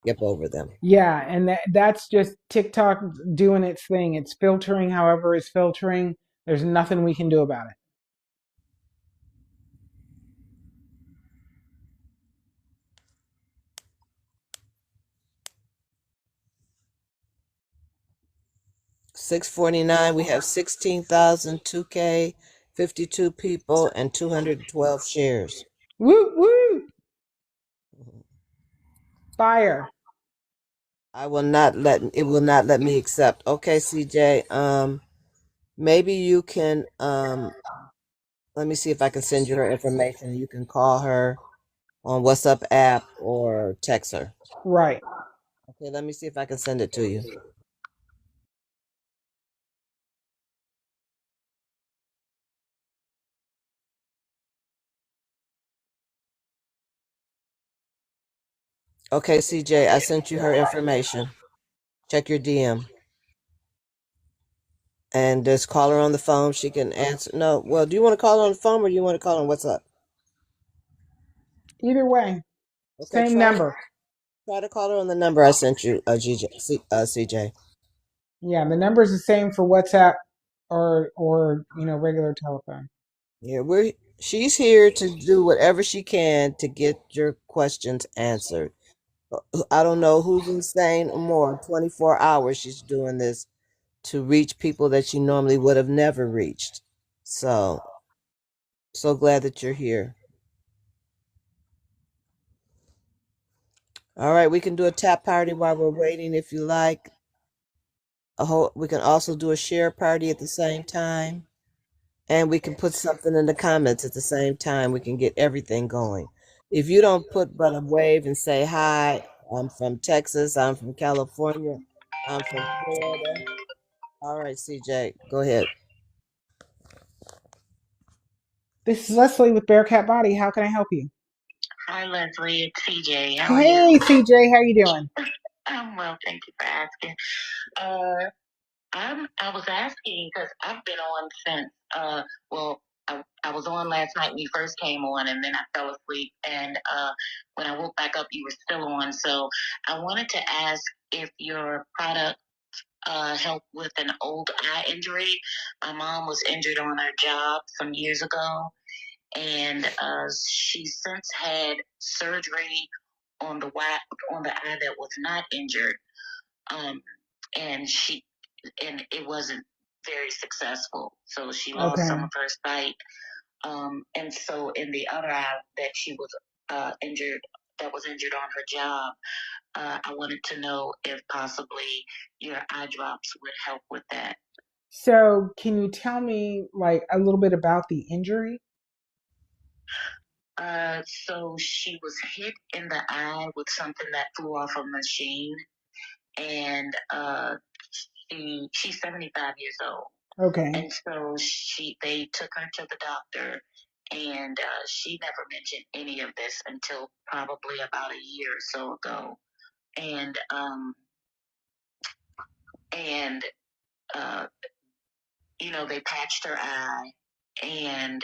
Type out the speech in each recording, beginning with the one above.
skip over them. Yeah, and that's just TikTok doing its thing. It's filtering however it's filtering. There's nothing we can do about it. 649, we have 16,002K, 52 people, and 212 shares. Woo woo! Fire. I will not let it will not let me accept. Okay, CJ. Maybe you can let me see if I can send you her information. You can call her on WhatsApp app or text her. Right. Okay, let me see if I can send it to you. Okay, CJ, I sent you her information. Check your DM and just call her on the phone. She can answer. No, well, do you want to call her on the phone or do you want to call on WhatsApp? Either way, Okay, same number. try to call her on the number I sent you, CJ. Yeah, the number's the same for WhatsApp or regular telephone. Yeah, she's here to do whatever she can to get your questions answered. I don't know who's insane or more. 24 hours she's doing this to reach people that she normally would have never reached. So, so glad that you're here. All right, we can do a tap party while we're waiting if you like. We can also do a share party at the same time. And we can put something in the comments at the same time. We can get everything going. If you don't put but a wave and say hi, I'm from Texas, I'm from California, I'm from Florida. All right, CJ, go ahead. This is Leslie with Bearcat Body. How can I help you? Hi, Leslie. It's CJ. How are you? Hey, CJ, how you doing? I'm well, thank you for asking. Uh, I was asking because I've been on since well, I was on last night when you first came on, and then I fell asleep. And when I woke back up, you were still on. So I wanted to ask if your product helped with an old eye injury. My mom was injured on her job some years ago, and she since had surgery on on the eye that was not injured, um, and it wasn't very successful. So she lost some Okay. of her sight, and so in the other eye that she was injured, that was injured on her job, I wanted to know if possibly your eye drops would help with that. So, can you tell me like a little bit about the injury? So she was hit in the eye with something that flew off a machine, and she's 75 years old, Okay. and so they took her to the doctor, and she never mentioned any of this until probably about a year or so ago, and and uh, they patched her eye and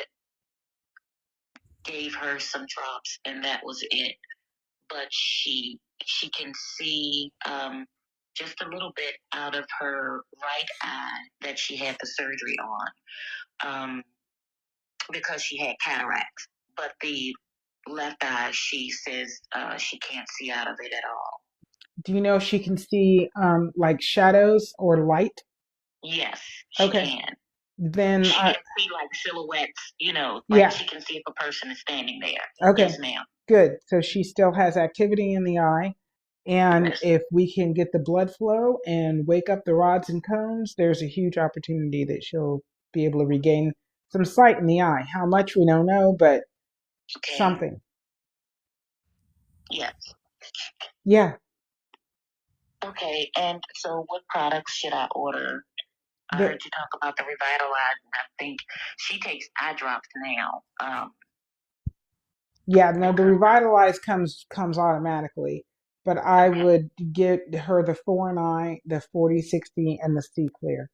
gave her some drops, and that was it. But she can see just a little bit out of her right eye that she had the surgery on, because she had cataracts. But the left eye, she says she can't see out of it at all. Do you know if she can see like shadows or light? Yes, she Okay. can. Then She can see like silhouettes, like yeah. she can see if a person is standing there. Okay. Yes, ma'am. Good. So she still has activity in the eye. And Yes. if we can get the blood flow and wake up the rods and cones, there's a huge opportunity that she'll be able to regain some sight in the eye. How much we don't know, but Okay. something. Yes. Yeah. Okay. And so, what products should I order? I The heard you talk about the Revitalize, and I think she takes eye drops now. yeah, no, the Because revitalize comes automatically. But I okay, would get her the 4 and I, the 40/60, and the C clear.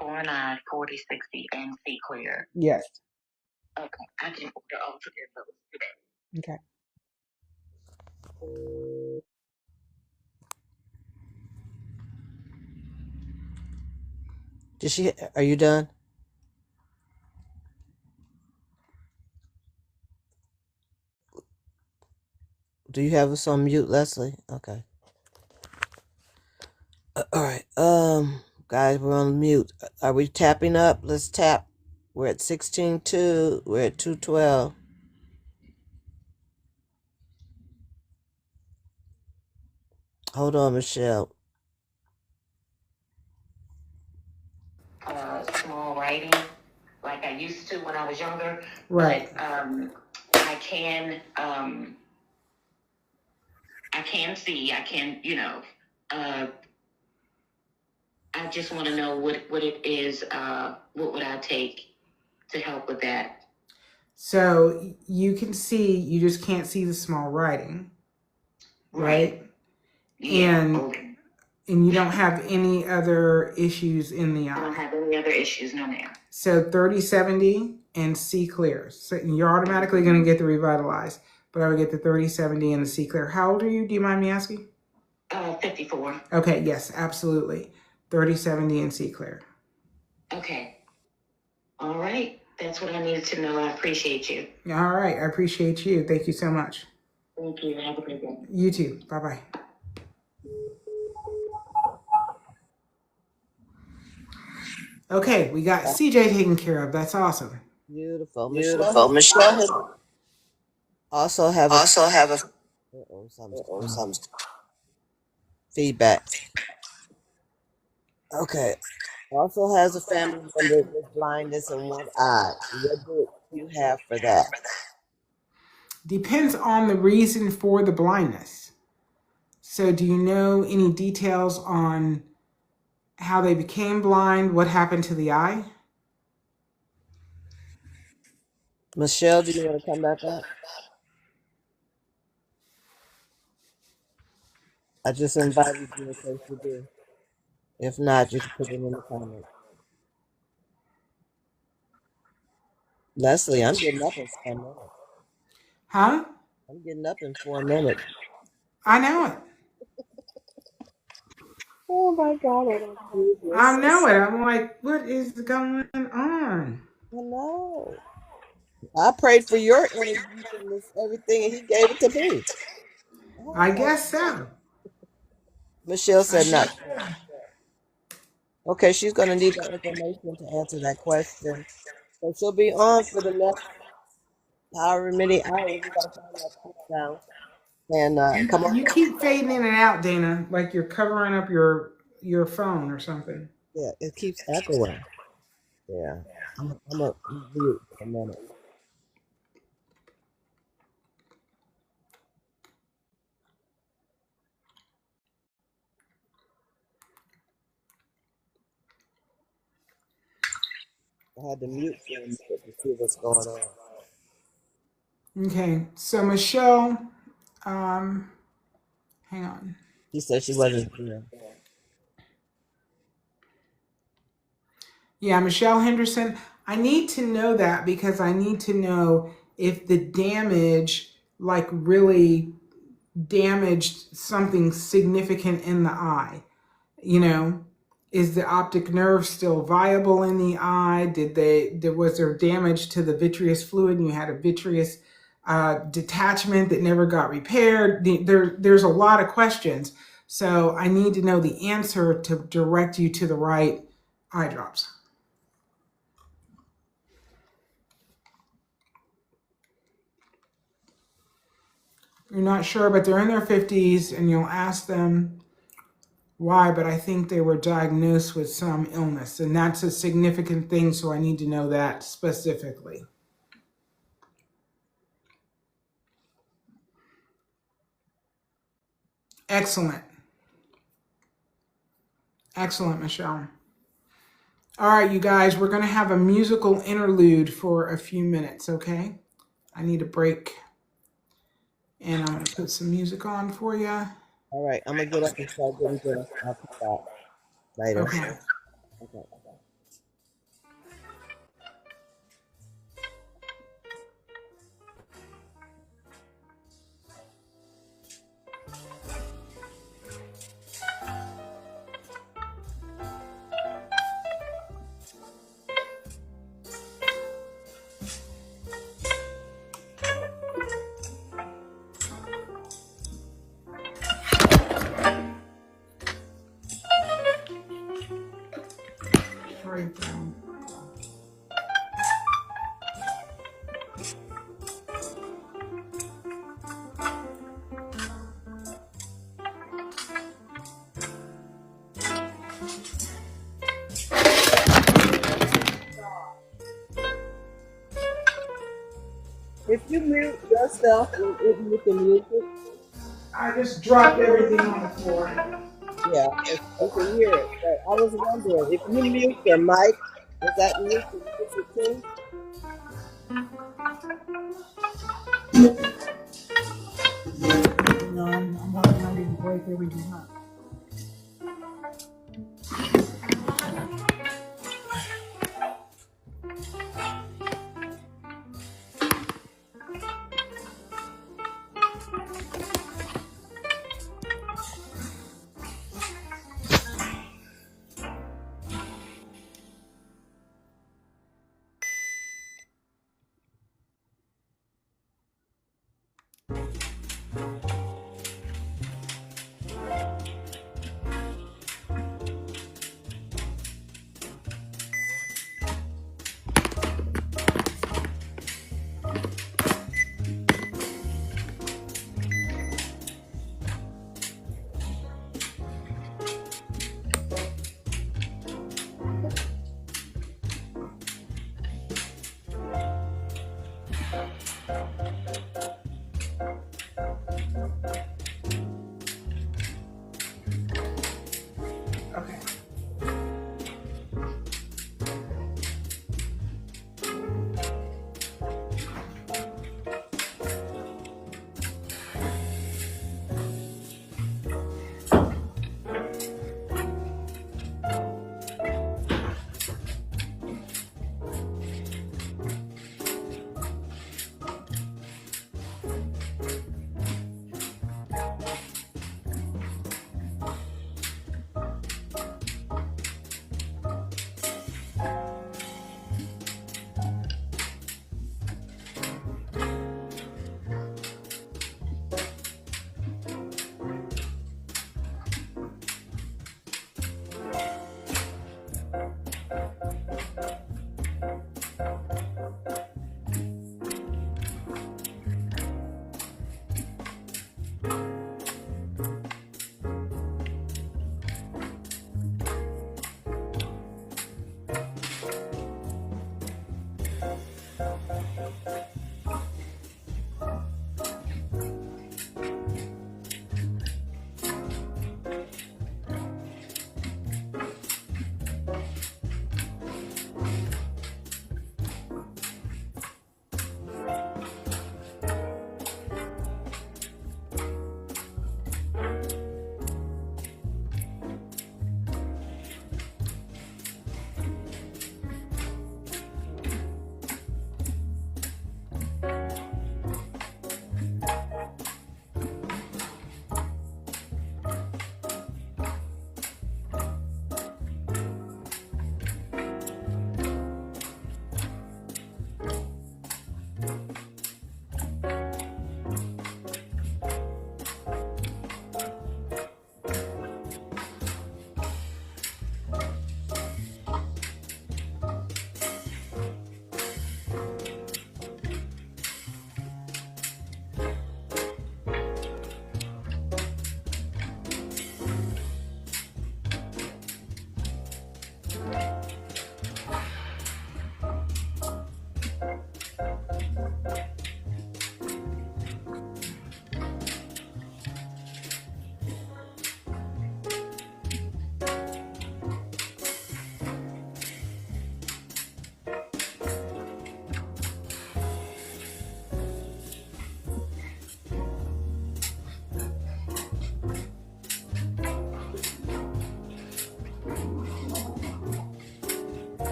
4 9, 40, 60, and C clear. Yes. Okay, I can order all of those today. Okay. Are you done? Do you have us on mute, Leslie? Okay. All right. Guys, we're on mute. Are we tapping up? Let's tap. We're at 16.2. We're at 2:12. Hold on, Michelle. Small writing like I used to when I was younger. Right. But I can see, I just want to know what it is, what would I take to help with that? So you can see, you just can't see the small writing, right? Yeah. And you don't have any other issues in the eye. I don't have any other issues, no ma'am. So 30/70 and see clear. So you're automatically going to get the revitalize, but I would get the 30/70 and the see clear. How old are you? Do you mind me asking? 54. Okay, yes, absolutely. 30/70 and see clear. Okay. All right. That's what I needed to know. I appreciate you. All right, I appreciate you. Thank you so much. Thank you. Have a great day. You too. Bye-bye. Okay, we got CJ taken care of. That's awesome. Beautiful. Beautiful. Michelle has Also have a some feedback. Okay. Also has a family member with blindness in one eye. What do you have for that? Depends on the reason for the blindness. So do you know any details on how they became blind, what happened to the eye? Michelle, do you want to come back up? I just invited you in case you do. If not, you can put it in the comments. Leslie, I'm getting up in 4 minutes. Huh? I'm getting up in 4 minutes. I know it. Oh my God, I don't believe this. I know it. I'm like, what is going on? I know. I prayed for your energy and this everything, and he gave it to me. Oh I my guess God. so. Michelle said not. Okay, she's going to need that information to answer that question. So she'll be on for the next however many hours. You got to find that countdown and come on. You keep fading in and out, Dana, like you're covering up your phone or something. Yeah, it keeps echoing. Yeah, I'm a mute for a minute. I had to mute for a minute to see what's going on. Okay, so Michelle, hang on. She said she wasn't here. Yeah, Michelle Henderson. I need to know that because I need to know if the damage like really damaged something significant in the eye. You know, is the optic nerve still viable in the eye? Was there damage to the vitreous fluid and you had a vitreous detachment that never got repaired? There's a lot of questions. So I need to know the answer to direct you to the right eye drops. You're not sure, but they're in their 50s, and you'll ask them why, but I think they were diagnosed with some illness, and that's a significant thing, so I need to know that specifically. Excellent. Excellent, Michelle. All right, you guys, we're going to have a musical interlude for a few minutes, okay? I need a break, and I'm going to put some music on for you. All right, I'm gonna get up and start getting dressed. I'll come back later. Okay. Okay. everything. If you mute yourself, you can mute it. I just dropped everything on the floor. Yeah, we can hear it. But I was wondering, if you mute your mic, does that mute the music too? No, I'm not ready to break everything up.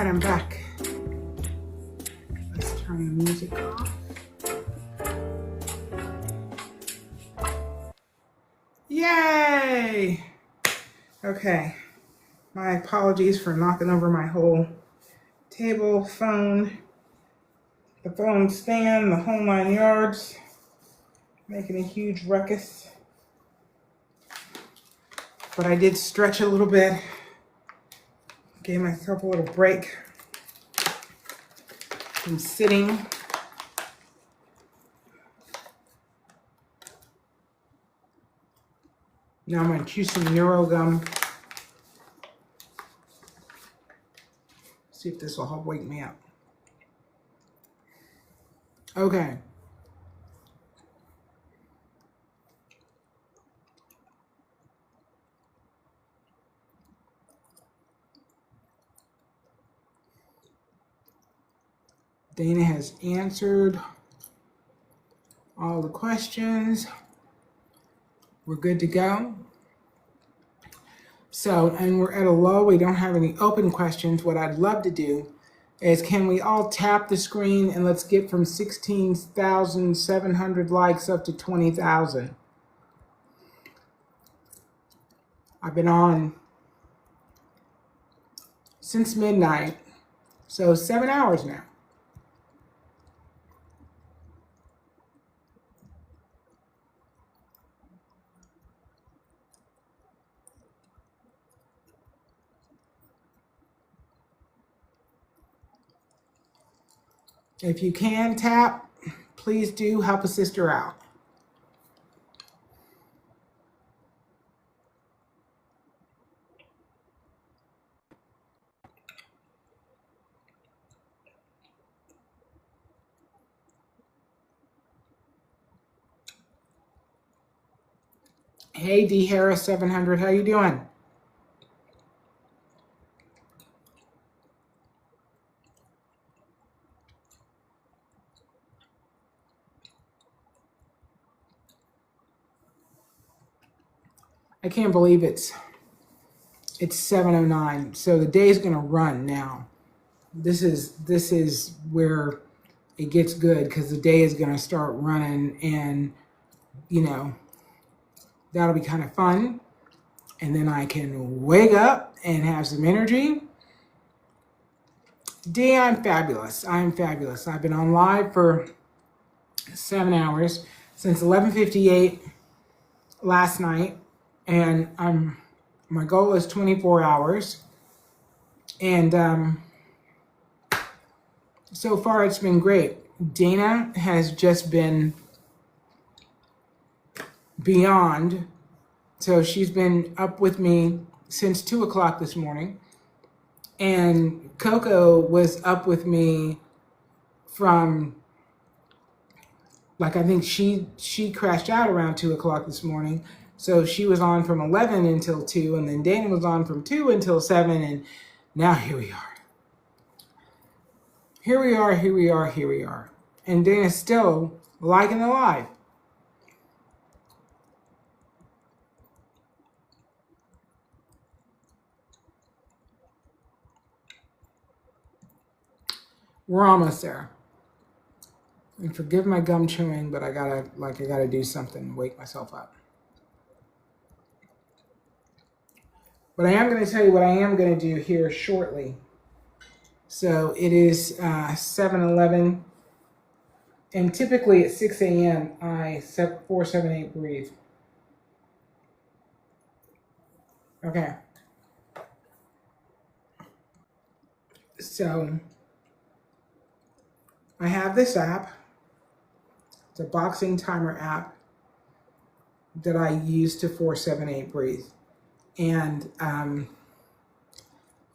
right, I'm back. Let's turn the music off. Yay! Okay, my apologies for knocking over my whole table, phone, the phone stand, the whole 9 yards, making a huge ruckus. But I did stretch a little bit, gave myself a little break from sitting. Now I'm going to chew some Neuro gum. See if this will help wake me up. Okay. Dana has answered all the questions. We're good to go. So, and we're at a low. We don't have any open questions. What I'd love to do is, can we all tap the screen and let's get from 16,700 likes up to 20,000. I've been on since midnight, so 7 hours now. If you can tap, please do help a sister out. Hey, D Harris 700, how you doing? I can't believe it's 7:09, so the day's gonna run now. This is where it gets good, because the day is gonna start running, and you know, that'll be kind of fun. And then I can wake up and have some energy. D, I'm fabulous. I'm fabulous. I've been on live for 7 hours since 11:58 last night, and my goal is 24 hours. And so far it's been great. Dana has just been beyond. So she's been up with me since 2 o'clock this morning. And Coco was up with me from, like, I think she crashed out around 2 o'clock this morning. So she was on from 11 until 2, and then Dana was on from 2 until 7, and now here we are. Here we are, here we are, here we are. And Dana's still liking the live. We're almost there. And forgive my gum chewing, but I gotta do something to wake myself up. But I am going to tell you what I am going to do here shortly. So it is 7:11, and typically at 6 a.m. I 478 breathe. Okay. So I have this app. It's a boxing timer app that I use to 478 breathe. And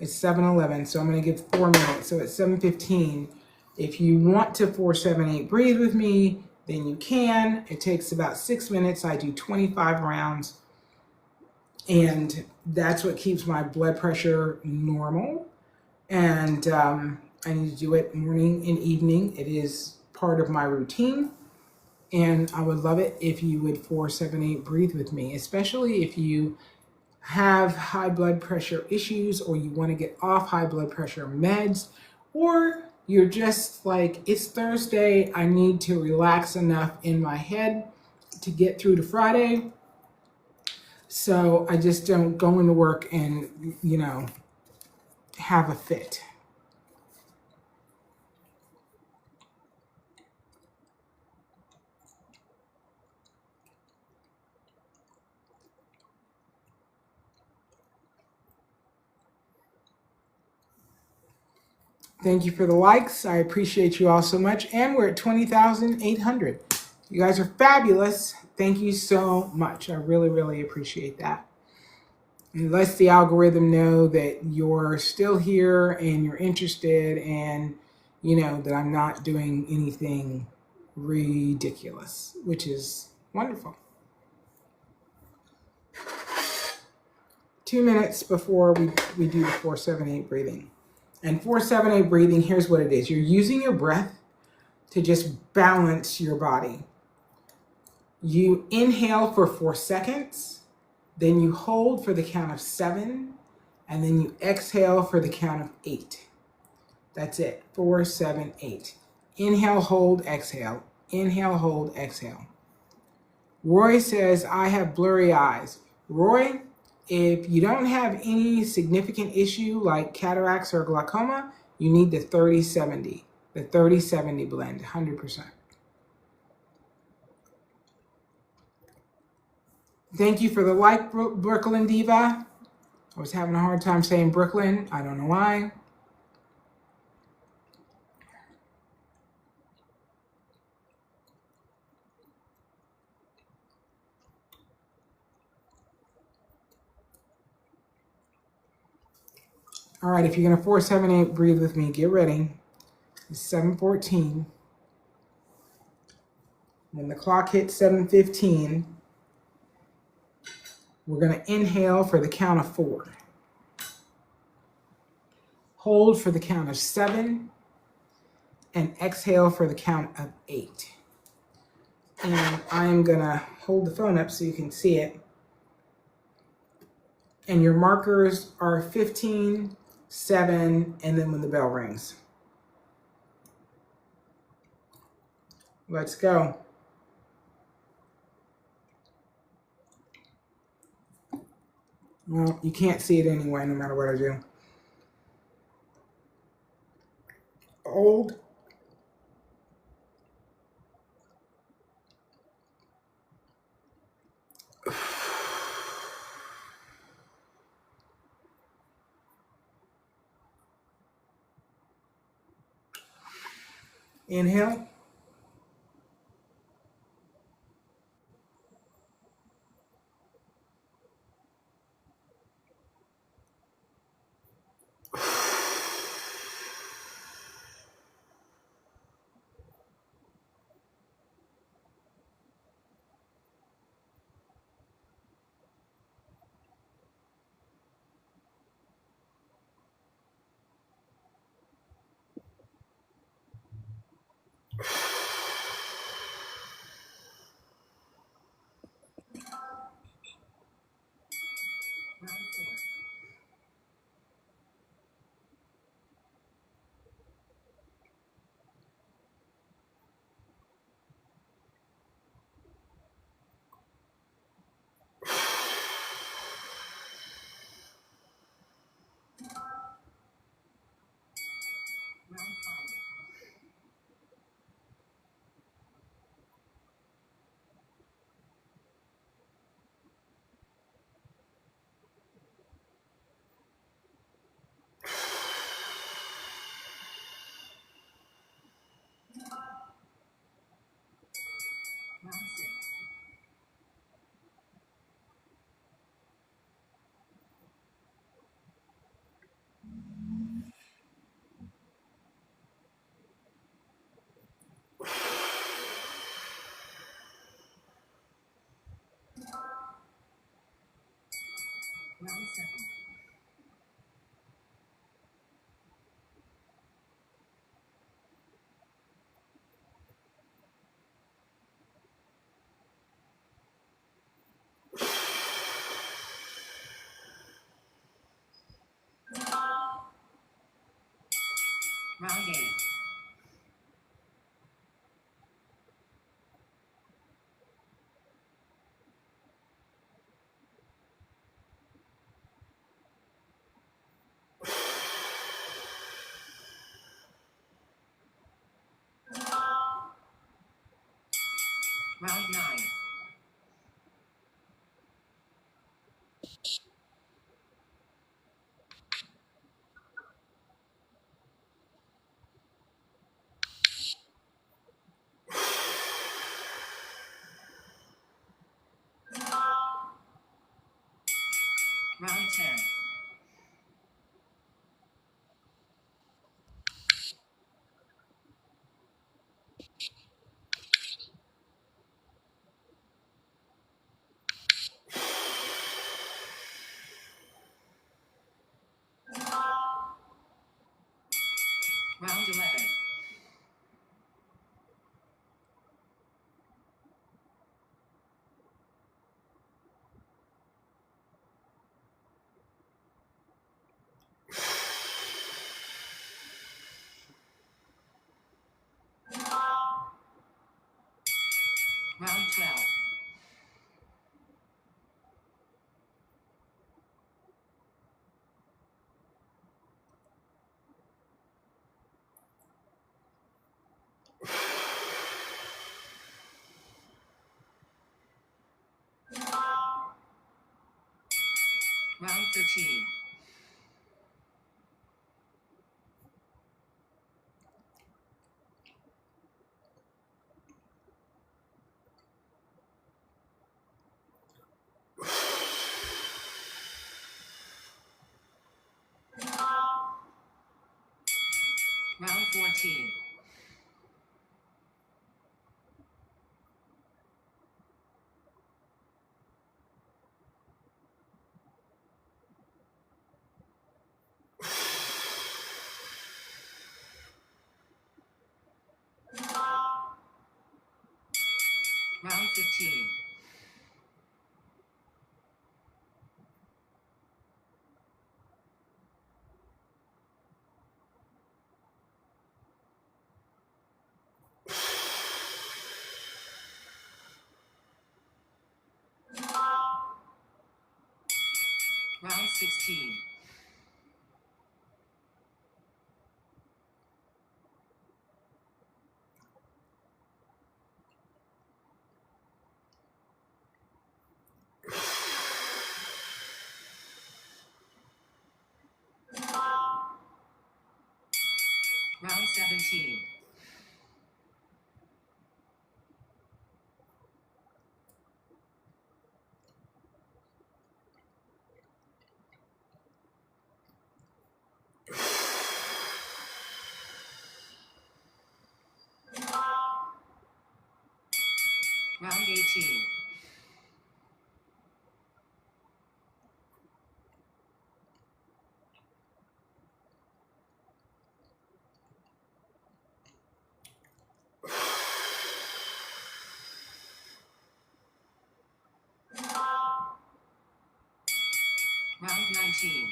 it's 7:11, so I'm going to give 4 minutes. So it's 7:15. If you want to 478 breathe with me, then you can. It takes about 6 minutes. I do 25 rounds. And that's what keeps my blood pressure normal. And I need to do it morning and evening. It is part of my routine. And I would love it if you would 478 breathe with me, especially if you have high blood pressure issues, or you want to get off high blood pressure meds, or you're just like, it's Thursday, I need to relax enough in my head to get through to Friday, so I just don't go into work and, have a fit. Thank you for the likes. I appreciate you all so much. And we're at 20,800. You guys are fabulous. Thank you so much. I really, really appreciate that. It lets the algorithm know that you're still here and you're interested, and that I'm not doing anything ridiculous, which is wonderful. 2 minutes before we do the 4-7-8 breathing. And 4-7-8 breathing, here's what it is. You're using your breath to just balance your body. You inhale for 4 seconds, then you hold for the count of 7, and then you exhale for the count of 8. That's it. 4-7-8. Inhale, hold, exhale. Inhale, hold, exhale. Roy says, I have blurry eyes. Roy, if you don't have any significant issue like cataracts or glaucoma, you need the 30-70. The 30-70 blend, 100%. Thank you for the like, Brooklyn Diva. I was having a hard time saying Brooklyn. I don't know why. All right, if you're going to 4-7-8, breathe with me. Get ready. It's 7:14. When the clock hits 7:15, we're going to inhale for the count of 4. Hold for the count of 7. And exhale for the count of 8. And I'm going to hold the phone up so you can see it. And your markers are 15, 7, and then when the bell rings. Let's go. Well, you can't see it anyway, no matter what I do. Hold. Inhale. Round 8. Round 9. Round 10. Round 11. Round 12. Round 13. Round 14. Round 15. Round 16. Round 17. Round 18. Round 19.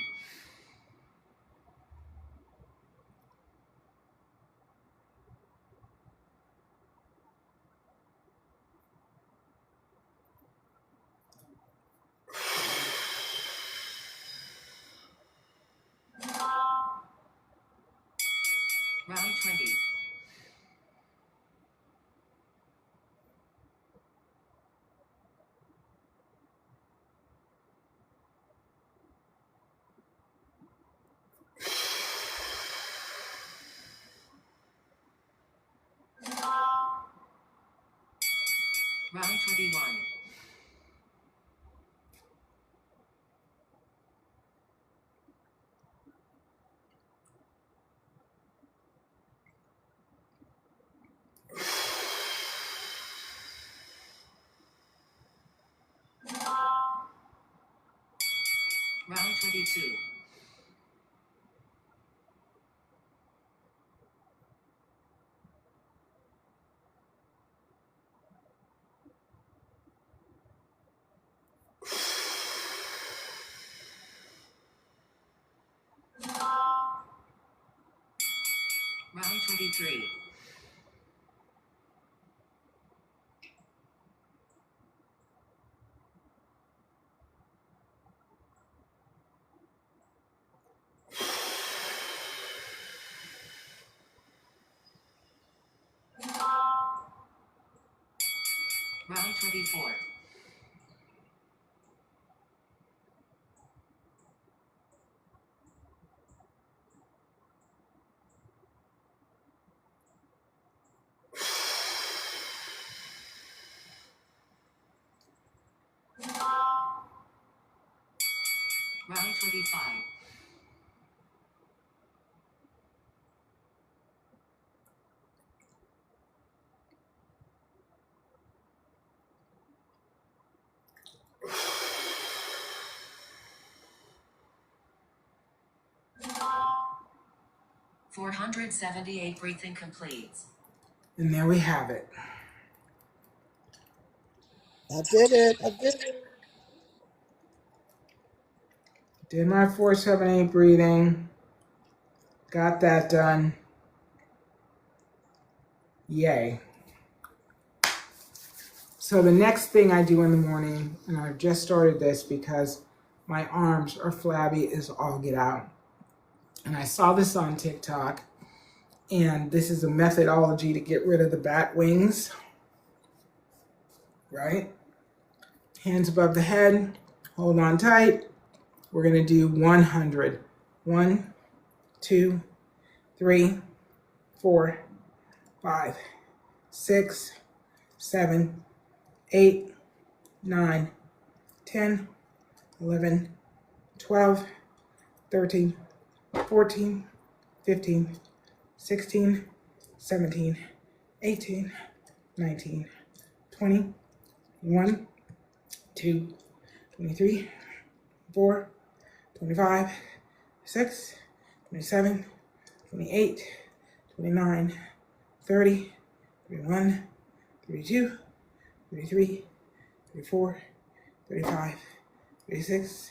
Round 20. Round 21. Round 22. 23. Round 24. 25. 478 breathing completes. And there we have it. I did it. I did it. Did my 478 breathing. Got that done. Yay. So the next thing I do in the morning, and I've just started this because my arms are flabby as all get out. And I saw this on TikTok, and this is a methodology to get rid of the bat wings, right? Hands above the head, hold on tight. We're gonna do 100. 1, 2, 3, 4, 5, 6, 7, 8, 9, 10, 11, 12, 13, 14, 15, 16, 17, 18, 19, 20, 21, 2, 23, 4, 25, 6, 27, 28, 29, 30, 31, 32, 33, 34, 35, 36,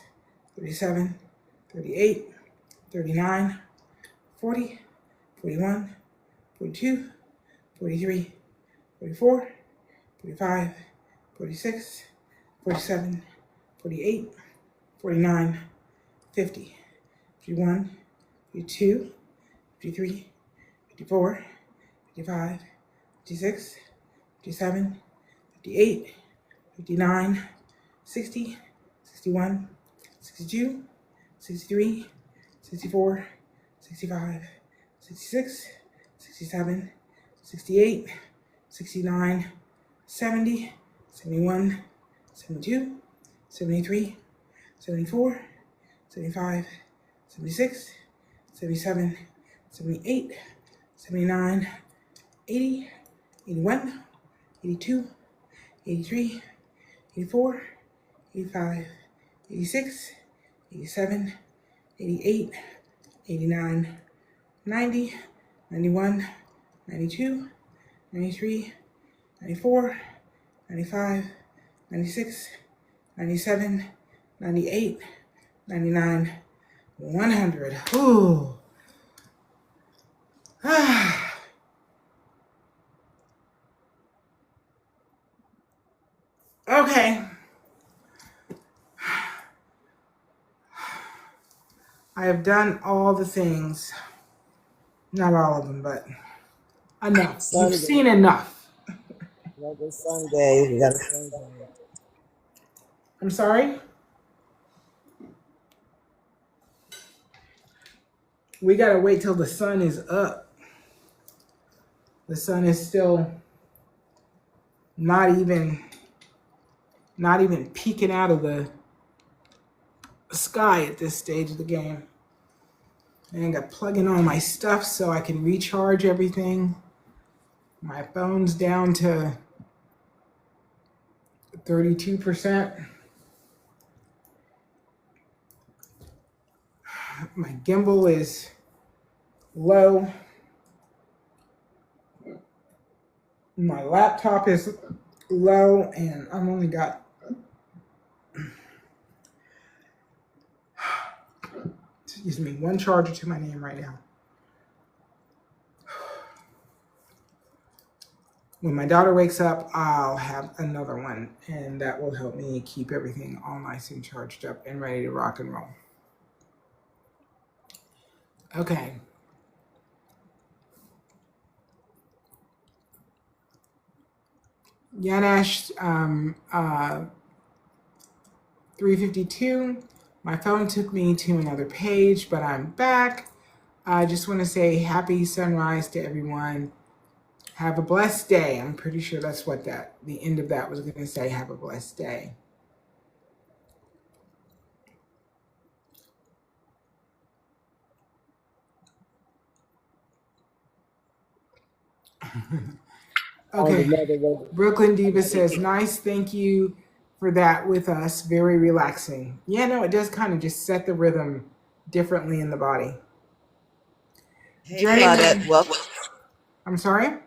37, 38, 39, 40, 41, 42, 43, 44, 45, 46, 47, 48, 49, 50, 51, 52, 53, 54, 55, 56, 57, 58, 59, 60, 61, 62, 63, 64, 65, 66, 67, 68, 69, 70, 71, 72, 73, 74, 75, 76, 77, 78, 79, 80, 81, 82, 83, 84, 85, 86, 87, 88, 89, 90, 91, 92, 93, 94, 95, 96, 97, 98, 99, 100. Ooh. Okay. I have done all the things. Not all of them, but enough. You've Sunday. seen enough. Like it's Sunday. We got a Sunday. I'm sorry? We gotta wait till the sun is up. The sun is still not even peeking out of the sky at this stage of the game. And I got to plug in all my stuff so I can recharge everything. My phone's down to 32%. My gimbal is low. My laptop is low, and I've only got one charger to my name right now. when my daughter wakes up, I'll have another one, and that will help me keep everything all nice and charged up and ready to rock and roll. Okay. Yanash 352. My phone took me to another page, but I'm back. I just want to say happy sunrise to everyone. Have a blessed day. I'm pretty sure that's what the end of that was going to say. Have a blessed day. Okay. Brooklyn Diva says, nice. Thank you for that with us. Very relaxing. Yeah, no, it does kind of just set the rhythm differently in the body. Hey, Claudette, welcome. I'm sorry?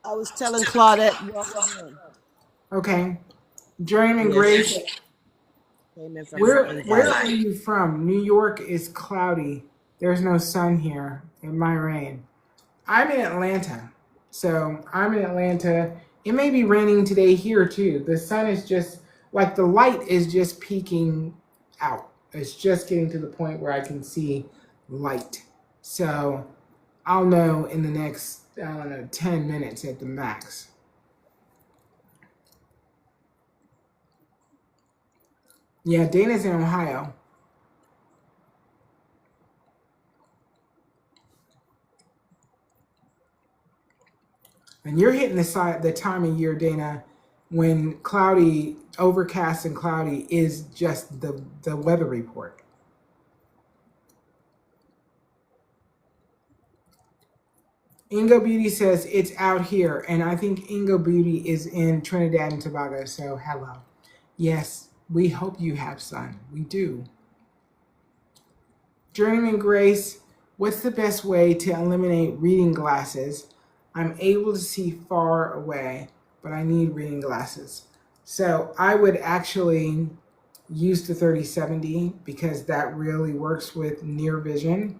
I was telling Claudette, welcome in. Okay. Journeyman Yes, Grace. came in from Where an invite. are you from? New York is cloudy. There's no sun here. It might rain. I'm in Atlanta. So I'm in Atlanta. It may be raining today here too. The sun is just like the light is just peeking out. It's just getting to the point where I can see light. So I'll know in the next, I don't know, 10 minutes at the max. Yeah, Dana's in Ohio. And you're hitting the time of year, Dana, when cloudy, overcast and cloudy is just the weather report. Ingo Beauty says it's out here, and I think Ingo Beauty is in Trinidad and Tobago, so hello. Yes, we hope you have sun. We do. Journeyman Grace, what's the best way to eliminate reading glasses? I'm able to see far away, but I need reading glasses. So I would actually use the 3070 because that really works with near vision.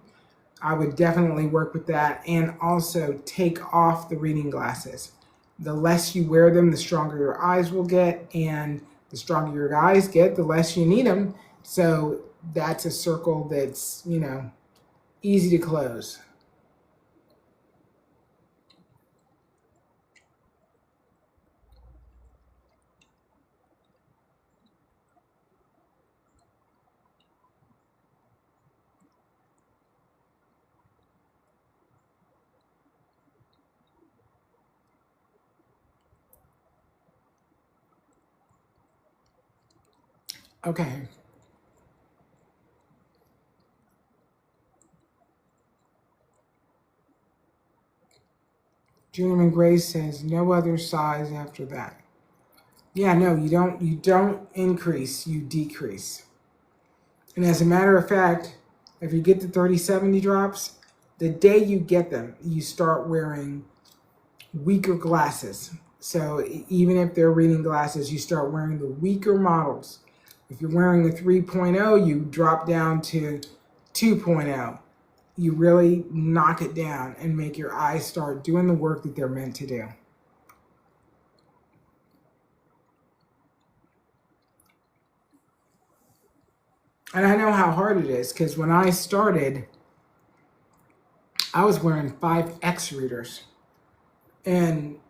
I would definitely work with that, and also take off the reading glasses. The less you wear them, the stronger your eyes will get, and the stronger your eyes get, the less you need them. So that's a circle that's, easy to close. Okay. Journeyman Grace says no other size after that. Yeah, no, you don't increase, you decrease. And as a matter of fact, if you get the 3070 drops, the day you get them, you start wearing weaker glasses. So even if they're reading glasses, you start wearing the weaker models. If you're wearing the 3.0, you drop down to 2.0. You really knock it down and make your eyes start doing the work that they're meant to do. And I know how hard it is because when I started, I was wearing 5X readers. And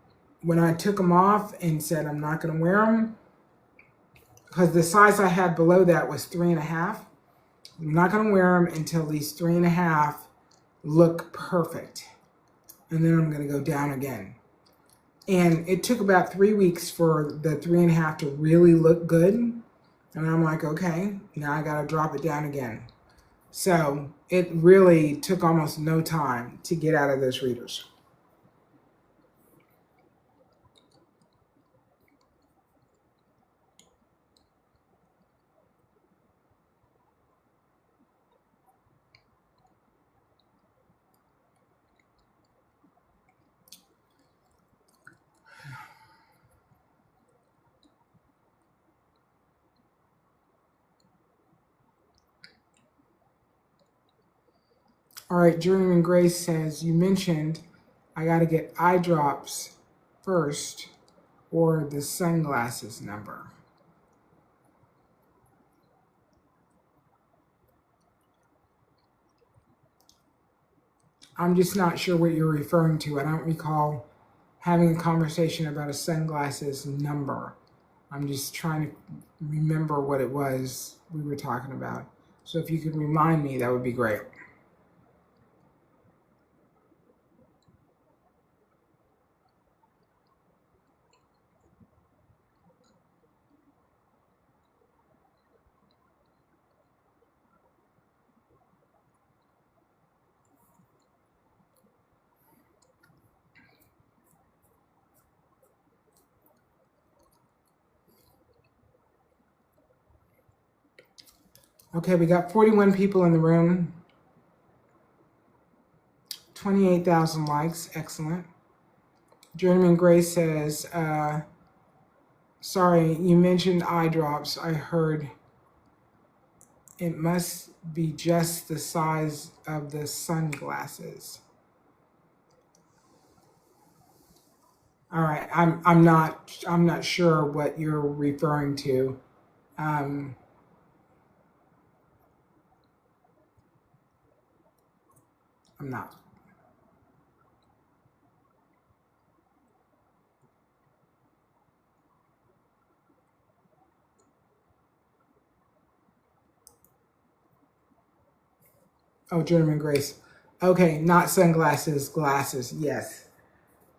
when I took them off and said I'm not going to wear them, because the size I had below that was 3.5, I'm not going to wear them until these 3.5 look perfect. And then I'm going to go down again. And it took about 3 weeks for the 3.5 to really look good. And I'm like, okay, now I got to drop it down again. So it really took almost no time to get out of those readers. All right, Journeyman Grace says, you mentioned I got to get eye drops first or the sunglasses number? I'm just not sure what you're referring to. I don't recall having a conversation about a sunglasses number. I'm just trying to remember what it was we were talking about. So if you could remind me, that would be great. Okay, we got 41 people in the room. 28,000 likes. Excellent. Journeyman Grace says, sorry, you mentioned eye drops. I heard it must be just the size of the sunglasses. All right, I'm not sure what you're referring to. I'm not. Oh, Journeyman Grace. Okay, not sunglasses, glasses. Yes.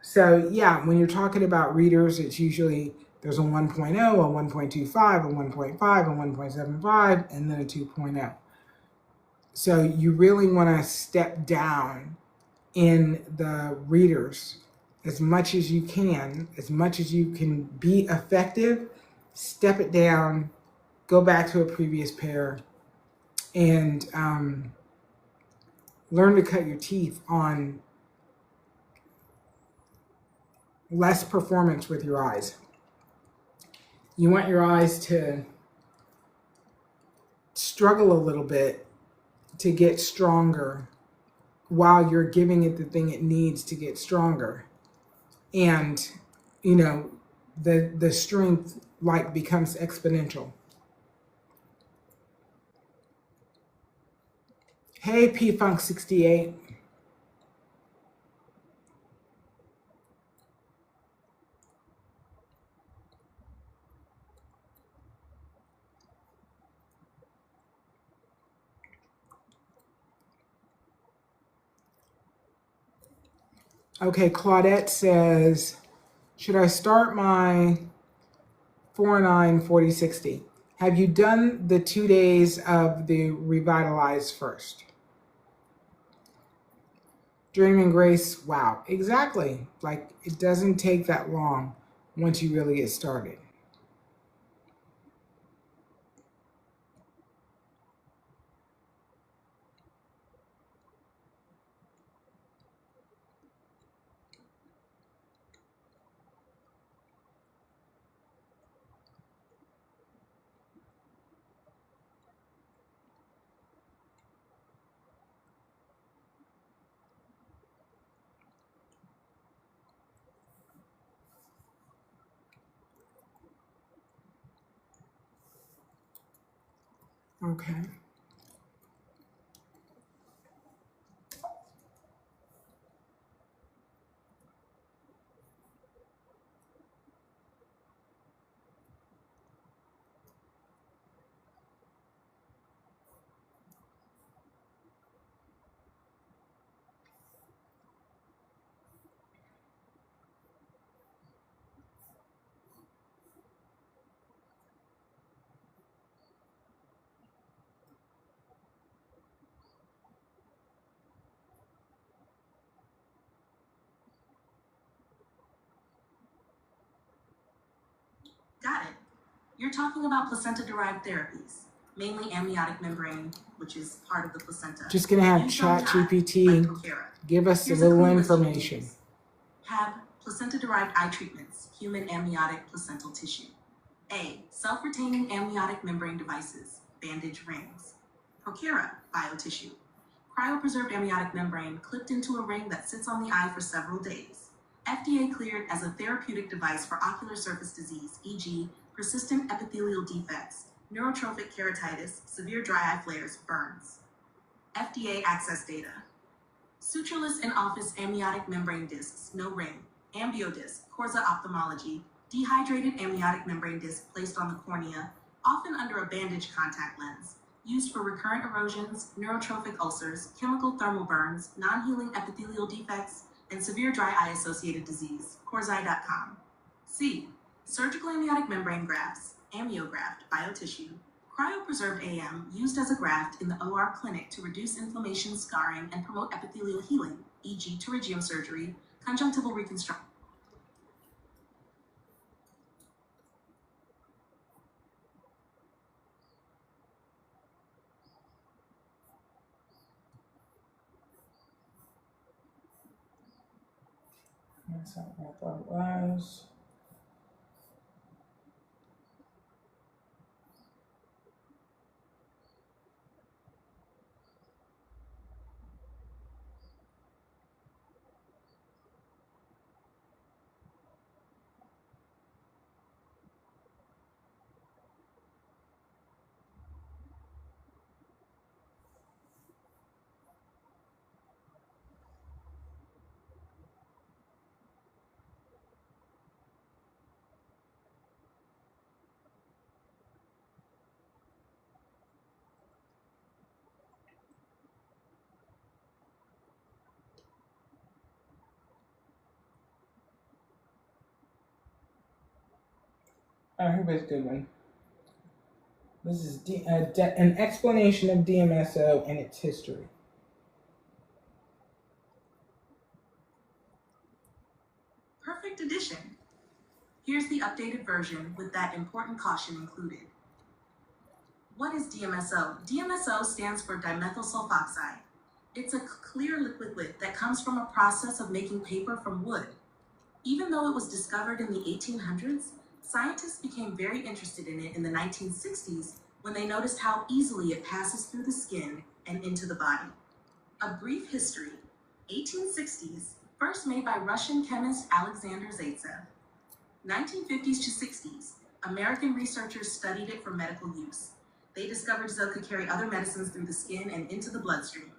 So yeah, when you're talking about readers, it's usually there's a 1.0, a 1.25, a 1.5, a 1.75, and then a 2.0. So you really want to step down in the readers as much as you can, be effective. Step it down, go back to a previous pair, and learn to cut your teeth on less performance with your eyes. You want your eyes to struggle a little bit to get stronger while you're giving it the thing it needs to get stronger. And, you know, the strength like becomes exponential. Hey, P-Funk 68. Okay, Claudette says, should I start my 4-9 40-60? Have you done the 2 days of the Revitalize first? Dreaming Grace, wow, exactly. Like, it doesn't take that long once you really get started. Okay. Got it. You're talking about placenta-derived therapies, mainly amniotic membrane, which is part of the placenta. Just gonna have ChatGPT give us a little information. Have placenta-derived eye treatments, human amniotic placental tissue. A. Self-retaining amniotic membrane devices, bandage rings. Procura, biotissue. Cryopreserved amniotic membrane clipped into a ring that sits on the eye for several days. FDA cleared as a therapeutic device for ocular surface disease, e.g., persistent epithelial defects, neurotrophic keratitis, severe dry eye flares, burns. FDA access data. Sutureless in-office amniotic membrane discs, no ring, ambiodisc, Corza ophthalmology, dehydrated amniotic membrane disc placed on the cornea, often under a bandage contact lens, used for recurrent erosions, neurotrophic ulcers, chemical thermal burns, non-healing epithelial defects, and severe dry eye-associated disease, Corzai.com. C. Surgical amniotic membrane grafts, amniograft, biotissue, cryopreserved AM used as a graft in the OR clinic to reduce inflammation, scarring, and promote epithelial healing, e.g. pterygium surgery, conjunctival reconstruction. That's not what I thought it was. Everybody's a good one. This is an explanation of DMSO and its history. Perfect addition. Here's the updated version with that important caution included. What is DMSO? DMSO stands for dimethyl sulfoxide. It's a clear liquid that comes from a process of making paper from wood. Even though it was discovered in the 1800s, scientists became very interested in it in the 1960s when they noticed how easily it passes through the skin and into the body. A brief history. 1860s, first made by Russian chemist Alexander Zaitsev. 1950s to 60s, American researchers studied it for medical use. They discovered Zo could carry other medicines through the skin and into the bloodstream.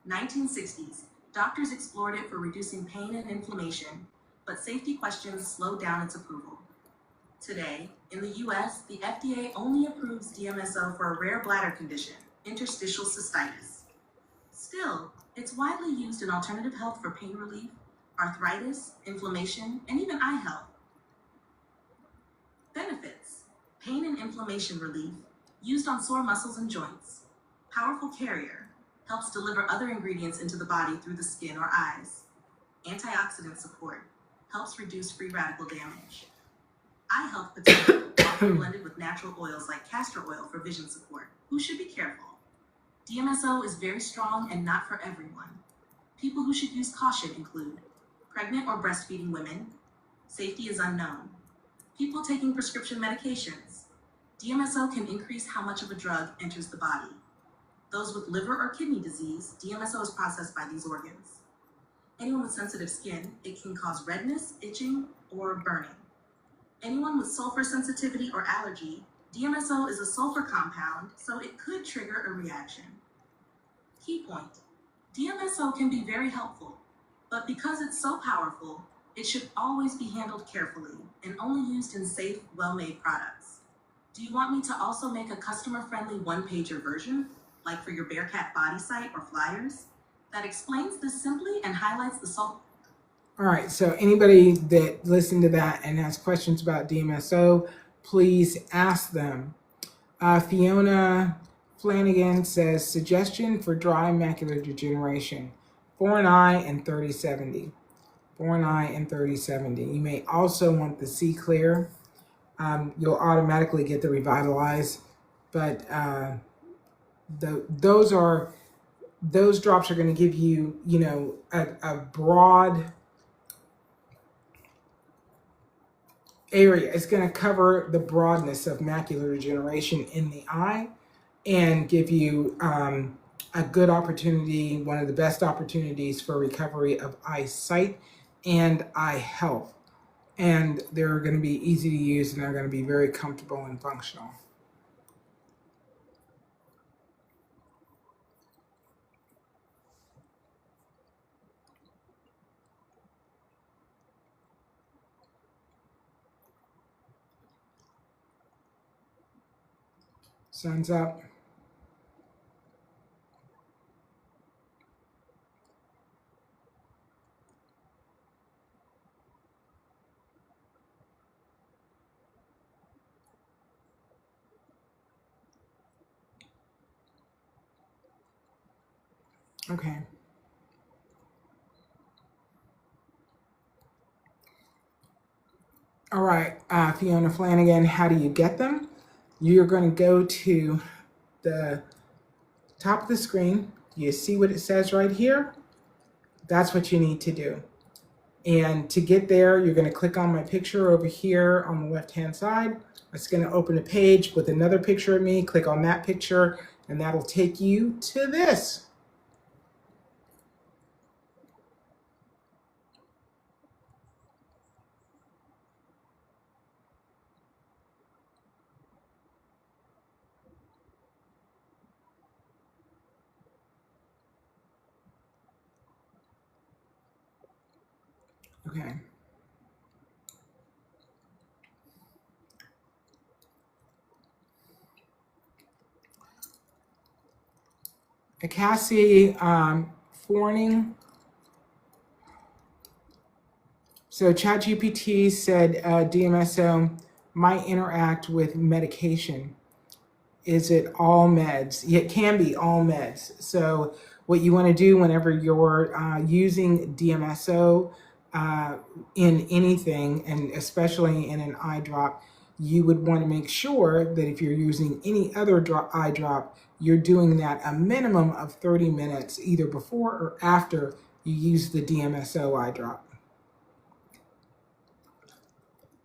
1960s, doctors explored it for reducing pain and inflammation, but safety questions slowed down its approval. Today, in the US, the FDA only approves DMSO for a rare bladder condition, interstitial cystitis. Still, it's widely used in alternative health for pain relief, arthritis, inflammation, and even eye health. Benefits: pain and inflammation relief, used on sore muscles and joints. Powerful carrier, helps deliver other ingredients into the body through the skin or eyes. Antioxidant support, helps reduce free radical damage. Eye health potential, often blended with natural oils like castor oil for vision support. Who should be careful? DMSO is very strong and not for everyone. People who should use caution include pregnant or breastfeeding women. Safety is unknown. People taking prescription medications. DMSO can increase how much of a drug enters the body. Those with liver or kidney disease, DMSO is processed by these organs. Anyone with sensitive skin, it can cause redness, itching, or burning. Anyone with sulfur sensitivity or allergy, DMSO is a sulfur compound, so it could trigger a reaction. Key point: DMSO can be very helpful, but because it's so powerful, it should always be handled carefully and only used in safe, well-made products. Do you want me to also make a customer-friendly one-pager version, like for your Bearcat body site or flyers, that explains this simply and highlights the sulfur? All right, so anybody that listened to that and has questions about DMSO, please ask them. Fiona Flanagan says, suggestion for dry macular degeneration, 4-eye and 30/70. 4-eye and 30/70. You may also want the C Clear. You'll automatically get the Revitalize, but those drops are going to give you, a broad area. It's going to cover the broadness of macular degeneration in the eye and give you a good opportunity, one of the best opportunities for recovery of eyesight and eye health. And they're going to be easy to use, and they're going to be very comfortable and functional. Sun's up. Okay. All right, Fiona Flanagan, how do you get them? You're going to go to the top of the screen. You see what it says right here? That's what you need to do. And to get there, you're going to click on my picture over here on the left-hand side. It's going to open a page with another picture of me. Click on that picture, and that'll take you to this. Okay. Cassie Forning. So ChatGPT said DMSO might interact with medication. Is it all meds? It can be all meds. So what you want to do whenever you're using DMSO in anything, and especially in an eye drop, you would want to make sure that if you're using any other eye drop, you're doing that a minimum of 30 minutes, either before or after you use the DMSO eye drop.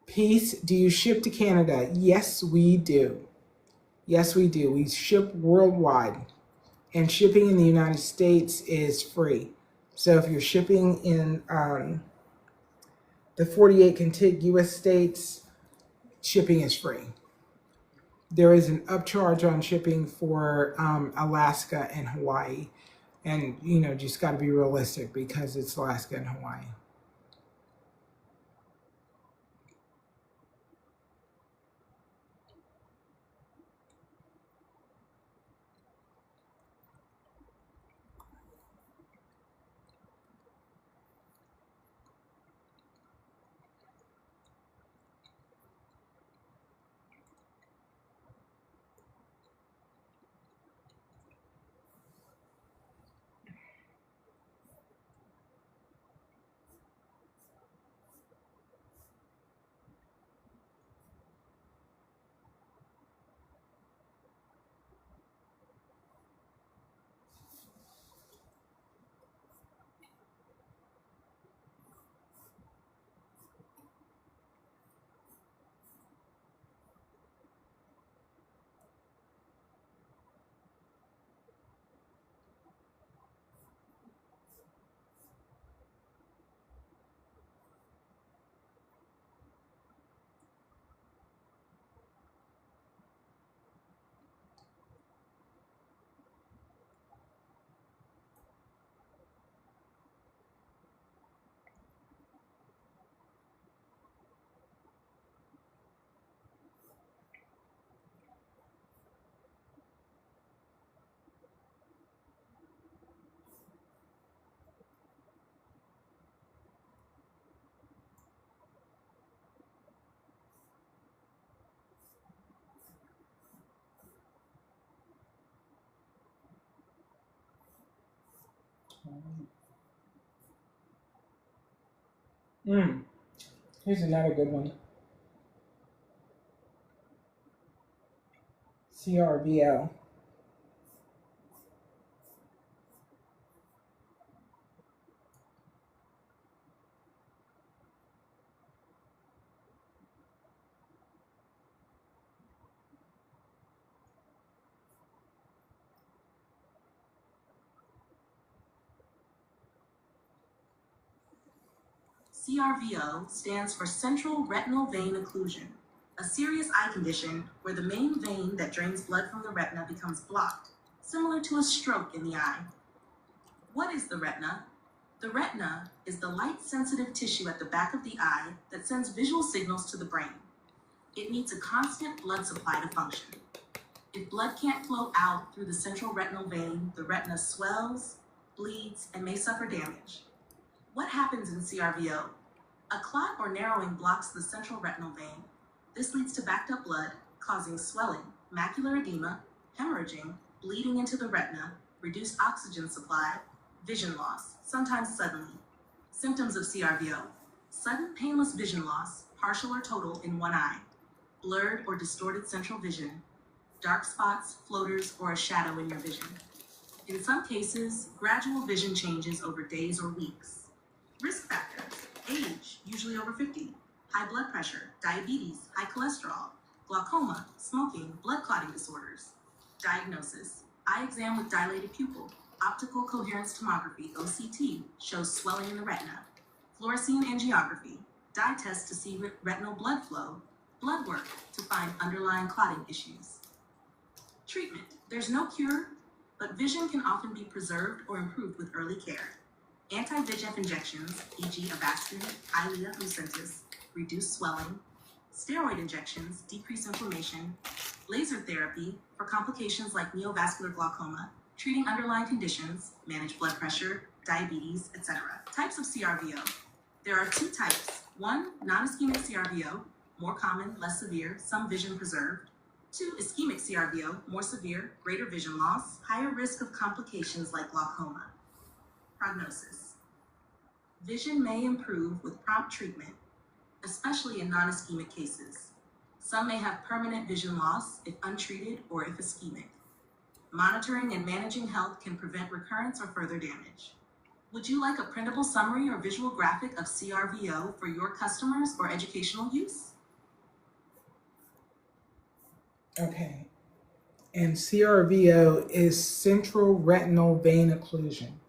Peace, do you ship to Canada? Yes, we do. Yes, we do. We ship worldwide, and shipping in the United States is free. So if you're shipping in the 48 contiguous states, shipping is free. There is an upcharge on shipping for Alaska and Hawaii. And, you know, just got to be realistic because it's Alaska and Hawaii. Here's another good one. CRVL. CRVO stands for central retinal vein occlusion, a serious eye condition where the main vein that drains blood from the retina becomes blocked, similar to a stroke in the eye. What is the retina? The retina is the light-sensitive tissue at the back of the eye that sends visual signals to the brain. It needs a constant blood supply to function. If blood can't flow out through the central retinal vein, the retina swells, bleeds, and may suffer damage. What happens in CRVO? A clot or narrowing blocks the central retinal vein. This leads to backed up blood, causing swelling, macular edema, hemorrhaging, bleeding into the retina, reduced oxygen supply, vision loss, sometimes suddenly. Symptoms of CRVO: sudden painless vision loss, partial or total in one eye, blurred or distorted central vision, dark spots, floaters, or a shadow in your vision. In some cases, gradual vision changes over days or weeks. Risk factors: age, usually over 50, high blood pressure, diabetes, high cholesterol, glaucoma, smoking, blood clotting disorders. Diagnosis: eye exam with dilated pupil, optical coherence tomography, OCT, shows swelling in the retina, fluorescein angiography, dye test to see retinal blood flow, blood work to find underlying clotting issues. Treatment: there's no cure, but vision can often be preserved or improved with early care. Anti-VEGF injections, e.g. Avastin, Eylea, Lucentis, reduce swelling. Steroid injections decrease inflammation. Laser therapy for complications like neovascular glaucoma, treating underlying conditions, manage blood pressure, diabetes, etc. Types of CRVO. There are two types. 1, non-ischemic CRVO, more common, less severe, some vision preserved. 2, ischemic CRVO, more severe, greater vision loss, higher risk of complications like glaucoma. Prognosis. Vision may improve with prompt treatment, especially in non-ischemic cases. Some may have permanent vision loss if untreated or if ischemic. Monitoring and managing health can prevent recurrence or further damage. Would you like a printable summary or visual graphic of CRVO for your customers or educational use? Okay. And CRVO is central retinal vein occlusion.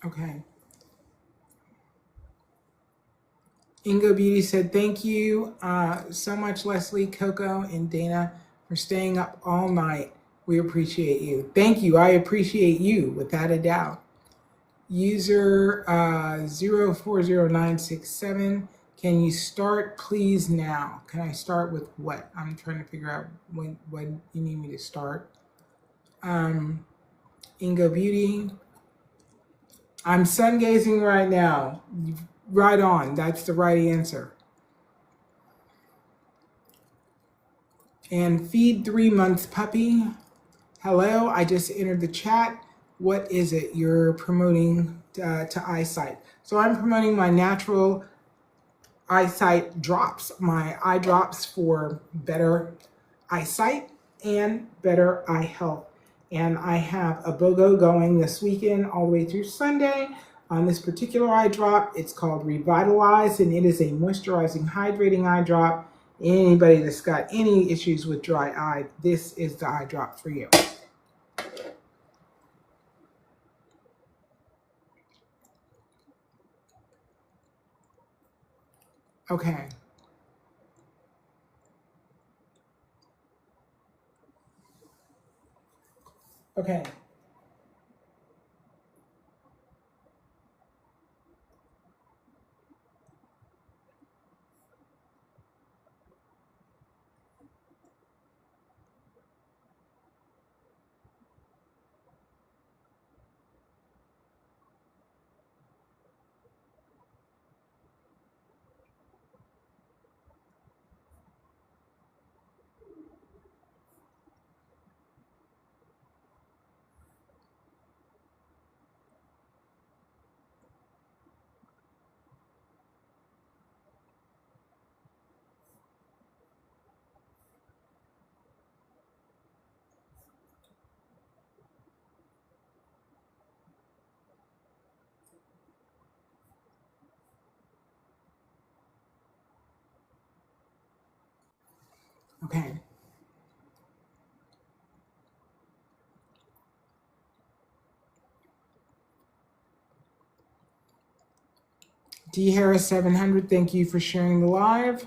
Okay. Ingo Beauty said, thank you so much, Leslie, Coco, and Dana, for staying up all night. We appreciate you. Thank you. I appreciate you, without a doubt. User 040967, can you start please now? Can I start with what? I'm trying to figure out when you need me to start. Ingo Beauty, I'm sun gazing right now. Right on, that's the right answer. And Feed 3 Months Puppy, hello, I just entered the chat. What is it you're promoting to Eyesight? So I'm promoting my natural Eyesight drops, my eye drops for better eyesight and better eye health. And I have a BOGO going this weekend all the way through Sunday on this particular eye drop. It's called Revitalize, and it is a moisturizing, hydrating eye drop. Anybody that's got any issues with dry eye, this is the eye drop for you. Okay. Okay. Okay. D Harris 700, thank you for sharing the live.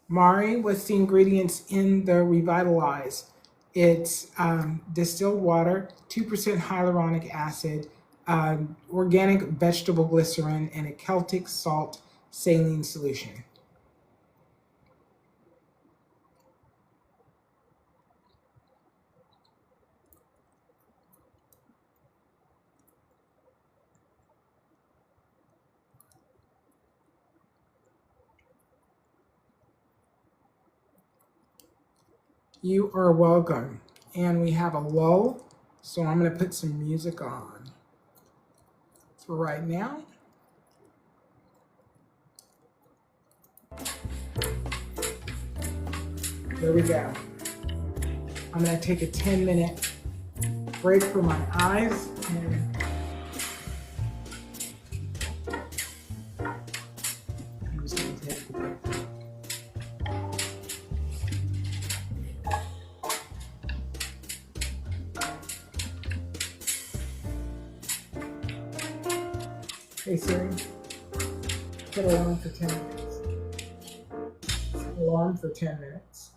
Mari, what's the ingredients in the Revitalize? It's distilled water, 2% hyaluronic acid, organic vegetable glycerin, and a Celtic salt saline solution. You are welcome. And we have a lull, so I'm going to put some music on for right now. There we go. I'm going to take a 10-minute break for my eyes. And I'm just going to take a break. Hey Siri, set alarm for 10 minutes. Set alarm for 10 minutes.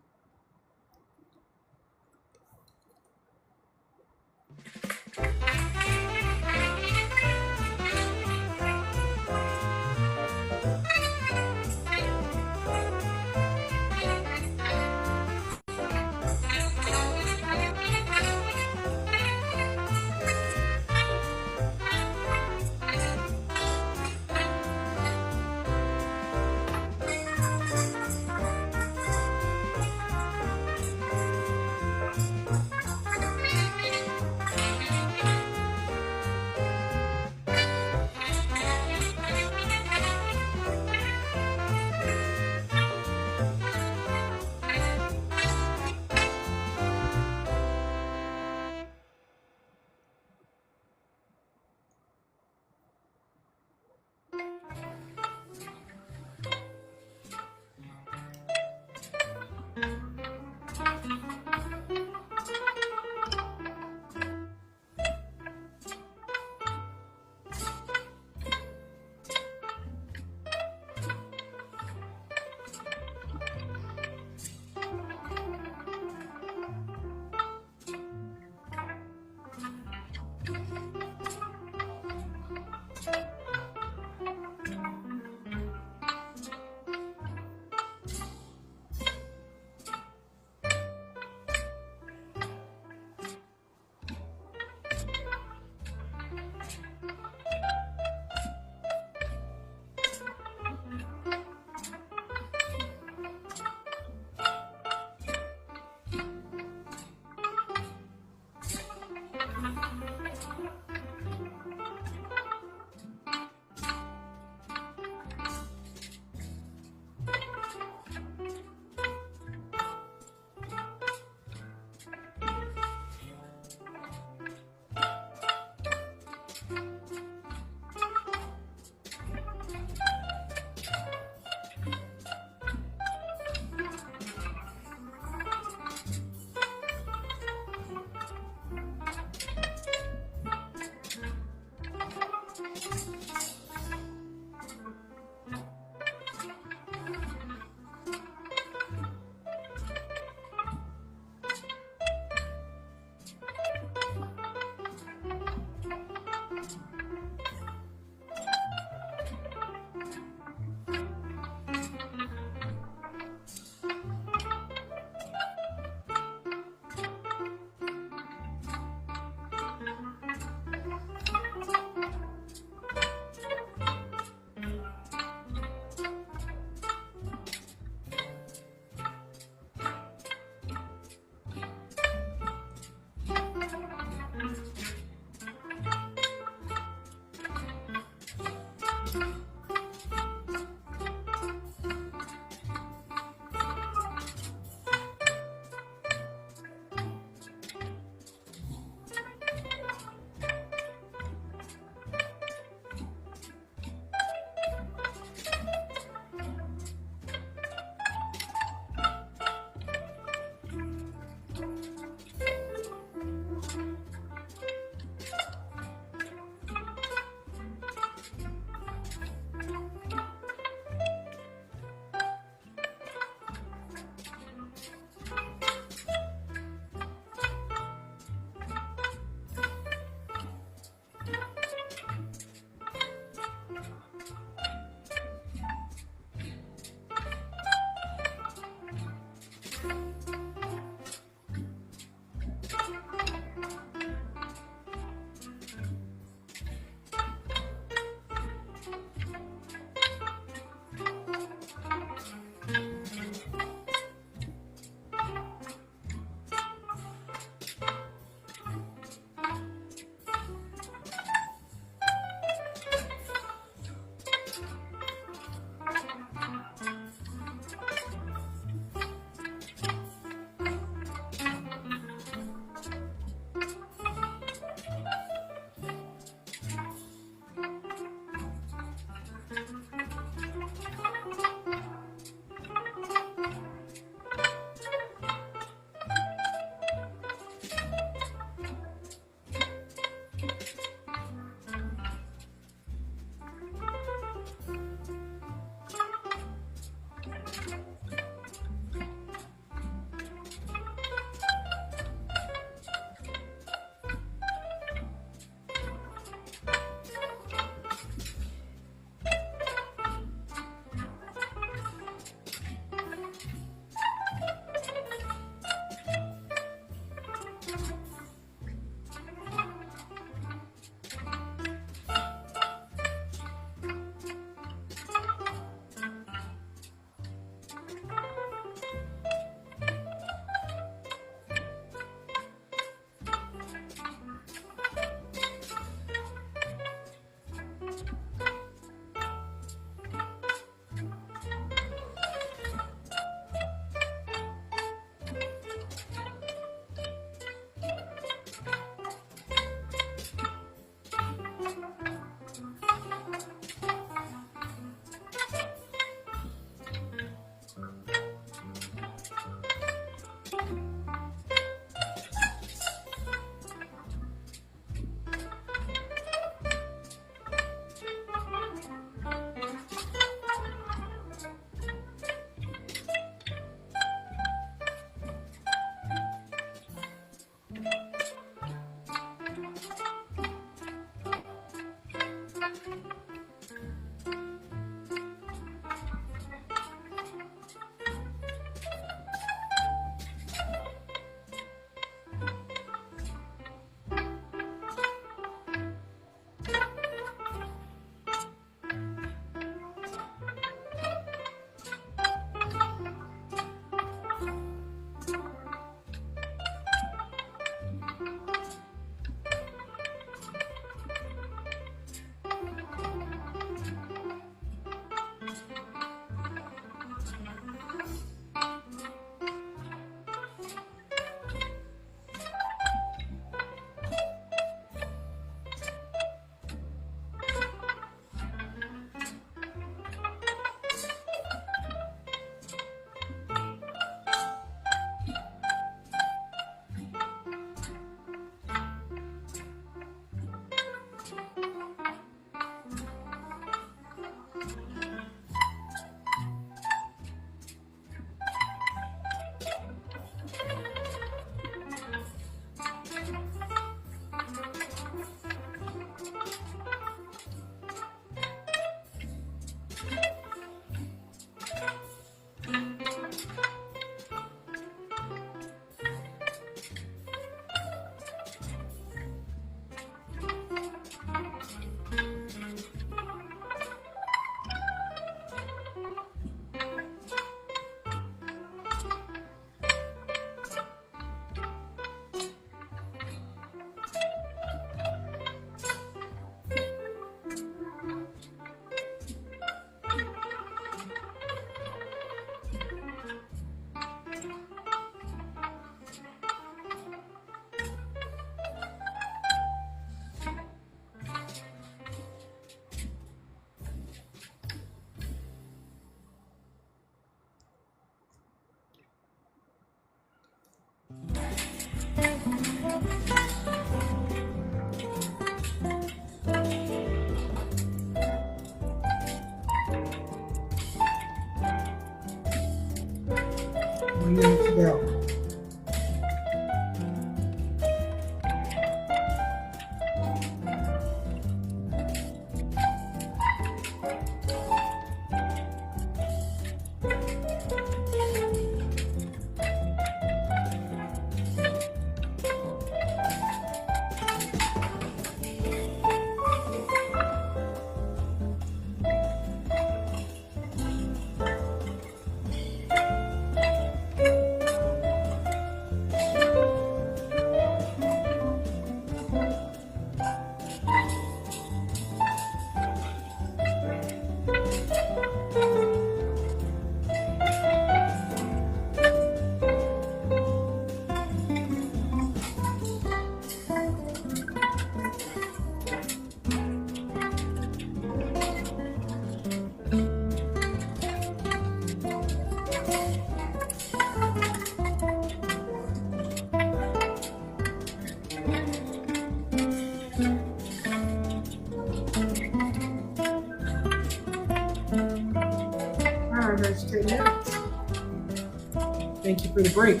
Thank you for the break.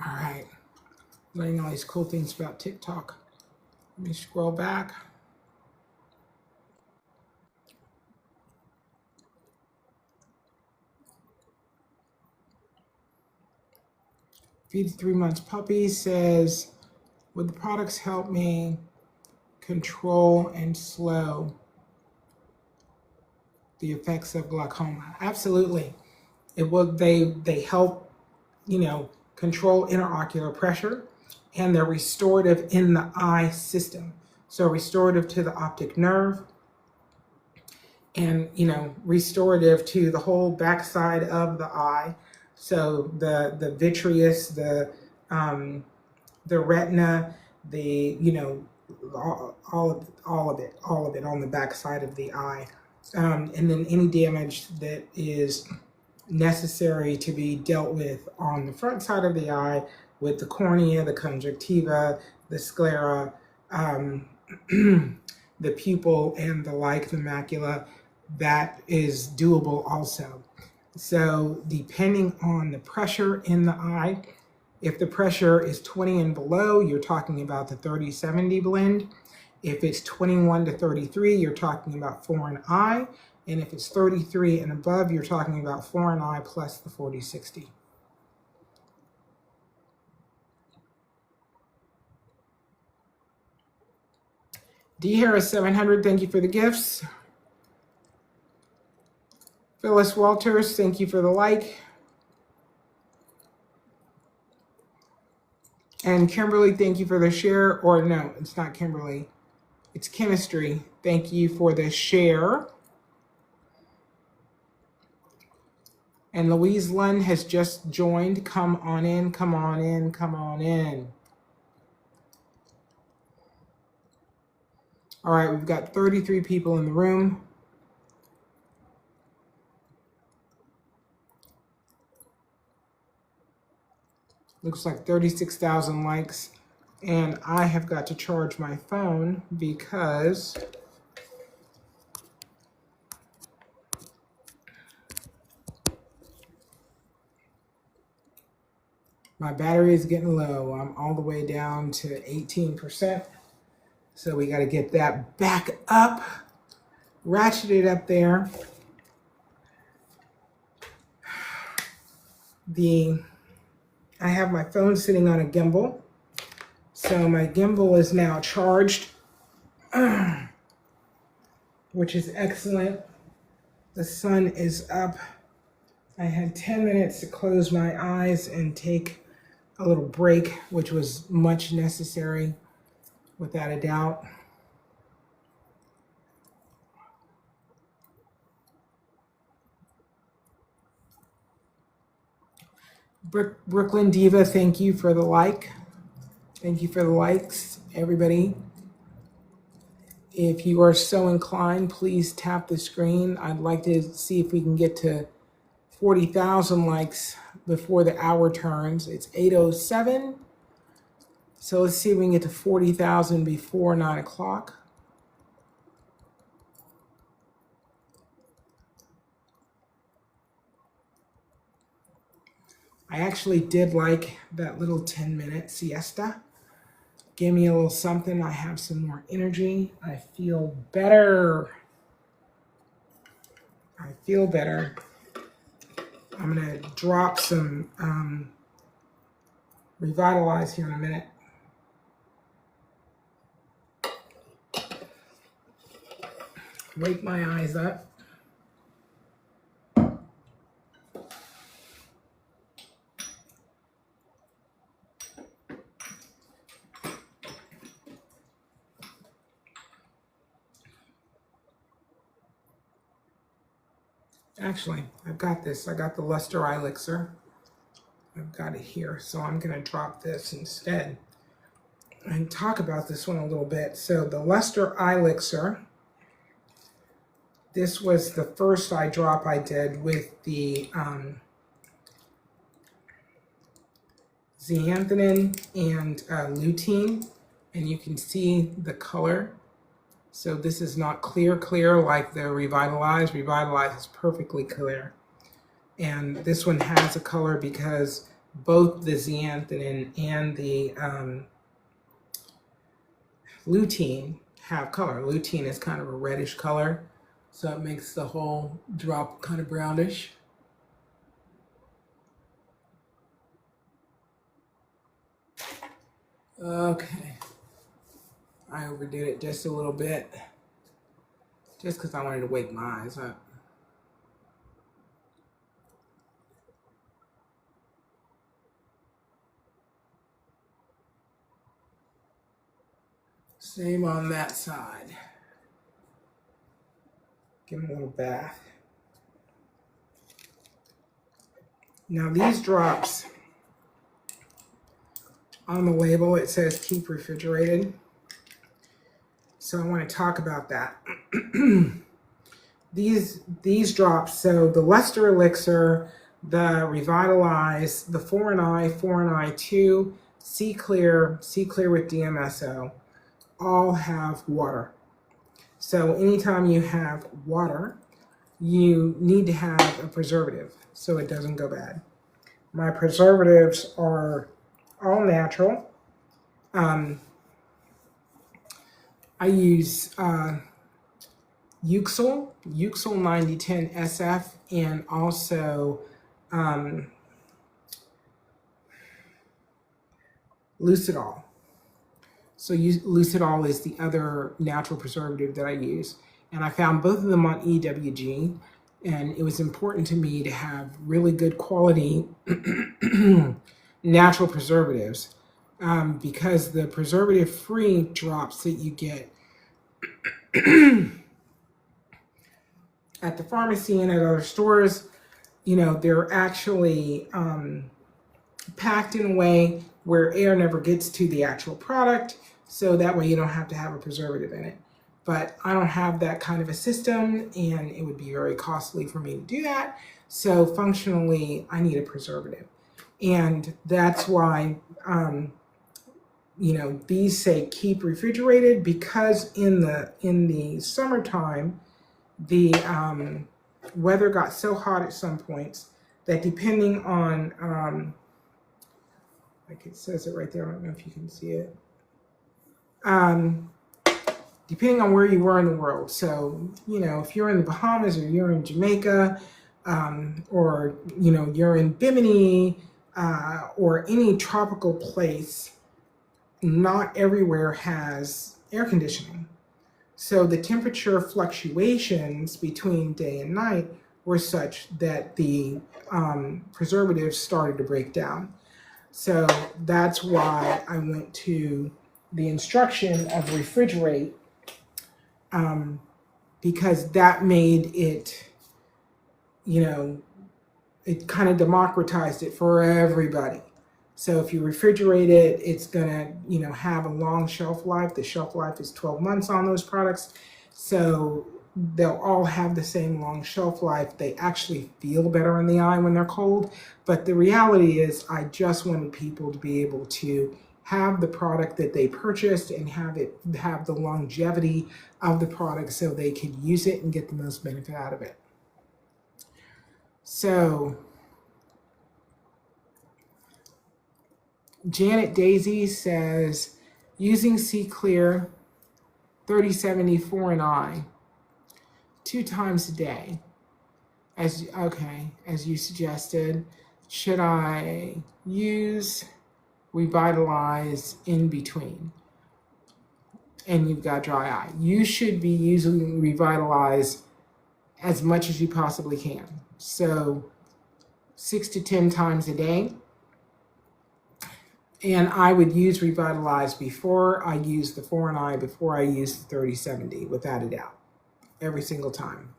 All right. Learning all these cool things about TikTok. Let me scroll back. Feed 3 months puppy says, would the products help me control and slow the effects of glaucoma? Absolutely. It will. They help, control interocular pressure, and they're restorative in the eye system. So restorative to the optic nerve, and restorative to the whole backside of the eye. So the vitreous, the retina, all of it on the backside of the eye, and then any damage that is necessary to be dealt with on the front side of the eye with the cornea, the conjunctiva, the sclera, the pupil, and the macula, that is doable also. So depending on the pressure in the eye, if the pressure is 20 and below, you're talking about the 30-70 blend. If it's 21 to 33, you're talking about 4 in eye. And if it's 33 and above, you're talking about 4 in eye plus the 40-60. D Harris 700, thank you for the gifts. Phyllis Walters, thank you for the like. And Kimberly, thank you for the share. Or no, it's not Kimberly. It's Chemistry. Thank you for the share. And Louise Lund has just joined. Come on in, come on in, come on in. All right, we've got 33 people in the room. Looks like 36,000 likes. And I have got to charge my phone because my battery is getting low. I'm all the way down to 18%. So we got to get that back up, ratchet it up there. I have my phone sitting on a gimbal. So my gimbal is now charged, which is excellent. The sun is up. I had 10 minutes to close my eyes and take a little break, which was much necessary, without a doubt. Brooklyn Diva, thank you for the like. Thank you for the likes, everybody. If you are so inclined, please tap the screen. I'd like to see if we can get to 40,000 likes before the hour turns. It's 8:07. So let's see if we can get to 40,000 before 9 o'clock. I actually did like that little 10-minute siesta. Gave me a little something. I have some more energy. I feel better. I feel better. I'm going to drop some Revitalize here in a minute. Wake my eyes up. Actually, I've got this. I got the Luster Eye Elixir. I've got it here. So I'm going to drop this instead and talk about this one a little bit. So the Luster Eye Elixir, this was the first eye drop I did with the zeaxanthin and lutein. and you can see the color. So this is not clear like the Revitalize. Revitalize is perfectly clear. And this one has a color because both the zeaxanthin and the lutein have color. Lutein is kind of a reddish color, so it makes the whole drop kind of brownish. Okay, I overdid it just a little bit, just because I wanted to wake my eyes up. Same on that side. Give them a little bath. Now these drops, on the label it says keep refrigerated. So I want to talk about that. These drops, so the Luster Elixir, the Revitalize, the 4 and Eye 2, C Clear with DMSO, all have water. So anytime you have water, you need to have a preservative so it doesn't go bad. My preservatives are all natural. I use Euxil 9010 SF, and also Lucidol. So Lucidol is the other natural preservative that I use. And I found both of them on EWG, and it was important to me to have really good quality natural preservatives, because the preservative-free drops that you get at the pharmacy and at other stores, you know, they're actually packed in a way where air never gets to the actual product, so that way you don't have to have a preservative in it. But I don't have that kind of a system, and it would be very costly for me to do that. So functionally, I need a preservative. And that's why, you know, these say keep refrigerated, because in the summertime, the weather got so hot at some points that depending on, like it says it right there, I don't know if you can see it, depending on where you were in the world. So, you know, if you're in the Bahamas, or you're in Jamaica, or, you know, you're in Bimini, or any tropical place, not everywhere has air conditioning. So the temperature fluctuations between day and night were such that the preservatives started to break down. So that's why I went to the instruction of refrigerate, because that made it, you know, it kind of democratized it for everybody. So if you refrigerate it, it's gonna, you know, have a long shelf life. The shelf life is 12 months on those products. So they'll all have the same long shelf life. They actually feel better in the eye when they're cold. But the reality is, I just wanted people to be able to have the product that they purchased and have the longevity of the product so they could use it and get the most benefit out of it. So Janet Daisy says, using C Clear 3074 and Eye 2 times a day, as you suggested. Should I use Revitalize in between? And you've got dry eye. You should be using Revitalize as much as you possibly can. So 6 to 10 times a day. And I would use Revitalize before I use the 4 and Eye, before I use the 3070, without a doubt, every single time.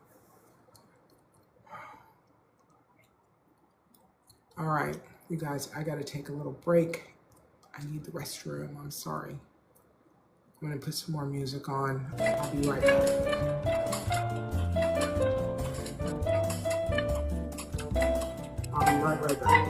All right, you guys, I gotta take a little break. I need the restroom, I'm sorry. I'm gonna put some more music on. I'll be right back. I'll be right back.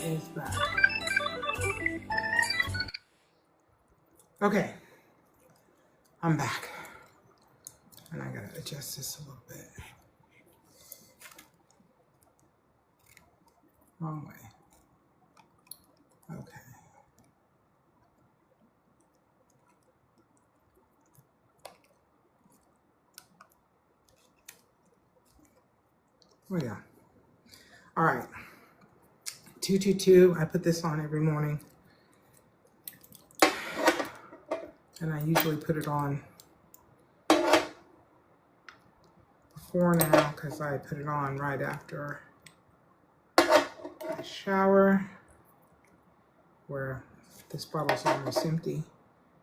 Is back. Okay, I'm back. And I gotta adjust this a little bit. Wrong way. Okay. Oh yeah. All right. 222. I put this on every morning. And I usually put it on before now because I put it on right after I shower, where this bottle's almost empty.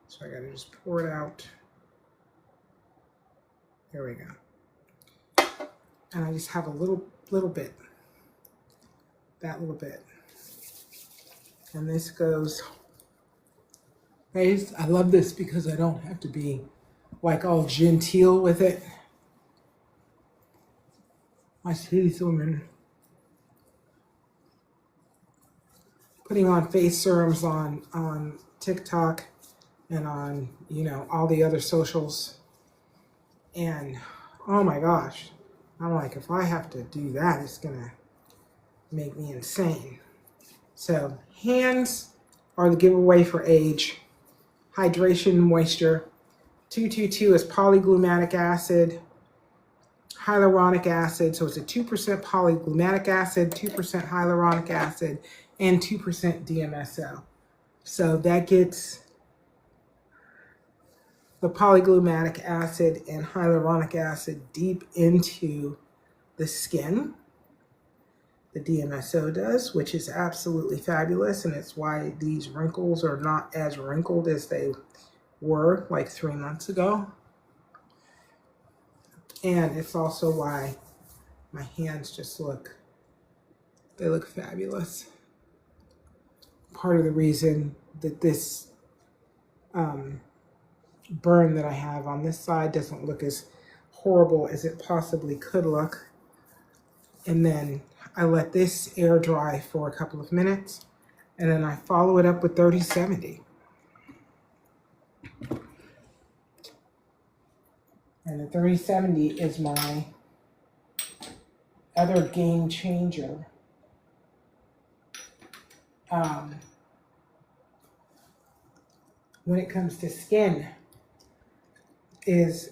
So I gotta just pour it out There we go. And I just have a little bit, that little bit. And this goes, I love this because I don't have to be like all genteel with it. I see these women putting on face serums on TikTok and on, you know, all the other socials. And oh my gosh, I'm like, if I have to do that, it's gonna make me insane. So hands are the giveaway for age. Hydration, moisture. 222 is polyglutamate acid, hyaluronic acid. So it's a 2% polyglutamate acid, 2% hyaluronic acid, and 2% DMSO. So that gets the polyglutamate acid and hyaluronic acid deep into the skin. The DMSO does, which is absolutely fabulous, and it's why these wrinkles are not as wrinkled as they were like 3 months ago. And it's also why my hands just look fabulous. Part of the reason that this burn that I have on this side doesn't look as horrible as it possibly could look. And then I let this air dry for a couple of minutes, and then I follow it up with 3070. And the 3070 is my other game changer. When it comes to skin, is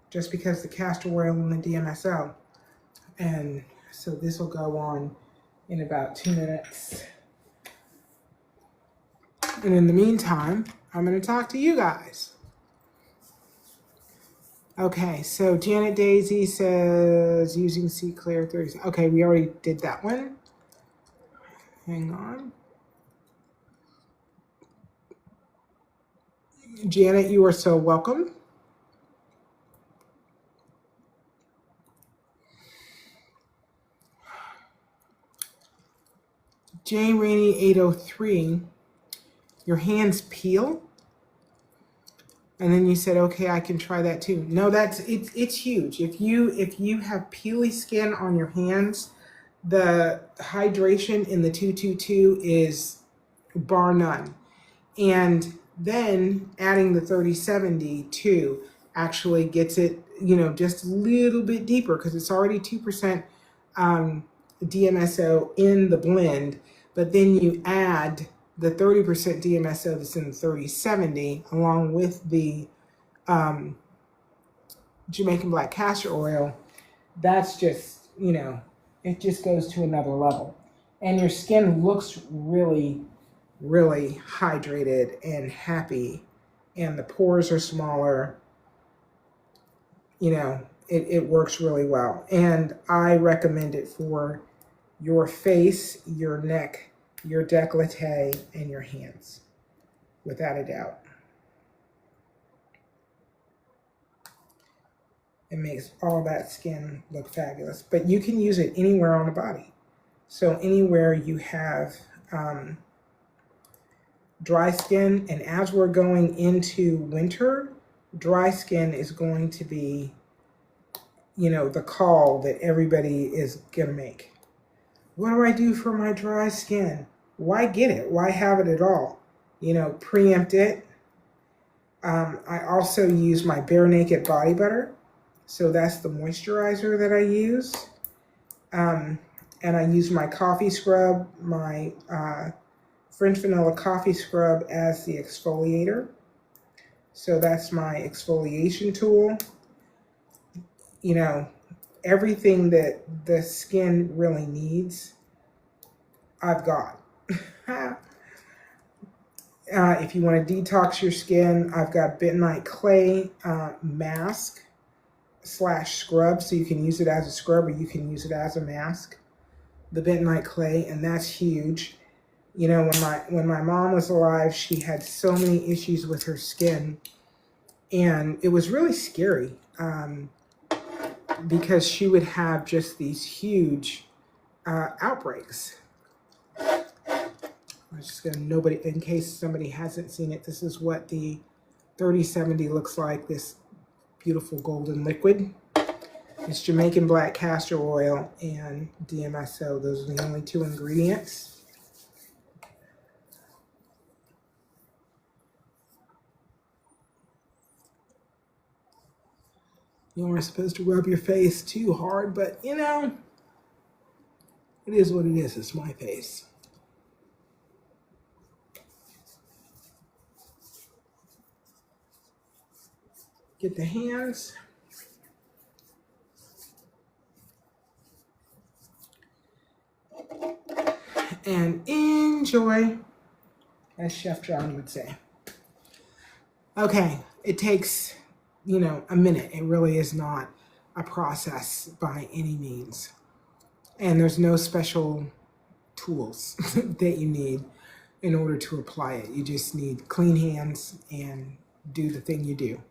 just because the castor oil and the DMSO. And so this will go on in about 2 minutes. And in the meantime, I'm going to talk to you guys. Okay, so Janet Daisy says using C Clear 30. Okay, we already did that one. Hang on. Janet, you are so welcome. J Rainey 803, your hands peel? And then you said, okay, I can try that too. No, it's huge. If you have peely skin on your hands, the hydration in the 222 is bar none. And then adding the 3070 too actually gets it, you know, just a little bit deeper because it's already 2% DMSO in the blend, but then you add the 30% DMSO that's in the 3070 along with the Jamaican black castor oil. That's just, you know, it just goes to another level. And your skin looks really, really hydrated and happy, and the pores are smaller. You know, it works really well. And I recommend it for your face, your neck, your décolleté, and your hands, without a doubt. It makes all that skin look fabulous. But you can use it anywhere on the body. So anywhere you have dry skin, and as we're going into winter, dry skin is going to be, you know, the call that everybody is gonna make. What do I do for my dry skin? Why get it? Why have it at all? You know, preempt it. I also use my Bare Naked Body Butter. So that's the moisturizer that I use. And I use my coffee scrub, my French vanilla coffee scrub as the exfoliator. So that's my exfoliation tool. You know, everything that the skin really needs, I've got. If you want to detox your skin, I've got bentonite clay mask / scrub, so you can use it as a scrub or you can use it as a mask. The bentonite clay, and that's huge. You know, when my mom was alive, she had so many issues with her skin, And it was really scary because she would have just these huge outbreaks. I'm just gonna, nobody, in case somebody hasn't seen it, this is what the 3070 looks like, this beautiful golden liquid. It's Jamaican black castor oil and DMSO. Those are the only two ingredients. You aren't supposed to rub your face too hard, but you know, it is what it is. It's my face. Get the hands. And enjoy, as Chef John would say. Okay, it takes, you know, a minute. It really is not a process by any means. And there's no special tools that you need in order to apply it. You just need clean hands and do the thing you do.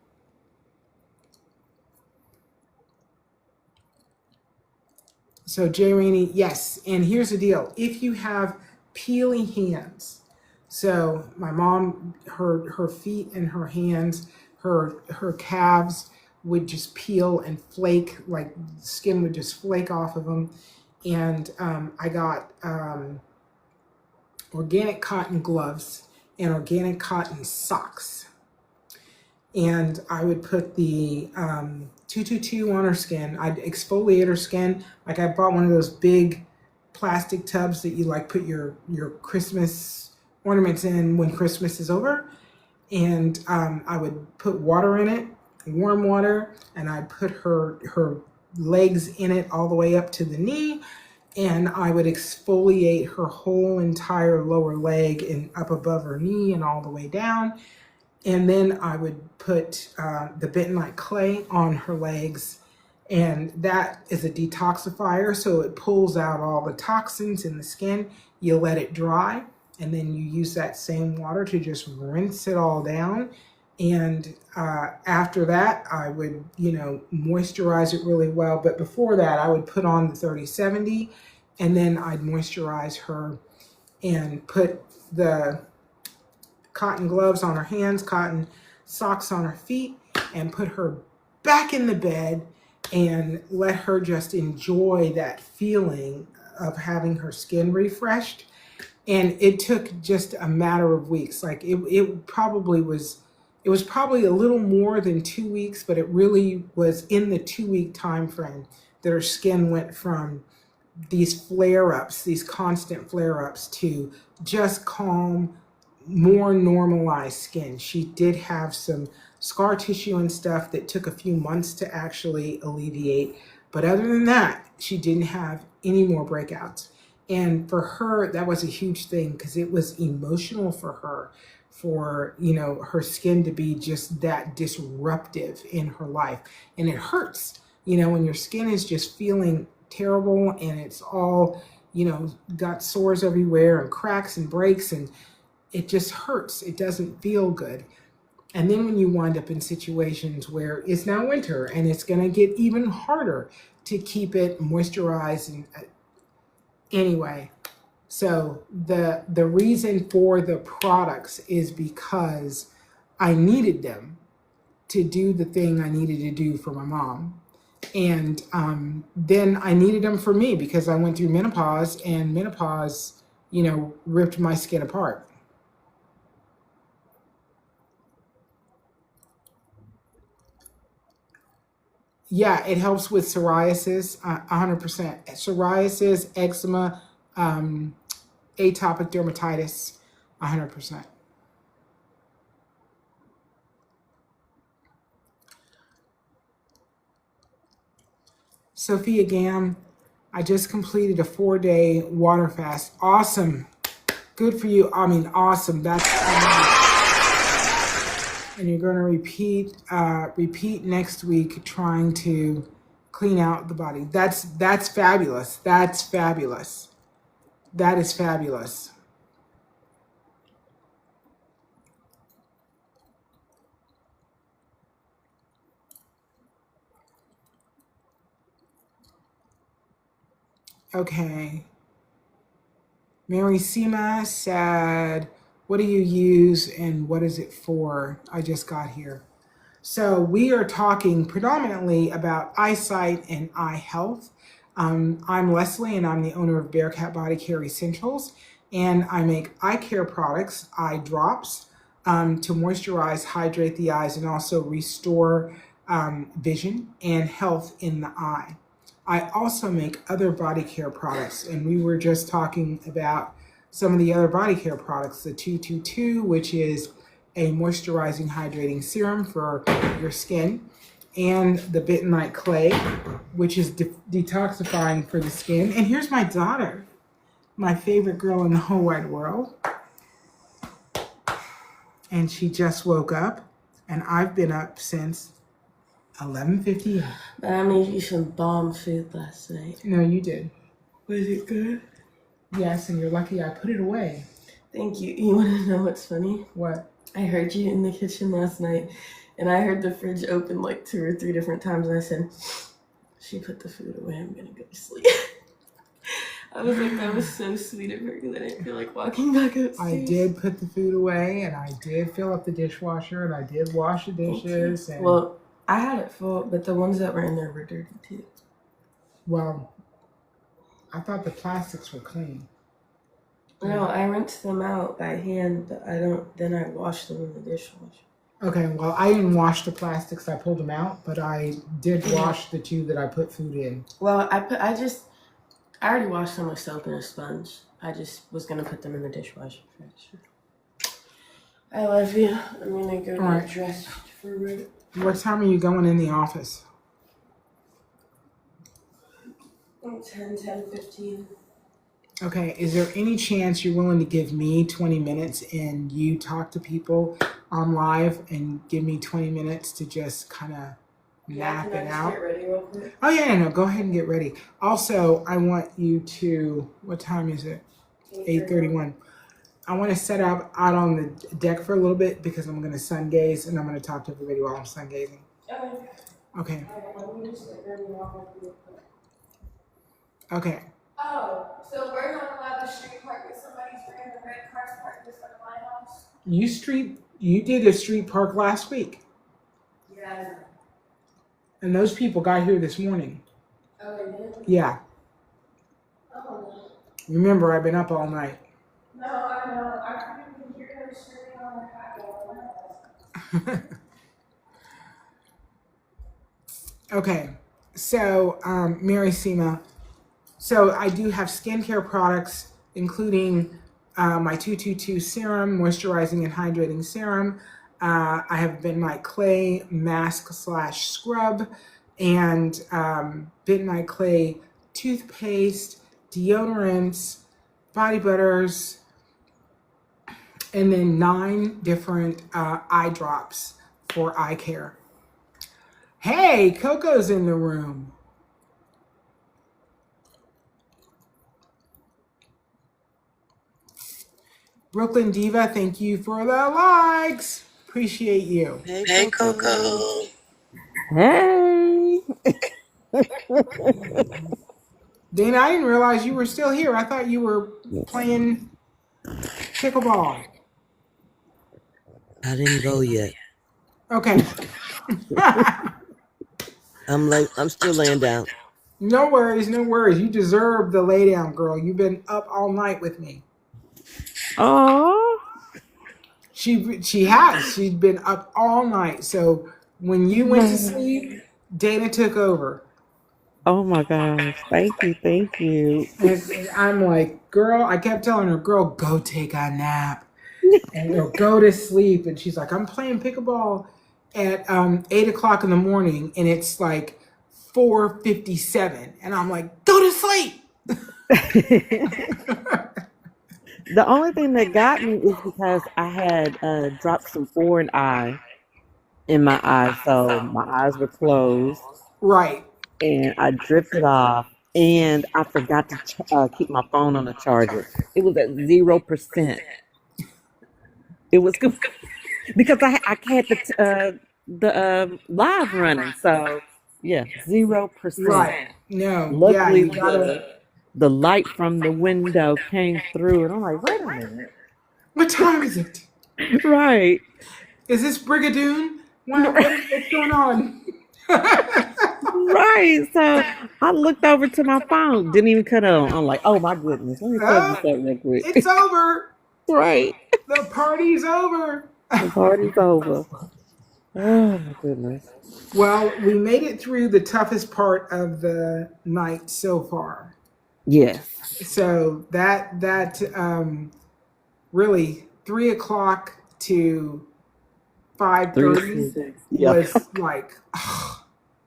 So Jay Rainey, yes. And here's the deal. If you have peely hands, so my mom, her feet and her hands, her calves would just peel and flake, like skin would just flake off of them. And I got organic cotton gloves and organic cotton socks. And I would put the 222 on her skin. I'd exfoliate her skin. Like I bought one of those big plastic tubs that you like put your Christmas ornaments in when Christmas is over. And I would put water in it, warm water, and I'd put her legs in it all the way up to the knee. And I would exfoliate her whole entire lower leg and up above her knee and all the way down. And then I would put the bentonite clay on her legs, and that is a detoxifier, so it pulls out all the toxins in the skin. You let it dry, and then you use that same water to just rinse it all down. And after that, I would, you know, moisturize it really well. But before that, I would put on the 3070, and then I'd moisturize her and put the cotton gloves on her hands, cotton socks on her feet, and put her back in the bed and let her just enjoy that feeling of having her skin refreshed. And it took just a matter of weeks. Like it was probably a little more than 2 weeks, but it really was in the 2-week time frame that her skin went from these flare-ups, these constant flare-ups, to just calm, more normalized skin. She did have some scar tissue and stuff that took a few months to actually alleviate. But other than that, she didn't have any more breakouts. And for her, that was a huge thing because it was emotional for her, for, you know, her skin to be just that disruptive in her life. And it hurts, you know, when your skin is just feeling terrible and it's all, you know, got sores everywhere and cracks and breaks, and it just hurts. It doesn't feel good. And then when you wind up in situations where it's now winter and it's going to get even harder to keep it moisturized. And anyway, so the reason for the products is because I needed them to do the thing I needed to do for my mom. And then I needed them for me because I went through menopause, and menopause, you know, ripped my skin apart. Yeah, it helps with psoriasis, 100%. Psoriasis, eczema, atopic dermatitis, 100%. Sophia Gam, I just completed a 4-day water fast. Awesome. Good for you. I mean, awesome. That's and you're going to repeat next week, trying to clean out the body. That's fabulous. That's fabulous. That is fabulous. Okay. Mary Sema said, what do you use and what is it for? I just got here. So we are talking predominantly about eyesight and eye health. I'm Leslie and I'm the owner of Bearcat Body Care Essentials, and I make eye care products, eye drops, to moisturize, hydrate the eyes, and also restore vision and health in the eye. I also make other body care products, and we were just talking about some of the other body care products, the 222, which is a moisturizing hydrating serum for your skin, and the bentonite clay, which is detoxifying for the skin. And here's my daughter, my favorite girl in the whole wide world. And she just woke up, and I've been up since 11:58. But I made you some bomb food last night. No, you did. Was it good? Yes, and you're lucky I put it away. Thank you. You want to know what's funny? What? I heard you in the kitchen last night, and I heard the fridge open like 2 or 3 different times, and I said, she put the food away, I'm gonna go to sleep. I was like, that was so sweet of her, because I didn't feel like walking back upstairs. I did put the food away, and I did fill up the dishwasher, and I did wash the dishes. And well, I had it full, but the ones that were in there were dirty too. well, I thought the plastics were clean. No, I rinsed them out by hand, but then I washed them in the dishwasher. Okay, well, I didn't wash the plastics. I pulled them out, but I did wash the 2 that I put food in. Well, I already washed them with soap and a sponge. I just was gonna put them in the dishwasher for extra. I love you. I'm gonna go get dressed for work. What time are you going in the office? 10:15. Okay, is there any chance you're willing to give me 20 minutes and you talk to people on live and give me 20 minutes to just kind of map it out? Get ready real quick? Oh, yeah, no, go ahead and get ready. Also, I want you to, what time is it? 8:31. I want to set up out on the deck for a little bit because I'm going to sun gaze and I'm going to talk to everybody while I'm sun gazing. Okay. Okay. Oh, so we're not allowed to street park if somebody's bringing the red cars parked in front of my house? You did a street park last week. Yeah. And those people got here this morning. Oh, they did? Yeah. Oh, Remember, I've been up all night. no, I know. I couldn't even hear them screaming on the patio. Okay. So, Mary Sema. So I do have skincare products, including my 222 serum, moisturizing and hydrating serum. I have bentonite clay mask / scrub, and bentonite clay toothpaste, deodorants, body butters, and then 9 different eye drops for eye care. Hey, Coco's in the room. Brooklyn Diva, thank you for the likes. Appreciate you. Hey, Coco. Hey. Dana, I didn't realize you were still here. I thought you were playing pickleball. I didn't go yet. Okay. I'm still laying down. No worries, no worries. You deserve the lay down, girl. You've been up all night with me. Oh. She has. She's been up all night. So when you went to sleep, Dana took over. Oh my gosh. Thank you. Thank you. And I'm like, girl, I kept telling her, girl, go take a nap. And go to sleep. And she's like, I'm playing pickleball at 8 o'clock in the morning. And it's like 4:57. And I'm like, go to sleep. The only thing that got me is because I had dropped some foreign eye in my eyes. So my eyes were closed. Right. And I drifted off. And I forgot to keep my phone on the charger. It was at 0%. It was good because I had the live running. So yeah, 0%. Right. No. Luckily, Yeah, the light from the window came through, and I'm like, wait a minute. What time is it? Right. Is this Brigadoon? What's going on? Right. So I looked over to my phone, didn't even cut on. I'm like, oh my goodness, let me plug this Oh, up real it's quick. over. Right. The party's over. The party's over. Oh my goodness. Well, we made it through the toughest part of the night so far. Yes. So that really 3 o'clock to 5:30 3 to 6. Yeah. was like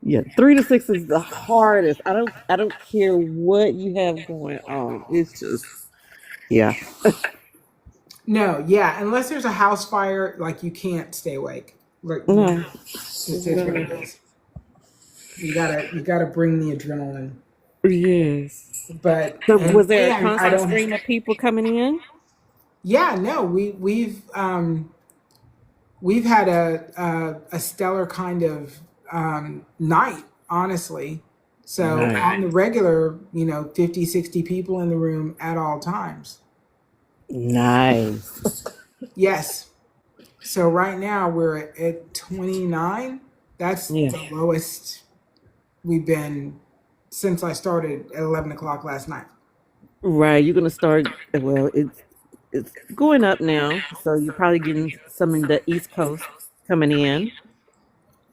Yeah. 3 to 6 is the hardest. I don't care what you have going on. It's just yeah. no, yeah, unless there's a house fire, like you can't stay awake. Like No. it's what it is. You gotta bring the adrenaline. Yes. But So and was there a I constant don't. stream of people coming in? Yeah, no, we've had a stellar kind of night, honestly. So Nice. on the regular, 50, 60 people in the room at all times. Nice. Yes. So right now we're at 29. That's Yeah. the lowest we've been since I started at 11 o'clock last night. Right. You're gonna start. Well, it's going up now, so you're probably getting some in the East Coast coming in,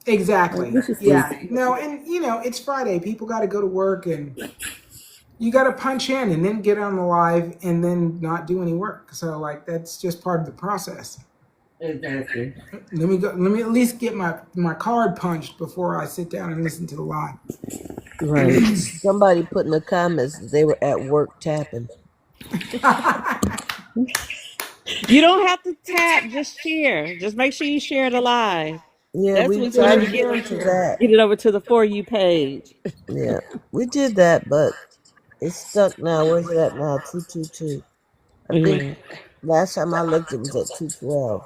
Exactly. which is Yeah. sleepy. No, and it's Friday. People got to go to work and you got to punch in and then get on the live and then not do any work. So like that's just part of the process. Exactly. Let me go. Let me at least get my card punched before I sit down and listen to the live. Right. Somebody put in the comments that they were at work tapping. You don't have to tap. Just share. Just make sure you share the live. Yeah, That's we what's going tried to to get into that. get it over to the For You page. Yeah, we did that, but it's stuck now. Where's it at now? 222. I think Yeah. last time I looked, it was at 212.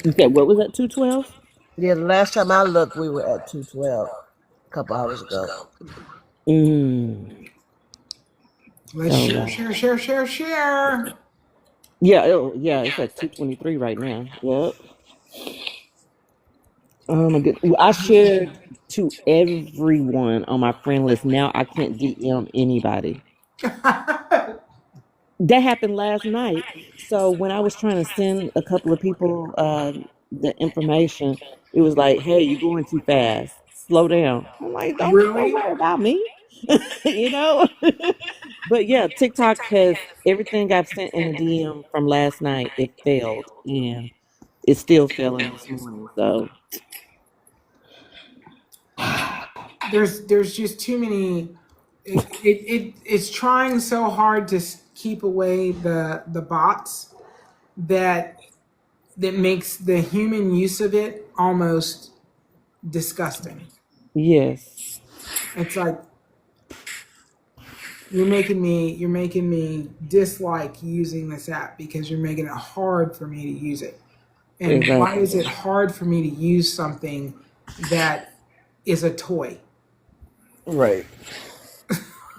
You said what was that? 212. Yeah, the last time I looked, we were at 212 a couple hours ago. Mm. Let's Oh share, wow. share, share, share, share. Yeah. Oh, yeah. It's at 223 right now. Yep. Oh my good. Well, I shared to everyone on my friend list. Now I can't DM anybody. That happened last night. So when I was trying to send a couple of people the information, it was like, "Hey, you're going too fast. Slow down." I'm like, "Don't Really? worry about me," you know. But yeah, TikTok has everything I've sent in the DM from last night. It failed, and it's still failing this morning. So There's just too many. It's trying so hard to keep away the bots that makes the human use of it almost disgusting. yes, It's like you're making me dislike using this app because you're making it hard for me to use it. And why exactly. is it hard for me to use something that is a toy? Right.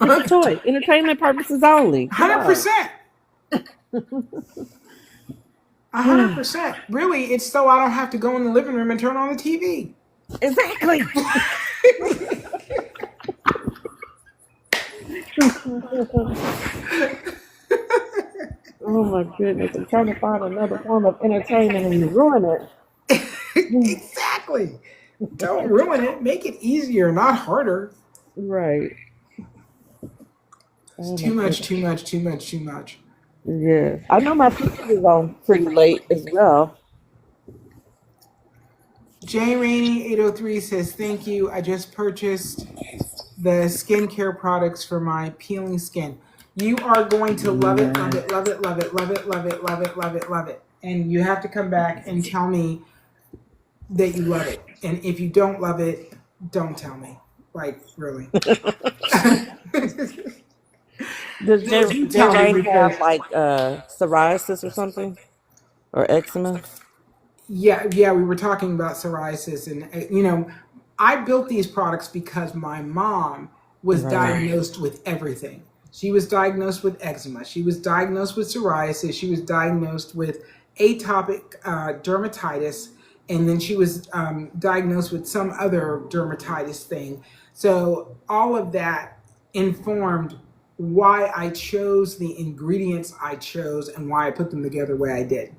It's a toy. Entertainment purposes only. Come Hundred on. percent. 100%. Really, it's so I don't have to go in the living room and turn on the TV. Exactly. Oh my goodness. I'm trying to find another form of entertainment and you ruin it. Exactly. Don't ruin it. Make it easier, not harder. Right. It's Oh my too much, goodness. too much, too much, too much. Yeah. I know my sister is on pretty late as well. J Rainey 803 says, "Thank you. I just purchased the skincare products for my peeling skin. You are going to love it, love Nice. it, love it, love it, love it, love it, love it, love it, love it. And you have to come back and tell me that you love it. And if you don't love it, don't tell me. Like, really." Does No, you J tell me Rain because have like psoriasis or something? Or eczema? yeah, we were talking about psoriasis, and I built these products because my mom was Right. diagnosed with everything. She was diagnosed with eczema. She was diagnosed with psoriasis. She was diagnosed with atopic dermatitis. And then she was diagnosed with some other dermatitis thing. So all of that informed why I chose the ingredients I chose and why I put them together the way I did.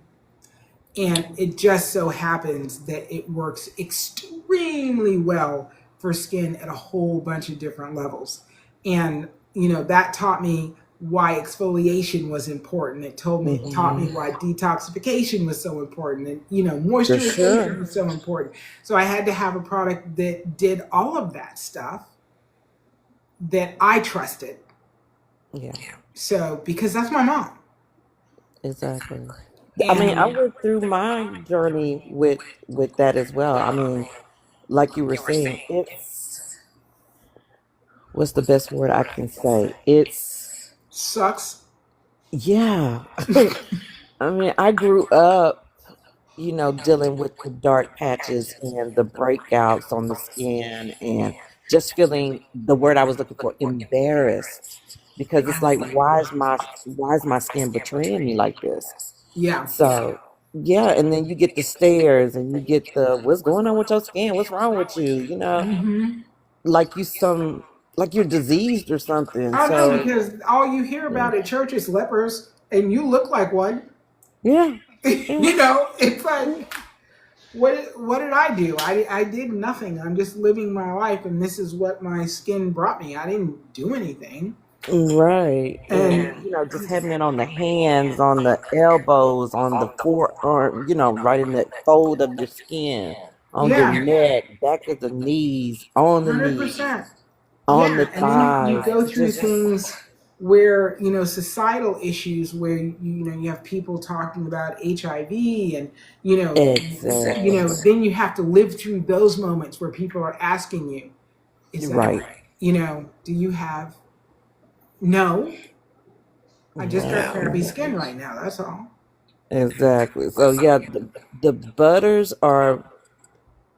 And it just so happens that it works extremely well for skin at a whole bunch of different levels. And, that taught me why exfoliation was important. Taught me Hmm. why detoxification was so important. And, For moisturization sure. was so important. So I had to have a product that did all of that stuff that I trusted. Yeah, So, because that's my mom. exactly. I mean, I And went through my journey with that as well. I mean, like you were saying, it's what's the best word I can say? It's sucks. yeah. I mean, I grew up, dealing with the dark patches and the breakouts on the skin and just feeling the word I was looking for, embarrassed. Because it's like, why is my skin betraying me like this? Yeah. So yeah, and then you get the stares and you get the what's going on with your skin? What's wrong with you? Hmm. Like like you're diseased or something. I know So because all you hear yeah, about at church is lepers, and you look like one. yeah, yeah. It's like, what did I do? I did nothing. I'm just living my life, and this is what my skin brought me. I didn't do anything. Right. And And just having it on the hands, on the elbows, on the forearm, right in that fold of your skin, on your yeah, neck, back of the knees, on the knees, 100%. on the Yeah, and then you thighs. go through Just things where societal issues where you have people talking about HIV and exactly. then you have to live through those moments where people are asking you, is that Right. do you have no, I just got Right. crabby skin right now, that's all. Exactly. So yeah, the butters are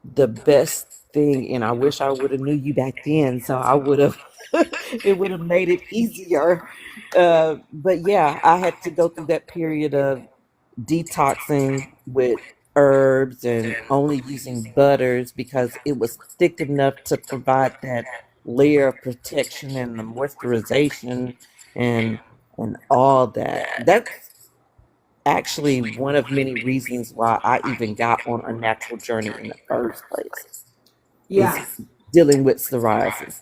the best thing, and I wish I would have knew you back then, so I would have it would have made it easier. But yeah, I had to go through that period of detoxing with herbs and only using butters because it was thick enough to provide that layer of protection and the moisturization and all that. That's actually one of many reasons why I even got on a natural journey in the first place is Yeah. dealing with psoriasis.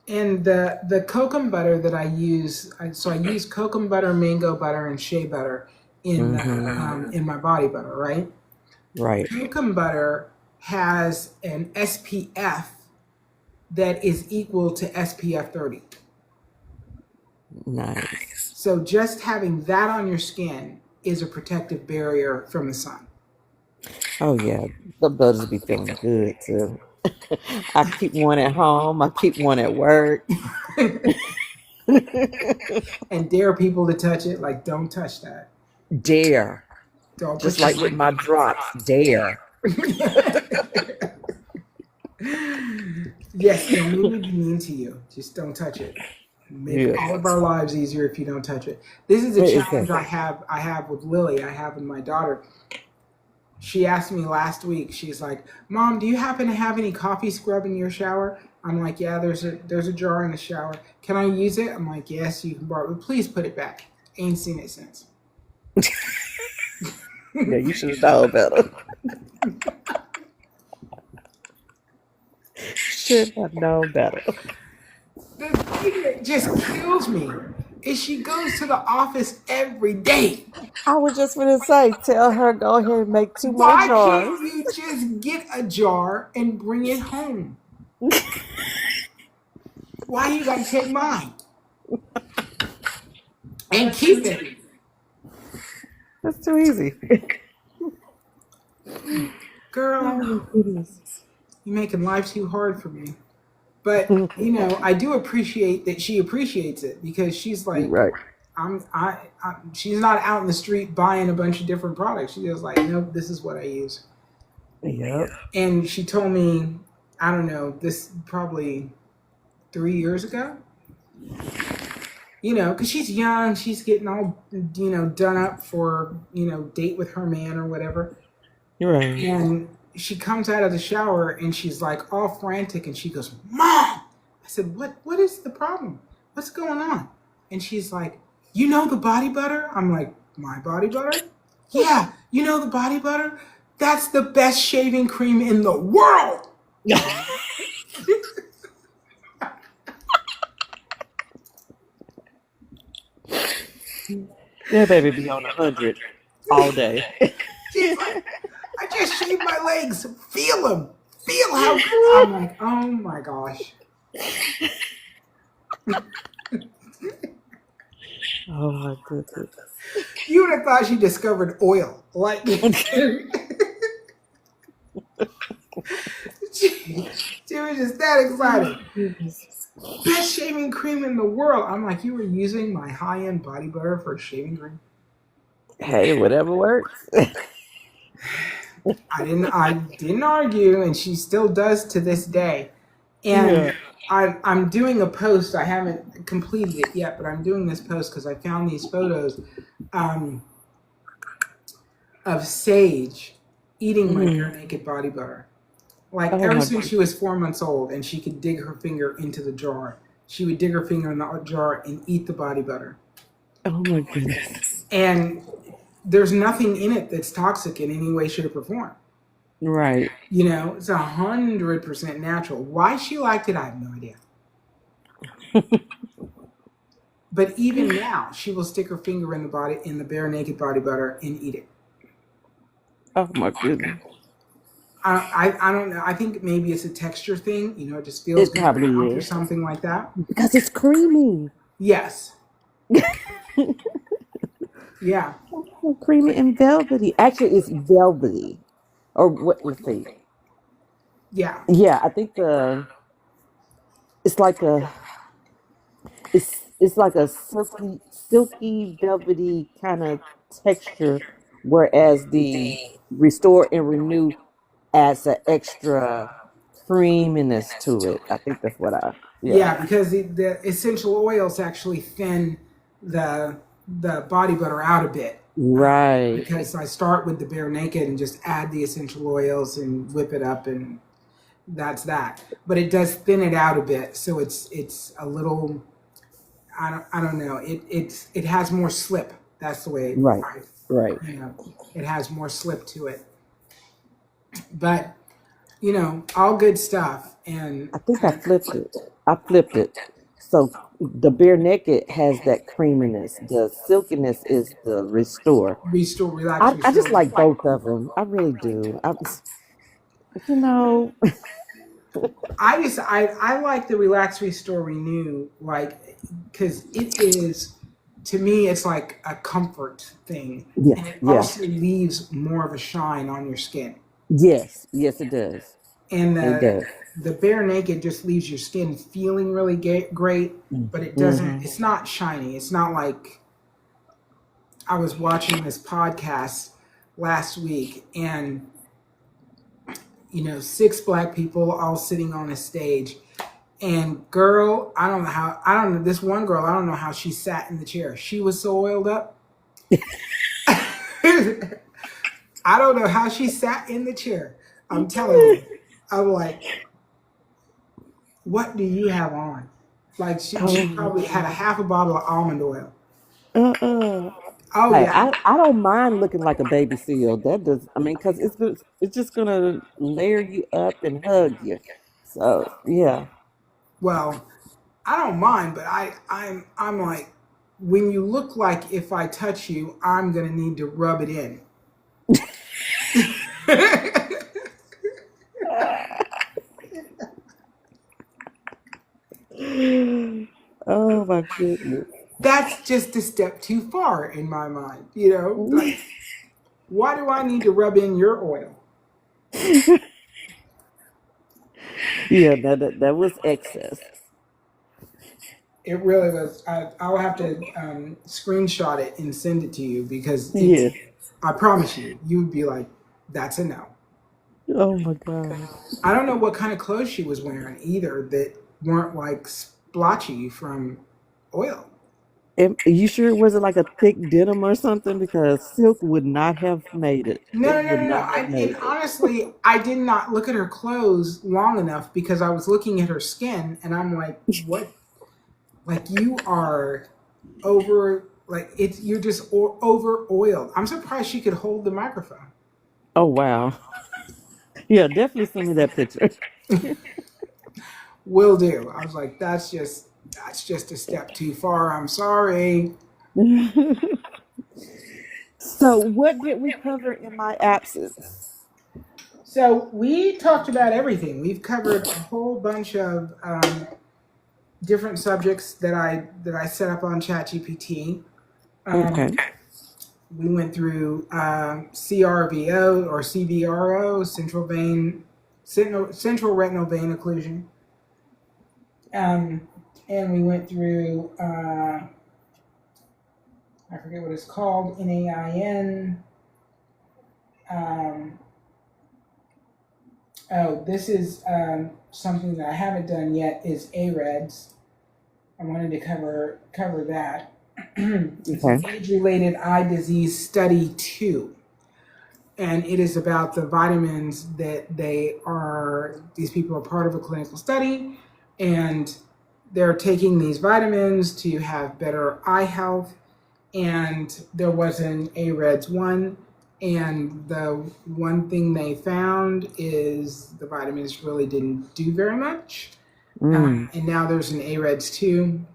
And the kokum butter that I use, so I use kokum butter, mango butter, and shea butter Hmm. in my body butter, right? Right. Kokum butter has an SPF that is equal to SPF 30. Nice. So just having that on your skin is a protective barrier from the sun. Oh yeah, the butters be feeling good too. I keep one at home. I keep one at work. And dare people to touch it, like, don't touch that. Dare, Don't just put your like with my drops. Dare. Yes, and we would be mean to you. Just don't touch it. Make Yeah. all of our lives easier if you don't touch it. This is a challenge Exactly. I have with Lily. I have with my daughter. She asked me last week. She's like, "Mom, do you happen to have any coffee scrub in your shower?" I'm like, "Yeah, there's a jar in the shower. Can I use it?" I'm like, "Yes, you can borrow it. Please put it back." Ain't seen it since. Yeah, you should have known better. Should have known better. The thing that just kills me is she goes to the office every day. I was just gonna say, tell her go ahead and make two more Why jars. can't you just get a jar and bring it home? Why you gotta take mine and keep it? That's too easy. Girl, Oh my goodness. you're making life too hard for me. But I do appreciate that she appreciates it because she's like, Right. she's not out in the street buying a bunch of different products. She's just like, nope, this is what I use. Yep. And she told me I don't know, this probably 3 years ago. Because she's young, she's getting all, done up for, date with her man or whatever. Right. And she comes out of the shower and she's like all frantic and she goes, Mom! I said, what is the problem? What's going on? And she's like, the body butter? I'm like, my body butter? Yeah, the body butter? That's the best shaving cream in the world. Yeah, baby, be on 100 all day. She's like, I just shaved my legs. Feel them. Feel how good. I'm like, oh my gosh. Oh my goodness. You would have thought she discovered oil. Like, she was just that excited. Best shaving cream in the world. I'm like, you were using my high-end body butter for shaving cream? Hey, whatever works. I didn't argue, and she still does to this day. And I'm doing a post. I haven't completed it yet, but I'm doing this post because I found these photos of Sage eating my bare naked body butter. Like ever since she was 4 months old and she could dig her finger into the jar, she would dig her finger in the jar and eat the body butter. Oh my goodness. And there's nothing in it that's toxic in any way, shape, or form. Right. It's 100% natural. Why she liked it, I have no idea. But even now, she will stick her finger in the bare naked body butter and eat it. Oh my goodness. I don't know. I think maybe it's a texture thing. It just feels good probably or is. something like that. Because it's creamy. Yes. Yeah. So creamy and velvety. Actually, it's velvety. Or what? Let's see. Yeah. Yeah, I think it's like a silky, velvety kind of texture, whereas the Restore and Renew adds an extra creaminess to it. I think that's what Yeah, because the essential oils actually thin the body butter out a bit. Right. Because I start with the bare naked and just add the essential oils and whip it up, and that's that. But it does thin it out a bit, so it's a little. I don't know. It has more slip. That's the way. Right. Right. It has more slip to it. But all good stuff. And I think I flipped it. So the bare naked has that creaminess. The silkiness is the Restore. Restore, relax. I just like both of them. I really do. I like the Relax, Restore, Renew, like, because it is, to me, it's like a comfort thing. Yeah, And it yeah. also leaves more of a shine on your skin. Yes, it does. And It does. the bare naked just leaves your skin feeling really great, but it doesn't, it's not shiny. It's not like, I was watching this podcast last week, and 6 black people all sitting on a stage, and girl, this one girl, I don't know how she sat in the chair. She was so oiled up. I don't know how she sat in the chair. I'm telling you. I'm like, what do you have on? Like, she probably had a half a bottle of almond oil. Oh, Hey, yeah. I don't mind looking like a baby seal. Because it's just gonna layer you up and hug you. So yeah. Well, I don't mind, but I'm like, when you look like if I touch you, I'm gonna need to rub it in. Oh my goodness. That's just a step too far in my mind, Like, why do I need to rub in your oil? Yeah, that was excess. It really was. I'll have to screenshot it and send it to you because Yeah. I promise you, you would be like, that's a no. Oh my gosh. I don't know what kind of clothes she was wearing either that weren't like splotchy from oil. You sure it wasn't like a thick denim or something? Because silk would not have made it. No, It no, no, would no, no. not have And made it. honestly, I did not look at her clothes long enough because I was looking at her skin, and I'm like, what? Like you are over. Like it's you're just over oiled. I'm surprised she could hold the microphone. Oh wow. Yeah, definitely send me that picture. Will do. I was like, that's just a step too far. I'm sorry. So, what did we cover in my absence? So we talked about everything. We've covered a whole bunch of different subjects that I set up on ChatGPT. Okay. Um, we went through CRVO or CVRO, central retinal vein occlusion, and we went through I forget what it's called, NAIN. Um, oh, this is something that I haven't done yet is AREDS. I wanted to cover that. It's an Okay. age-related eye disease study 2, and it is about the vitamins that these people are part of a clinical study, and they're taking these vitamins to have better eye health. And there was an AREDS 1, and the one thing they found is the vitamins really didn't do very much. Mm. And now there's an AREDS 2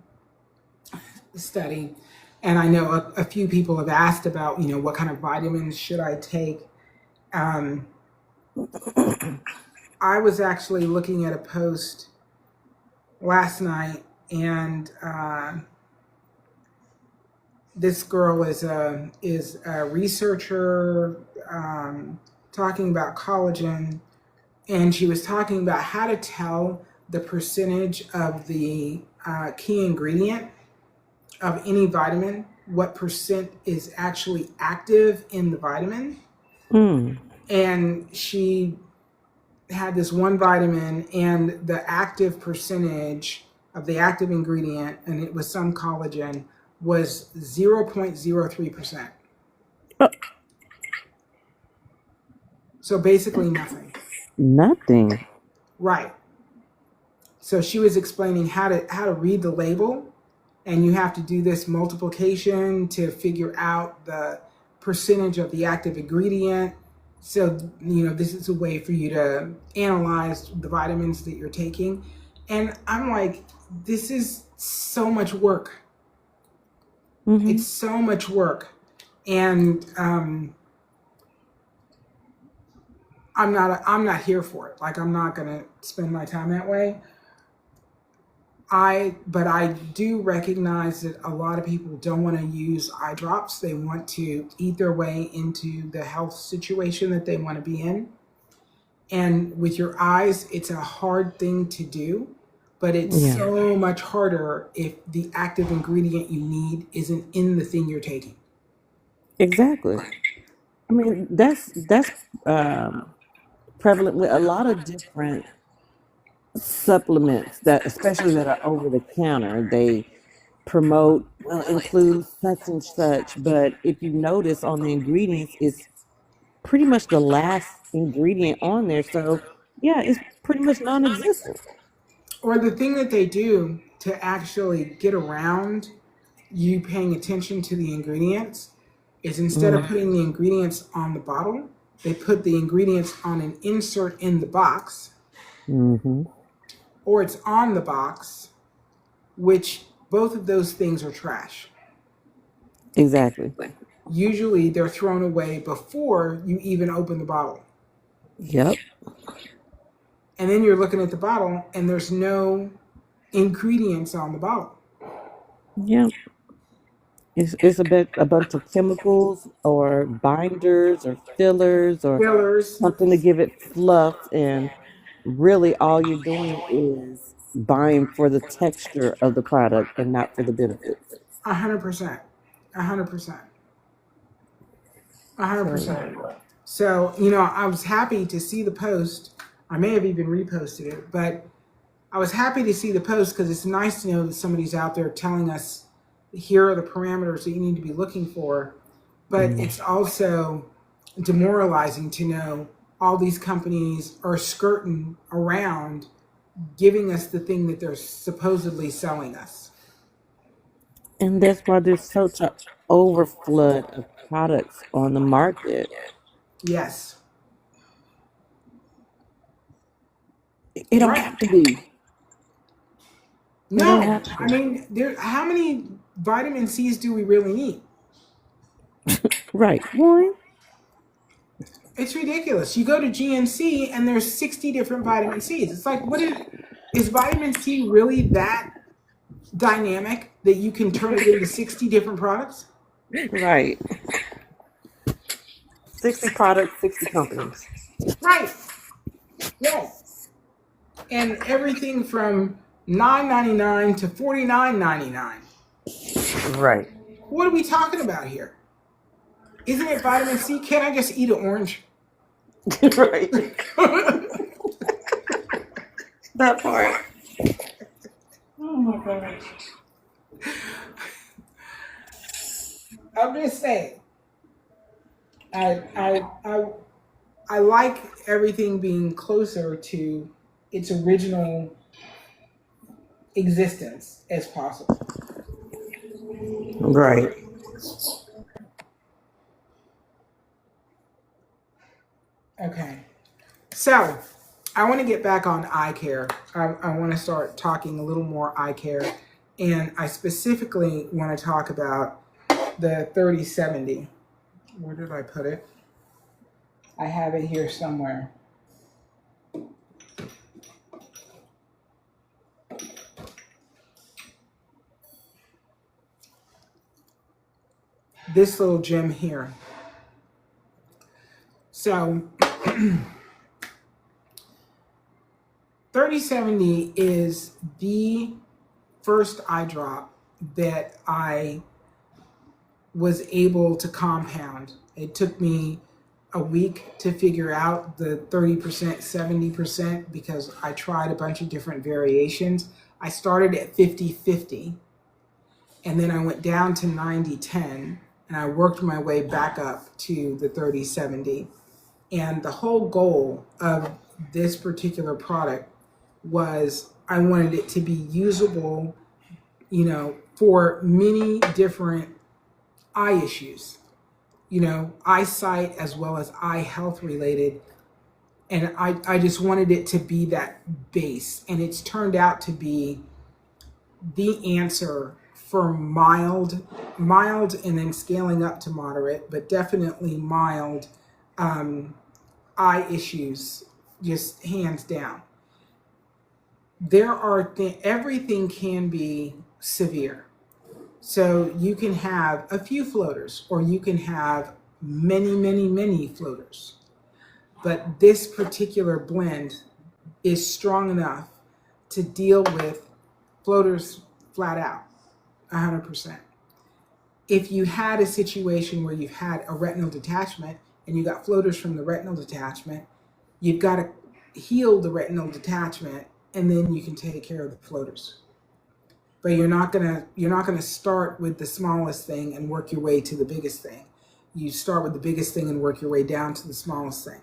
study. And I know a few people have asked about, what kind of vitamins should I take? Um, I was actually looking at a post last night, and this girl is a researcher talking about collagen, and she was talking about how to tell the percentage of the key ingredient of any vitamin, what percent is actually active in the vitamin. Mm. And she had this one vitamin, and the active percentage of the active ingredient, and it was some collagen, was 0.03%. Oh, So basically nothing. nothing. Right. So she was explaining how to read the label, and you have to do this multiplication to figure out the percentage of the active ingredient. So, this is a way for you to analyze the vitamins that you're taking. And I'm like, this is so much work. Hmm. It's so much work. And I'm not here for it. Like, I'm not going to spend my time that way. But I do recognize that a lot of people don't want to use eye drops. They want to eat their way into the health situation that they want to be in. And with your eyes, it's a hard thing to do, but it's Yeah, so much harder if the active ingredient you need isn't in the thing you're taking. exactly. I mean, that's um, prevalent with a lot of different supplements that, especially that are over the counter. They promote, well, include such and such, but if you notice on the ingredients, it's pretty much the last ingredient on there. So, yeah, it's pretty much non-existent. Or the thing that they do to actually get around you paying attention to the ingredients is instead of Mm. putting the ingredients on the bottle, they put the ingredients on an insert in the box, Hmm. or it's on the box, which both of those things are trash. Exactly. Usually they're thrown away before you even open the bottle. Yep. And then you're looking at the bottle and there's no ingredients on the bottle. Yep. It's a bunch of chemicals or binders or fillers or Fillers, something to give it fluff, and really all you're doing is buying for the texture of the product and not for the benefits. 100%. 100%. So 100%. So, I was happy to see the post. I may have even reposted it, but I was happy to see the post because it's nice to know that somebody's out there telling us here are the parameters that you need to be looking for. But it's also demoralizing to know all these companies are skirting around giving us the thing that they're supposedly selling us. And that's why there's such an overflood of products on the market. Yes. It don't Right. have to be. It don't No. have to I be. mean, how many vitamin C's do we really need? Right. One. It's ridiculous. You go to GNC and there's 60 different vitamin C's. It's like, is vitamin C really that dynamic that you can turn it into 60 different products? Right. 60 products, 60 companies. Right. Yes. And everything from $9.99 to $49.99. Right. What are we talking about here? Isn't it vitamin C? Can't I just eat an orange? Right. That part. Oh my gosh. I'm just saying. I I I I like everything being closer to its original existence as possible. Right. Okay. So I want to get back on eye care. I want to start talking a little more eye care. And I specifically want to talk about the 3070. Where did I put it? I have it here somewhere. This little gem here. So 3070 is the first eye drop that I was able to compound. It took me a week to figure out the 30%, 70% because I tried a bunch of different variations. I started at 50-50 and then I went down to 90-10 and I worked my way back up to the 30-70. And the whole goal of this particular product was I wanted it to be usable, for many different eye issues, eyesight as well as eye health related. And I just wanted it to be that base. And it's turned out to be the answer for mild, and then scaling up to moderate, but definitely mild eye issues, just hands down. There are everything can be severe. So you can have a few floaters or you can have many, many, many floaters. But this particular blend is strong enough to deal with floaters flat out, 100%. If you had a situation where you've had a retinal detachment and you got floaters from the retinal detachment, you've got to heal the retinal detachment and then you can take care of the floaters. But you're not gonna start with the smallest thing and work your way to the biggest thing. You start with the biggest thing and work your way down to the smallest thing.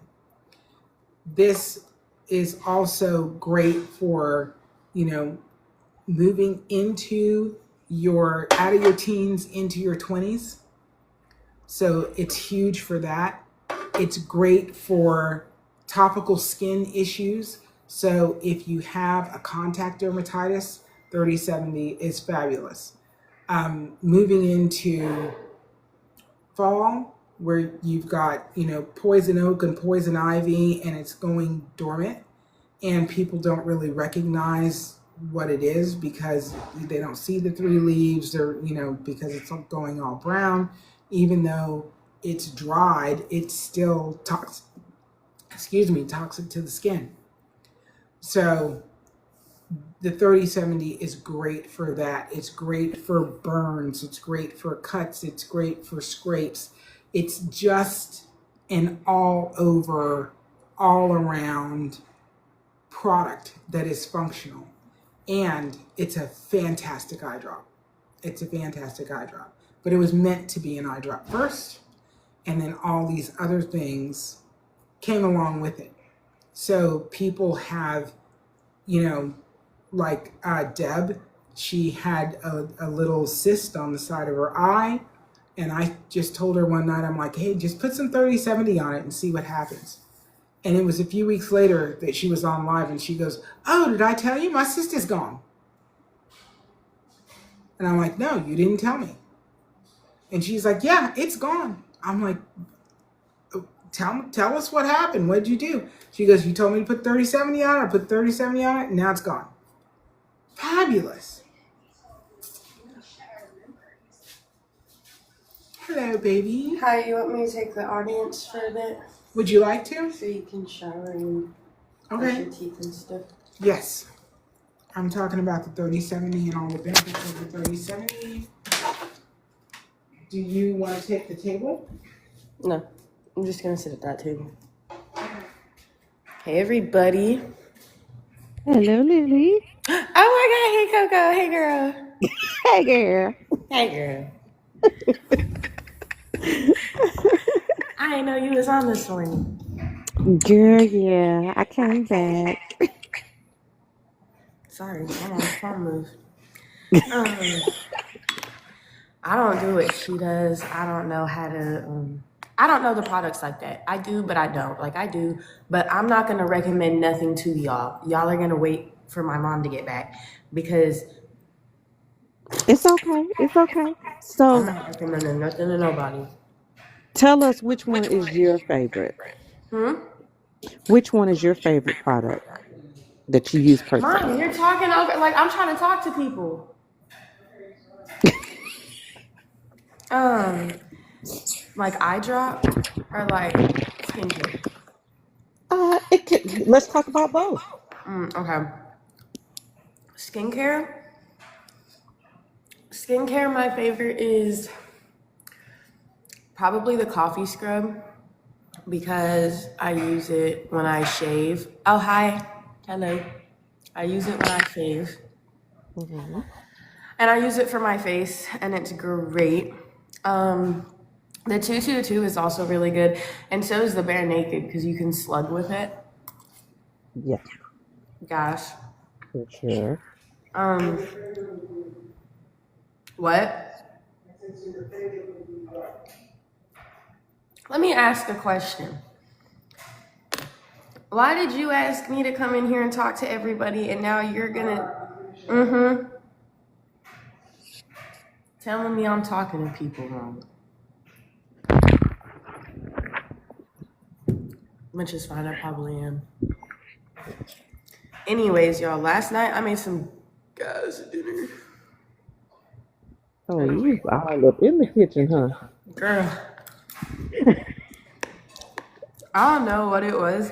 This is also great for, moving into out of your teens into your 20s. So it's huge for that. It's great for topical skin issues. So if you have a contact dermatitis, 3070 is fabulous. Moving into fall, where you've got, poison oak and poison ivy, and it's going dormant, and people don't really recognize what it is because they don't see the three leaves, or because it's going all brown. Even though it's dried, it's still toxic to the skin. So the 3070 is great for that. It's great for burns. It's great for cuts. It's great for scrapes. It's just an all over, all around product that is functional. And it's a fantastic eye drop. It's a fantastic eye drop. But it was meant to be an eye drop first, and then all these other things came along with it. So people have, like Deb, she had a little cyst on the side of her eye. And I just told her one night, I'm like, hey, just put some 30/70 on it and see what happens. And it was a few weeks later that she was on live and she goes, oh, did I tell you? My cyst is gone. And I'm like, no, you didn't tell me. And she's like, yeah, it's gone. I'm like, tell us what happened. What did you do? She goes, you told me to put 30/70 on it. I put 30/70 on it, and now it's gone. Fabulous. Hello, baby. Hi, you want me to take the audience for a bit? Would you like to? So you can shower and brush Okay. your teeth and stuff? Yes. I'm talking about the 30/70 and all the benefits of the 30/70. Do you want to take the table? No, I'm just gonna sit at that table. Hey, everybody. Hello, Lily. Oh my God! Hey, Coco. Hey, girl. Hey, girl. Hey, girl. I didn't know you was on this morning. Girl, yeah, I came back. Sorry, I'm on the phone move. I don't do what she does. I don't know how to. I don't know the products like that. I do, but I don't. Like I do, but I'm not gonna recommend nothing to y'all. Y'all are gonna wait for my mom to get back because It's okay. It's okay. I'm So not recommending nothing to nobody. tell us which one is your favorite. Which one is your favorite product that you use per se? Mom, you're talking over. Like I'm trying to talk to people. Like eye drop or like skincare. Let's talk about both. Okay. Skincare. My favorite is probably the coffee scrub because I use it when I shave. Oh, hi. Hello. I use it when I shave. Mm-hmm. And I use it for my face, and it's great. The 222 is also really good, and so is the Bare Naked because you can slug with it. Yeah, Gosh. for sure. What? Let me ask a question. Why did you ask me to come in here and talk to everybody, and now you're gonna, telling me I'm talking to people wrong? Which is fine, I probably am. Anyways, y'all, last night I made some guys dinner. Oh, you all up in the kitchen, huh? Girl. I don't know what it was.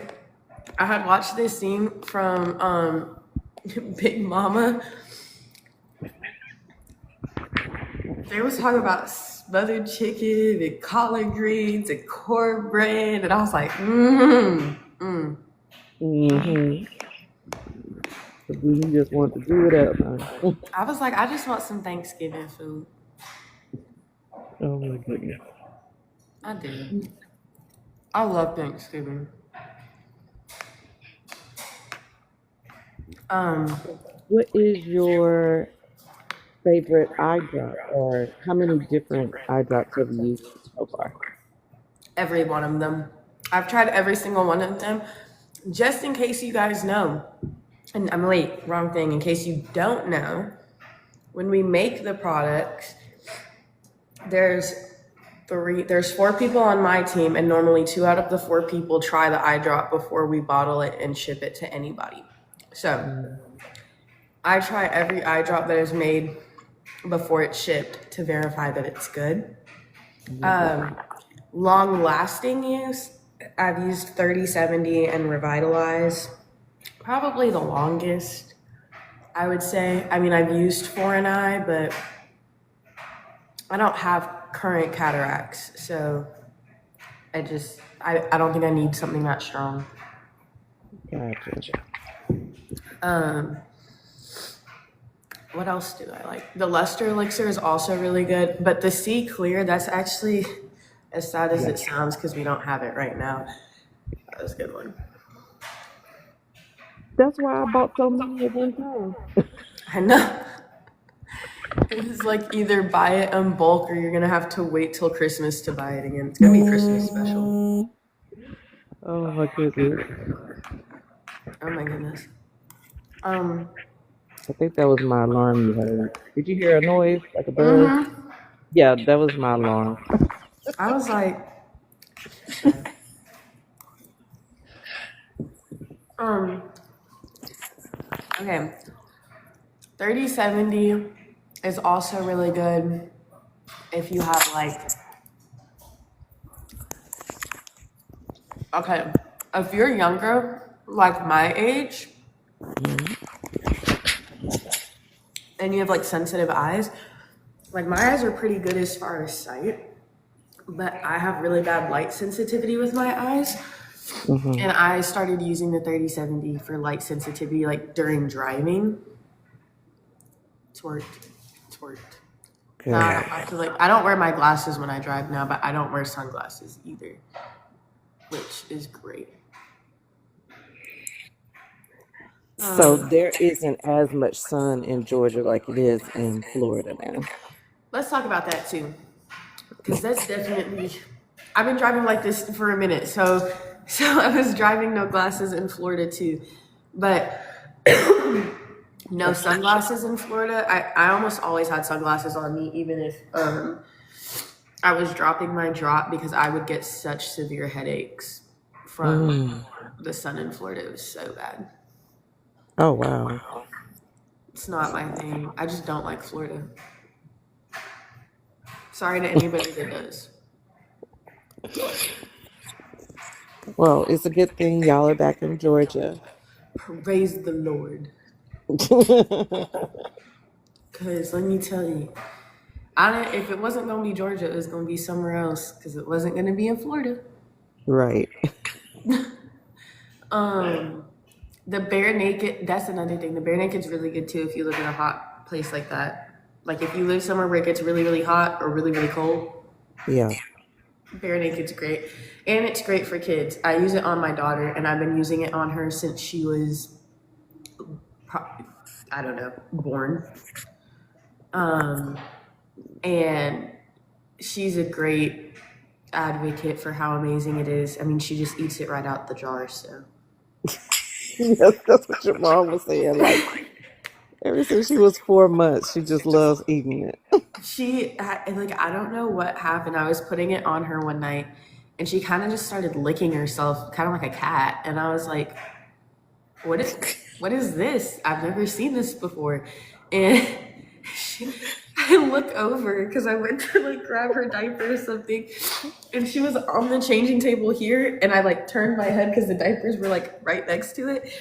I had watched this scene from Big Mama. They was talking about smothered chicken and collard greens and cornbread, and I was like, Mm-hmm. So you just want to do it up, huh? I was like, I just want some Thanksgiving food. Oh my goodness. I do. I love Thanksgiving. What is your favorite eye drop, or how many different eye drops have you used so far? Every one of them. I've tried every single one of them. Just in case you guys know, and I'm late, wrong thing. In case you don't know, when we make the products, there's 4 people on my team, and normally 2 out of the 4 people try the eye drop before we bottle it and ship it to anybody. So I try every eye drop that is made before it's shipped to verify that it's good. Long lasting use, I've used 30/70 and Revitalize, probably the longest, I would say. I mean, I've used For an Eye, but I don't have current cataracts, so I don't think I need something that strong. Gotcha. What else do I like? The Luster Elixir is also really good, but the Sea Clear, that's actually as sad as it sounds because we don't have it right now. That was a good one. That's why I bought so many of them too. I know. It's like either buy it in bulk or you're gonna have to wait till Christmas to buy it again. It's gonna be Christmas special. Oh my goodness. Oh my goodness. I think that was my alarm you heard. Did you hear a noise like a bird? Yeah, that was my alarm. I was like, okay. 3070 is also really good if you have like, okay, if you're younger, like my age, and you have like sensitive eyes, like my eyes are pretty good as far as sight, but I have really bad light sensitivity with my eyes. And I started using the 3070 for light sensitivity like during driving. It's worked. Good. Now I don't have to I don't wear my glasses when I drive now, but I don't wear sunglasses either, which is great. So there isn't as much sun in Georgia like it is in Florida now. Let's talk about that too, because that's definitely. I've been driving like this for a minute, so I was driving no glasses in Florida too, but no sunglasses in Florida. I almost always had sunglasses on me, even if I was dropping my drop because I would get such severe headaches from the sun in Florida. It was so bad. Oh wow. It's not my thing. I just don't like Florida. Sorry to anybody that does. Well, it's a good thing y'all are back in Georgia. Praise the Lord. Because let me tell you, if it wasn't going to be Georgia, it was going to be somewhere else because it wasn't going to be in Florida. Right. The Bare Naked, that's another thing. The Bare Naked's really good too if you live in a hot place like that. Like if you live somewhere where it gets really, really hot or really, really cold. Yeah. Bare Naked's great. And it's great for kids. I use it on my daughter, and I've been using it on her since she was, born. And she's a great advocate for how amazing it is. I mean, she just eats it right out the jar, so. Yes, that's what your mom was saying. Like, ever since she was 4 months, she just loves eating it. I don't know what happened. I was putting it on her one night, and she kind of just started licking herself, kind of like a cat. And I was like, what is this? I've never seen this before. And I look over because I went to grab her diaper or something, and she was on the changing table here, and I turned my head because the diapers were right next to it.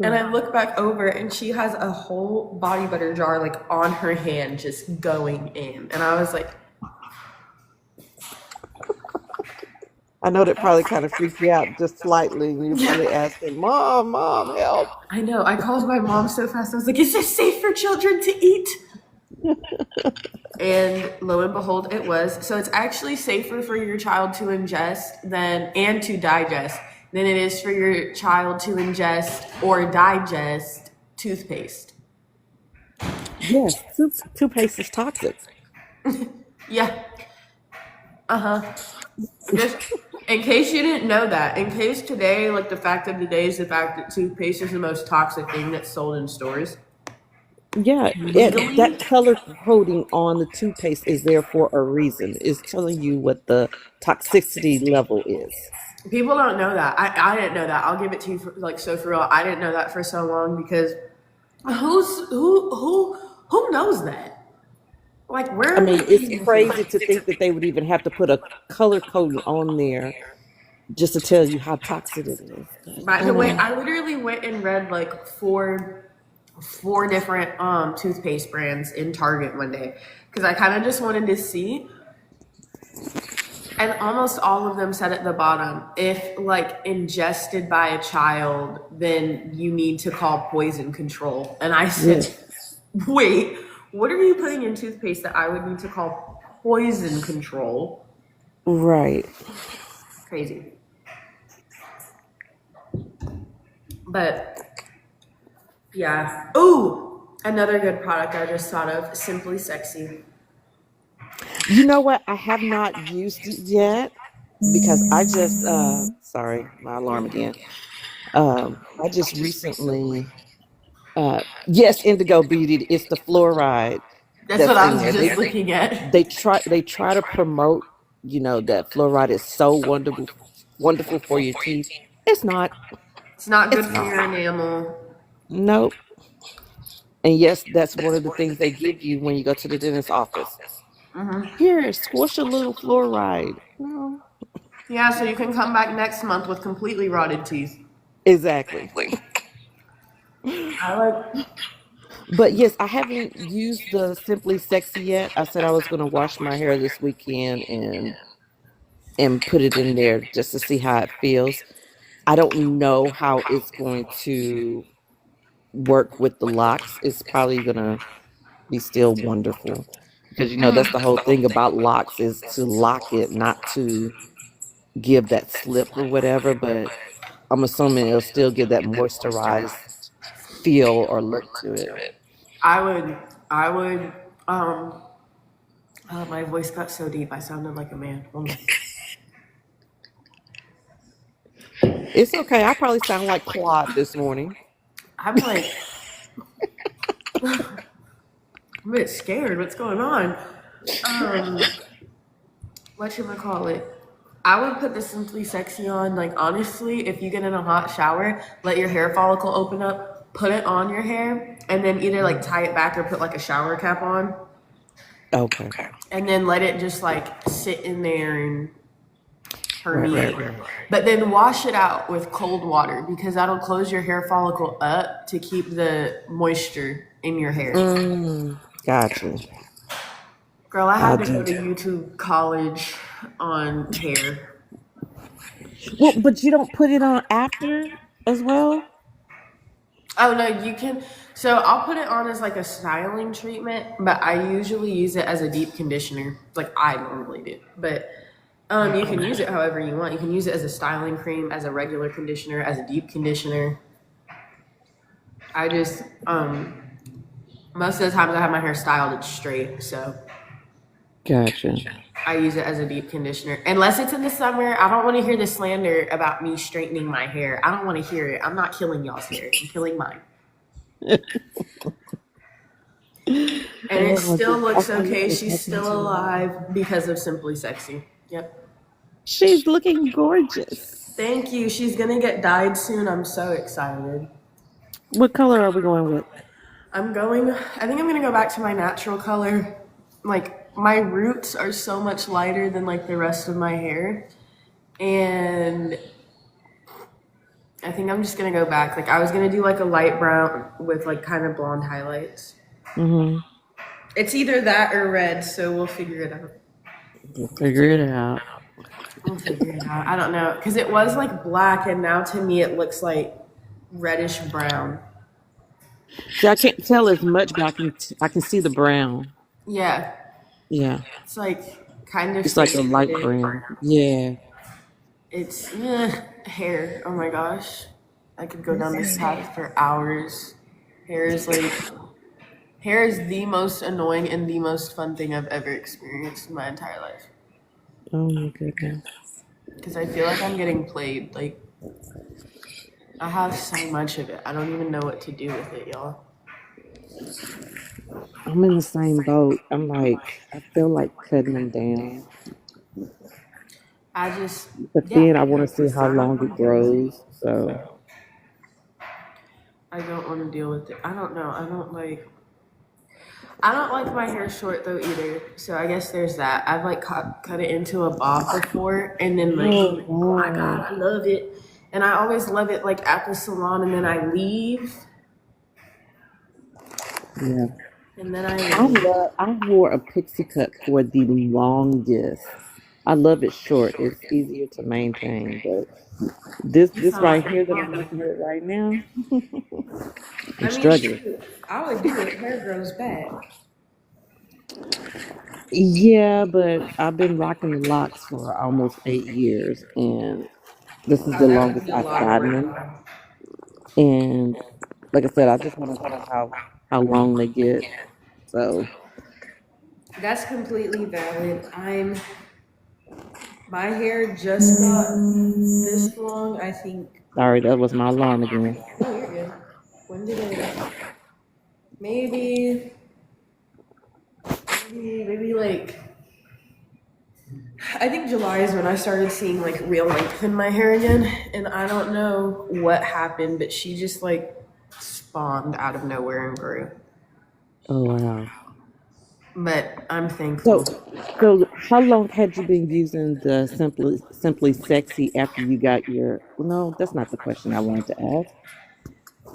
And I look back over, and she has a whole body butter jar on her hand just going in. And I was like, I know that probably kind of freaked you out just slightly. You probably asking, Mom, help. I know. I called my mom so fast. I was like, is this safe for children to eat? And lo and behold, it was. So it's actually safer for your child to ingest and to digest than it is for your child to ingest or digest toothpaste. Yes, toothpaste is toxic. Yeah. Just in case you didn't know that, in case today, the fact of the day is the fact that toothpaste is the most toxic thing that's sold in stores. Yeah, that color coding on the toothpaste is there for a reason. It's telling you what the toxicity level is. People don't know that. I didn't know that. I'll give it to you for real. I didn't know that for so long because who knows that? Where? I mean, it's crazy to think that they would even have to put a color coding on there just to tell you how toxic it is. By the way, I literally went and read four different toothpaste brands in Target one day because I kind of just wanted to see. And almost all of them said at the bottom, if like ingested by a child, then you need to call poison control. And I said, Yes. wait, what are you putting in toothpaste that I would need to call poison control? Right. Crazy. But yeah. Ooh, another good product I just thought of, Simply Sexy. You know what? I have not used it yet because I just sorry, my alarm again. I just recently yes, Indigo Beauty, it's the fluoride That's what that's I in was there. just looking at. They try to promote, that fluoride is so wonderful for your teeth. It's not. It's not good It's for not. your enamel. Nope. And yes, that's one of the things they give you when you go to the dentist's office. Here, squish a little fluoride. No. Yeah, so you can come back next month with completely rotted teeth. Exactly. I like. But yes, I haven't used the Simply Sexy yet. I said I was going to wash my hair this weekend and put it in there just to see how it feels. I don't know how it's going to work with the locks. It's probably going to be still wonderful because that's the whole thing about locks is to lock it, not to give that slip or whatever. But I'm assuming it'll still give that moisturized feel or look to it. I would. Um. Oh, my voice got so deep. I sounded like a man. It's okay. I probably sound like Claude this morning. I'm like, I'm a bit scared. What's going on? Um. Whatchamacallit? I would put the Simply Sexy on. Like, honestly, if you get in a hot shower, let your hair follicle open up, put it on your hair, and then either like tie it back or put like a shower cap on, Okay. and then let it just like sit in there and Right, permeate. right, right. But then wash it out with cold water because that'll close your hair follicle up to keep the moisture in your hair. Gotcha. Girl, I I'll had to do go to that. YouTube college on hair. Well, but you don't put it on after as well? Oh no, you can. So I'll put it on as like a styling treatment, but I usually use it as a deep conditioner. Like I normally do, but you can use it however you want. You can use it as a styling cream, as a regular conditioner, as a deep conditioner. I just most of the times I have my hair styled, it's straight, so Gotcha. I use it as a deep conditioner. Unless it's in the summer, I don't want to hear the slander about me straightening my hair. I don't want to hear it. I'm not killing y'all's hair. I'm killing mine. And it still looks okay. She's still alive because of Simply Sexy. Yep. She's looking gorgeous. Thank you. She's gonna get dyed soon. I'm so excited. What color are we going with? I think I'm gonna go back to my natural color. Like my roots are so much lighter than like the rest of my hair. And I think I'm just gonna go back. Like I was gonna do like a light brown with like kind of blonde highlights. Mm-hmm. It's either that or red, so we'll figure it out. We'll figure it out. We'll figure it out. I don't know. Because it was like black, and now to me it looks like reddish brown. See, I can't tell as much, but I can see the brown. Yeah. Yeah. It's like kind of It's like a light faded. brown. Yeah. It's hair. Oh my gosh. I could go down this path for hours. Hair is the most annoying and the most fun thing I've ever experienced in my entire life. Oh my goodness. Because I feel like I'm getting played. Like, I have so much of it. I don't even know what to do with it, y'all. I'm in the same boat. I'm like, I feel like cutting them down. But then I want to see how long it grows. So I don't want to deal with it. I don't know. I don't like my hair short though either. So I guess there's that. I've like cut it into a bob before, and then like, oh my god, I love it. And I always love it like at the salon, and then I leave. yeah. And then I leave. I wore a pixie cut for the longest. I love it short. It's easier to maintain. But this Sound like right a here that I'm mama. looking at right now, I'm I mean, struggling. shoot, I would do it. Hair grows back. Yeah, but I've been rocking the locks for almost 8 years, and this is Oh, the that would longest be a I've lot of gotten work. them. And like I said, I just want to see how long they get. So That's completely valid. My hair just got this long, I think. sorry, that was my alarm again. Oh, you're good. When did it? Maybe, maybe like, I think July is when I started seeing like real length in my hair again. And I don't know what happened, but she just like spawned out of nowhere and grew. Oh wow. But I'm thankful. So so how long had you been using the simply sexy after you got your? No, that's not the question I wanted to ask.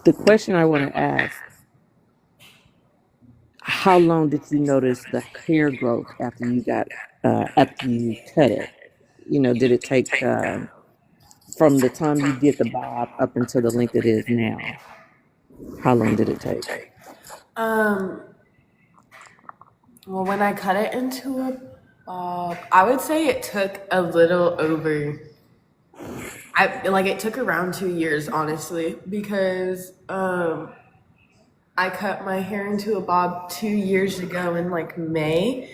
The question I want to ask: how long did you notice the hair growth after you cut it? Did it take from the time you did the bob up until the length it is now? How long did it take? Um, well, when I cut it into a bob, I would say it took a little over. It took around 2 years, honestly, because I cut my hair into a bob 2 years ago in like May,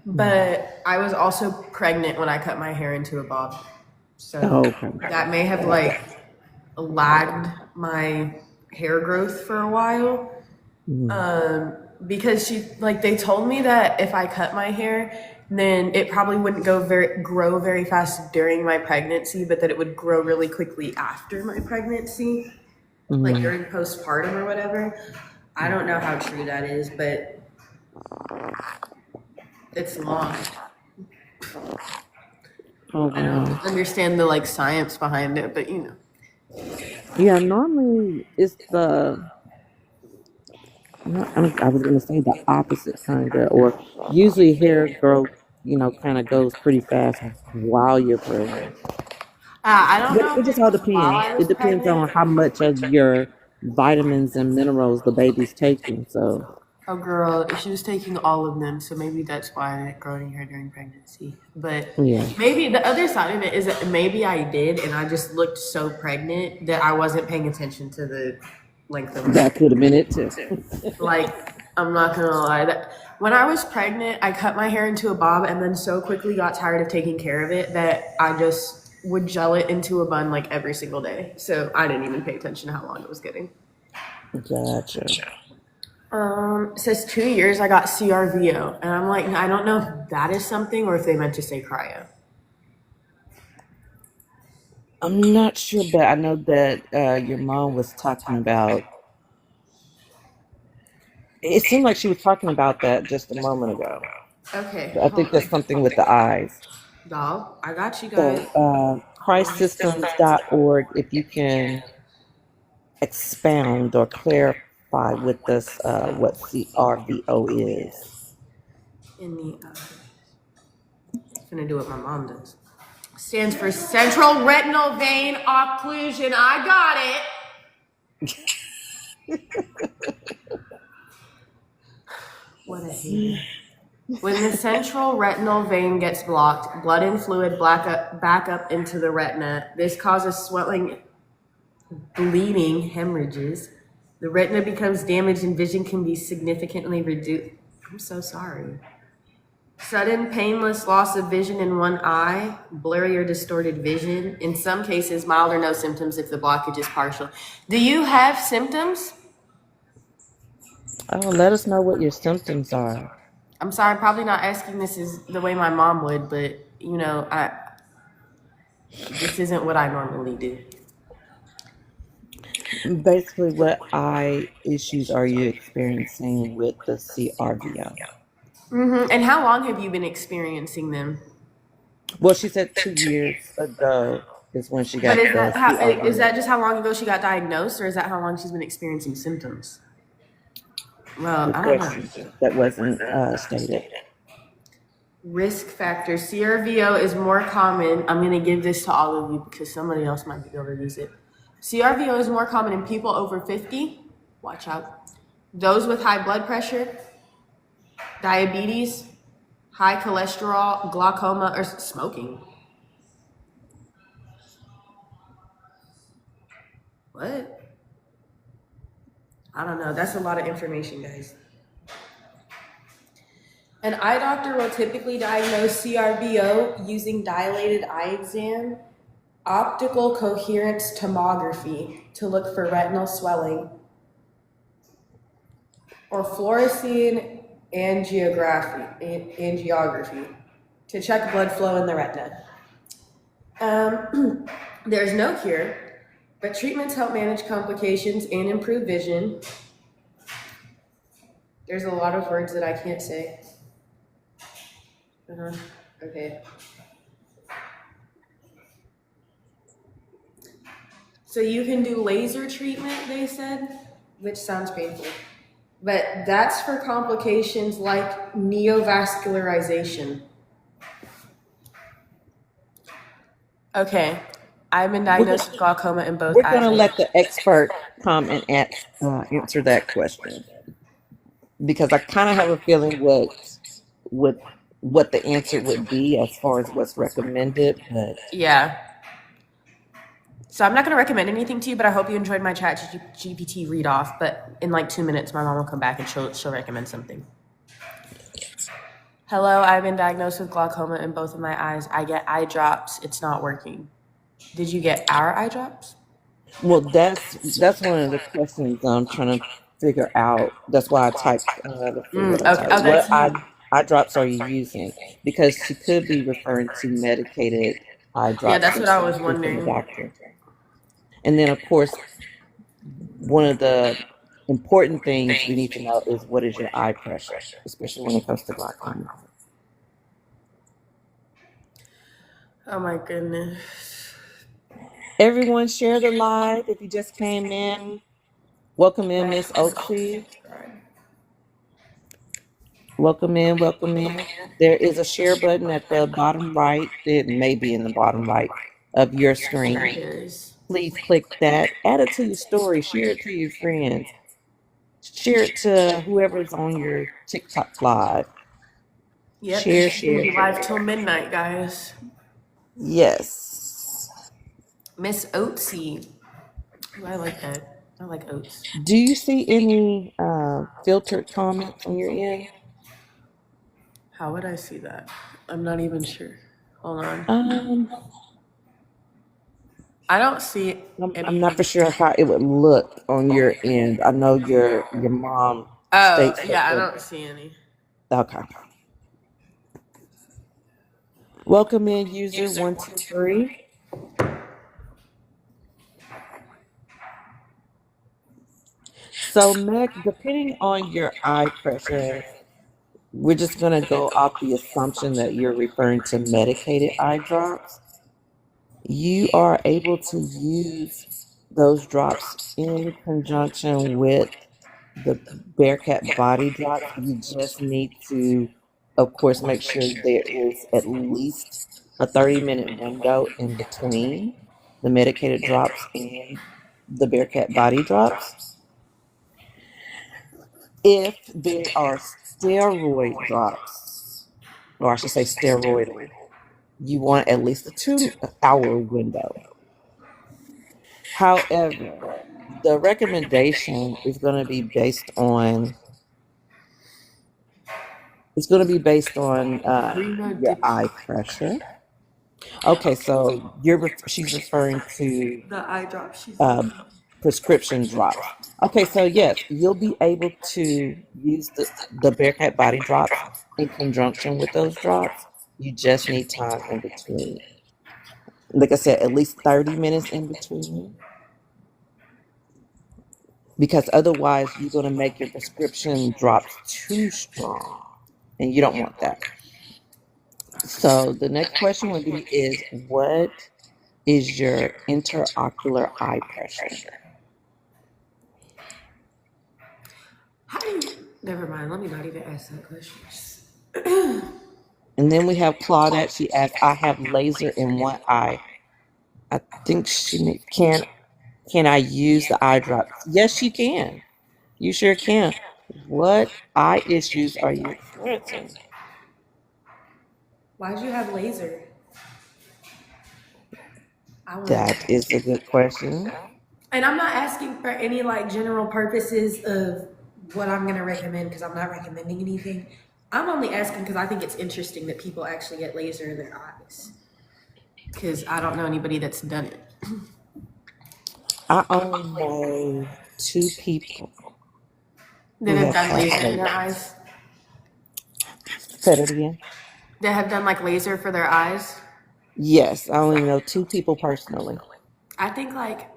but I was also pregnant when I cut my hair into a bob, so Oh, okay. that may have like lagged my hair growth for a while. Mhm. Because they told me that if I cut my hair, then it probably wouldn't grow very fast during my pregnancy, but that it would grow really quickly after my pregnancy, like Mhm. during postpartum or whatever. I don't know how true that is, but it's long. Oh I don't wow. understand the like science behind it, but Yeah, normally it's the I was gonna say the opposite kind of, or usually hair growth, kind of goes pretty fast while you're pregnant. I don't But know it if just it all was while depends. I It was depends pregnant. on how much of your vitamins and minerals the baby's taking. So Oh, girl, she was taking all of them, so maybe that's why I didn't grow any hair during pregnancy. But yeah, maybe the other side of it is that maybe I did, and I just looked so pregnant that I wasn't paying attention to the length of my that hair. could have been it too. Like, I'm not gonna lie, that when I was pregnant, I cut my hair into a bob, and then so quickly got tired of taking care of it that I just would gel it into a bun like every single day. So I didn't even pay attention to how long it was getting. Gotcha. It says 2 years I got CRVO, and I'm like, I don't know if that is something or if they meant to say cryo. I'm not sure, but I know that your mom was talking about. It seemed like she was talking about that just a moment ago. Okay, I hold think that's on. something with the eyes. Y'all, I got you guys. So, ChristSystems.org, if you can expound or clarify with us what CRVO is. In the gonna do what my mom does. Stands for central retinal vein occlusion. I got it. What a hater. When the central retinal vein gets blocked, blood and fluid back up into the retina. This causes swelling, bleeding, hemorrhages. The retina becomes damaged and vision can be significantly reduced. I'm so sorry. Sudden painless loss of vision in one eye, blurry or distorted vision. In some cases, mild or no symptoms if the blockage is partial. Do you have symptoms? Oh, let us know what your symptoms are. I'm sorry, I'm probably not asking this is the way my mom would, but this isn't what I normally do. Basically, what eye issues are you experiencing with the CRVO? And how long have you been experiencing them? Well, she said 2 years ago is when she But got the is CRVO. that just how long ago she got diagnosed, or is that how long she's been experiencing symptoms? Well, Good I don't know. question. That wasn't stated. Risk factors. CRVO is more common. I'm going to give this to all of you because somebody else might be able to use it. CRVO is more common in people over 50. Watch out. Those with high blood pressure, diabetes, high cholesterol, glaucoma, or smoking. What? I don't know. That's a lot of information, guys. An eye doctor will typically diagnose CRVO using dilated eye exam, optical coherence tomography to look for retinal swelling, or fluorescein angiography to check blood flow in the retina. There's no cure, but treatments help manage complications and improve vision. There's a lot of words that I can't say. Okay. So you can do laser treatment, they said, which sounds painful. But that's for complications like neovascularization. Okay. I've been diagnosed with glaucoma in both We're eyes. going to let the expert come and answer that question, because I kind of have a feeling what the answer would be as far as what's recommended. But yeah. So I'm not going to recommend anything to you, but I hope you enjoyed my chat GPT read off. But in like 2 minutes, my mom will come back and she'll recommend something. Hello, I've been diagnosed with glaucoma in both of my eyes. I get eye drops. It's not working. Did you get our eye drops? well, that's one of the questions I'm trying to figure out. That's why I typed what eye drops are you using? Because she could be referring to medicated eye drops. Yeah, that's what I was from wondering. the doctor. And then, of course, one of the important things we need to know is what is your eye pressure, especially when it comes to glaucoma. Oh my goodness. Everyone share the live. If you just came in, welcome in, Miss Oaksy. Welcome in, welcome in. There is a share button at the bottom right. It may be in the bottom right of your screen. Please click that. Add it to your story. Share it to your friends. Share it to whoever's on your TikTok live. Yep. Share. Live till midnight, guys. Yes. Miss Oatsy. Ooh, I like that. I like oats. Do you see any filtered comments on your end? How would I see that? I'm not even sure. Hold on. I don't see I'm not for sure how it would look on your end. I know your mom states that. Yeah, I don't see any. Okay. Welcome in, user 123. So, Meg, depending on your eye pressure, we're just going to go off the assumption that you're referring to medicated eye drops. You are able to use those drops in conjunction with the Bearcat body drops. You just need to, of course, make sure there is at least a 30-minute window in between the medicated drops and the Bearcat body drops. If there are steroid drops, or I should say steroidal, you want at least a 2-hour window. However, the recommendation is going to be based on your eye pressure. Okay, so she's referring to the eye drops. prescription drops. Okay, so yes, you'll be able to use the Bearcat body drops in conjunction with those drops. You just need time in between. Like I said, at least 30 minutes in between. Because otherwise you're going to make your prescription drops too strong. And you don't want that. So the next question would be what is your intraocular eye pressure? Never mind. Let me not even ask that question. And then we have Claudette. She asked, I have laser in one eye. I think can I use the eye drops? Yes, you can. You sure can. What eye issues are you experiencing? Why'd you have laser? I want to. That is a good question. And I'm not asking for any like general purposes of what I'm going to recommend because I'm not recommending anything. I'm only asking because I think it's interesting that people actually get laser in their eyes. Because I don't know anybody that's done it. I only know 2 people That who have have done had laser in their laser. eyes. Say that again. That have done like laser for their eyes. Yes, I only know 2 people personally. I think like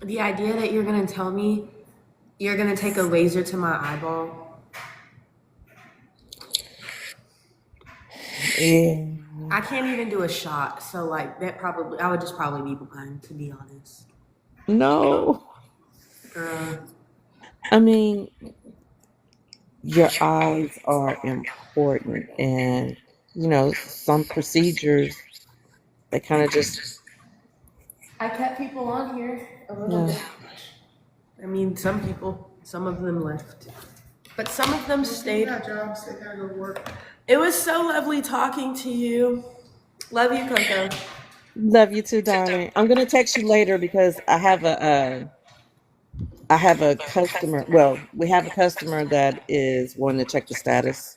the idea that you're going to tell me you're going to take a laser to my eyeball. Yeah. I can't even do a shot. So like that probably, I would just probably be blind to be honest. No. Girl. I mean, your eyes are important, and some procedures they kind of just I kept people on here a little yeah. bit. I mean, some of them left, but some of them stayed. Got jobs. They gotta go to work. It was so lovely talking to you. Love you, Coco. Love you too, darling. I'm gonna text you later because I have a customer. Well, we have a customer that is wanting to check the status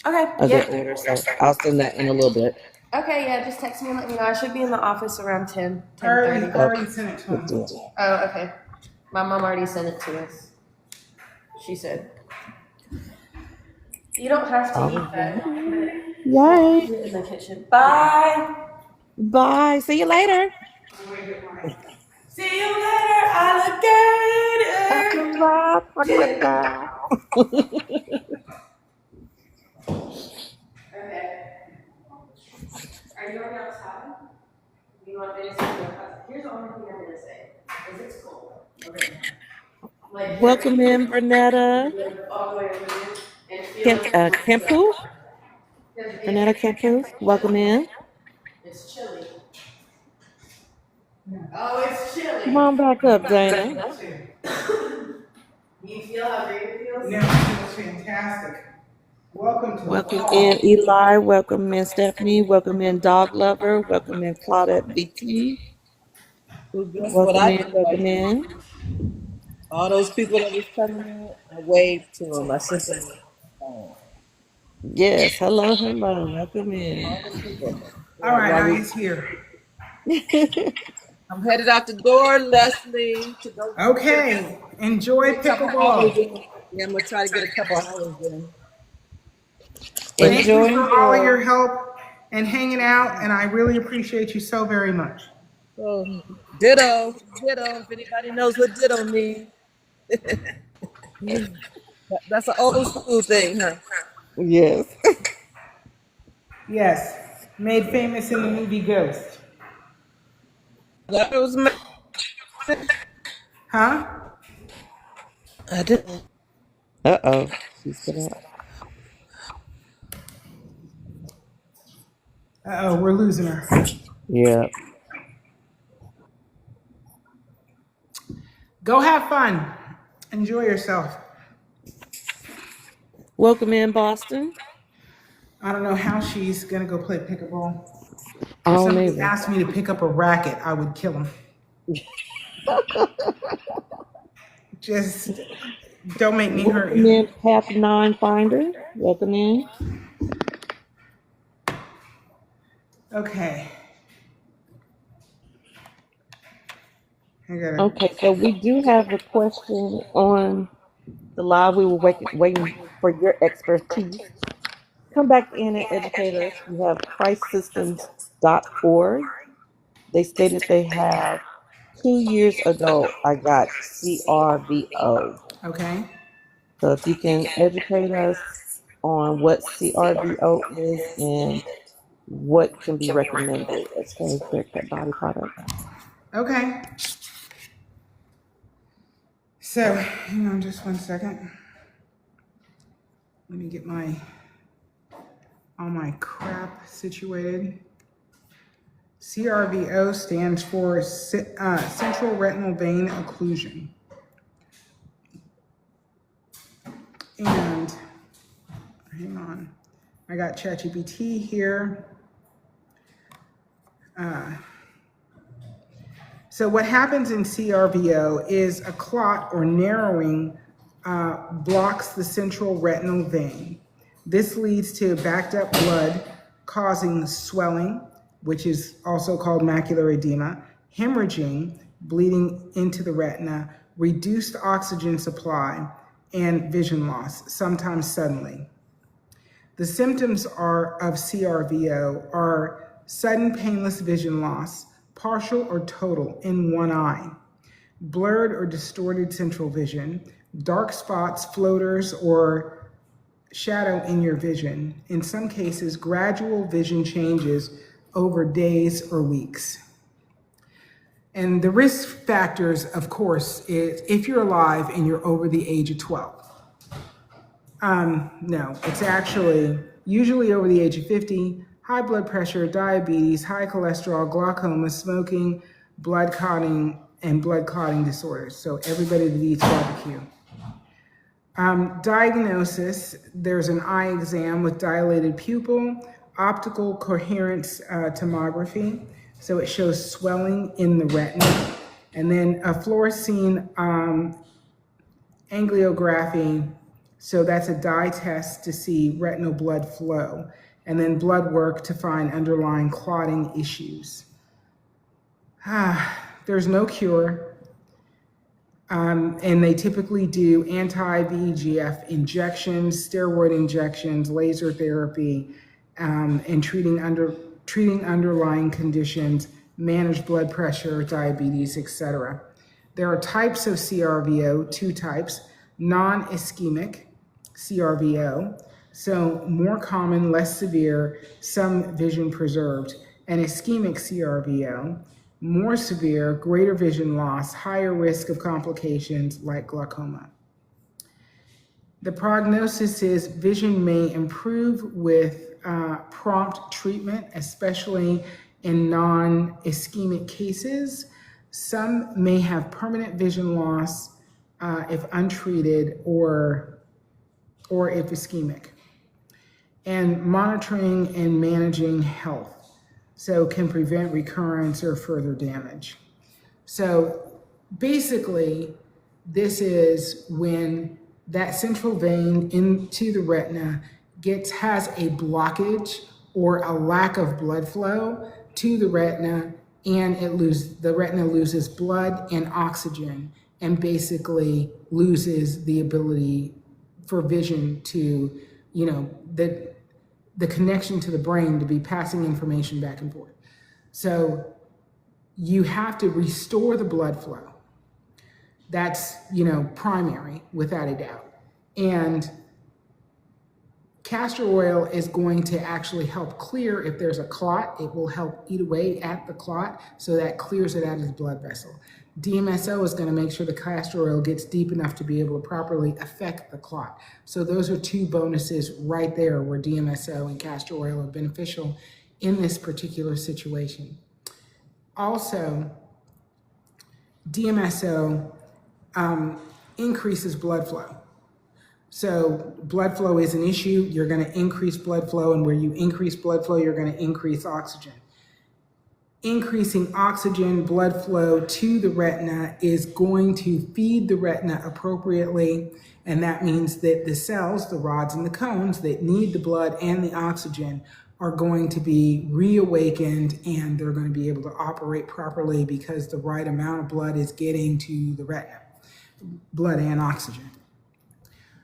Okay, of their yep. order, so I'll send that in a little bit. Okay, yeah, just text me and let me know. I should be in the office around 10, I already, 10:30. I already sent it to Good him. deal. Oh, okay. My mom already sent it to us. She said. You don't have to eat that. Yay! In the kitchen. Bye. Bye. See you later. See you later, alligator. Bye. Okay. Are you going outside? You want me to say here's the only thing I'm gonna say. Is it's cold. Okay. Like Welcome in, Bernetta. all the way over here and feel Campu. Bernetta Campu. Welcome in. it's chilly. Oh, it's Come chilly. on back up, Dana. You feel how great it feels? No, it feels fantastic. Welcome to the Welcome fall. in, Eli. Welcome in, Stephanie. Welcome in, Dog Lover. Welcome in, Claudette BT. Well, guess what Welcome I in. did while Welcome you were in. gone? All those people that was coming in, I waved to them. I sent them a phone. Yes. Hello. Hello. Welcome in. All them people. All Yeah, right, while now we, he's here. I'm headed out the door, Leslie, to go Okay, enjoy get a couple hours pickleball. in. Yeah, I'm gonna try to get a couple hours in. But Thank you Enjoy. for all of your Enjoy. help and hanging out, and I really appreciate you so very much. so, ditto, ditto. If anybody knows what ditto means, that's an old school thing, huh? Yes. Yes, made famous in the movie Ghost. That was my. Huh? I didn't. Uh-oh. She's gonna. Uh-oh, we're losing her. Yeah. Go have fun. Enjoy yourself. Welcome in, Boston. I don't know how she's gonna go play pickleball. I If don't somebody either. asked me to pick up a racket, I would kill him. Just don't make me hurt Welcome you. in, Path 9 Finder. Welcome in. Okay. I gotta. Okay, so we do have a question on the live. We were waiting for your expertise. Come back in and educate us. We have ChristSystems.org. They stated they have 2 years ago I got CRVO. Okay. So if you can educate us on what CRVO is and what can be recommended as far as haircut body products. Okay. So, hang on just one second. Let me get my all my crap situated. CRVO stands for central retinal vein occlusion. And hang on, I got ChatGPT here. So what happens in CRVO is a clot or narrowing blocks the central retinal vein. This leads to backed up blood causing swelling, which is also called macular edema, hemorrhaging, bleeding into the retina, reduced oxygen supply, and vision loss, sometimes suddenly. The symptoms of CRVO are sudden painless vision loss, partial or total in one eye, blurred or distorted central vision, dark spots, floaters, or shadow in your vision. In some cases, gradual vision changes over days or weeks. And the risk factors, of course, is if you're alive and you're over the age of 12. No, it's actually usually over the age of 50, high blood pressure, diabetes, high cholesterol, glaucoma, smoking, blood clotting, and blood clotting disorders. So everybody that eats barbecue. Diagnosis, there's an eye exam with dilated pupil, optical coherence tomography. So it shows swelling in the retina. And then a fluorescein angiography. So that's a dye test to see retinal blood flow. And then blood work to find underlying clotting issues. There's no cure. And they typically do anti-VEGF injections, steroid injections, laser therapy, and treating underlying conditions, manage blood pressure, diabetes, etc. There are types of CRVO, two types, non-ischemic CRVO, so more common, less severe, some vision preserved, and ischemic CRVO, more severe, greater vision loss, higher risk of complications like glaucoma. The prognosis is vision may improve with prompt treatment, especially in non-ischemic cases. Some may have permanent vision loss if untreated or if ischemic. And monitoring and managing health. So can prevent recurrence or further damage. So basically, this is when that central vein into the retina has a blockage or a lack of blood flow to the retina, and the retina loses blood and oxygen and basically loses the ability for vision to, the connection to the brain to be passing information back and forth. So you have to restore the blood flow. That's, primary, without a doubt. And castor oil is going to actually help clear, if there's a clot, it will help eat away at the clot so that clears it out of the blood vessel. DMSO is going to make sure the castor oil gets deep enough to be able to properly affect the clot. So those are two bonuses right there where DMSO and castor oil are beneficial in this particular situation. Also, DMSO increases blood flow. So blood flow is an issue. You're going to increase blood flow, and where you increase blood flow, you're going to increase oxygen. Increasing oxygen blood flow to the retina is going to feed the retina appropriately, and that means that the cells, the rods and the cones that need the blood and the oxygen are going to be reawakened, and they're going to be able to operate properly because the right amount of blood is getting to the retina, blood and oxygen.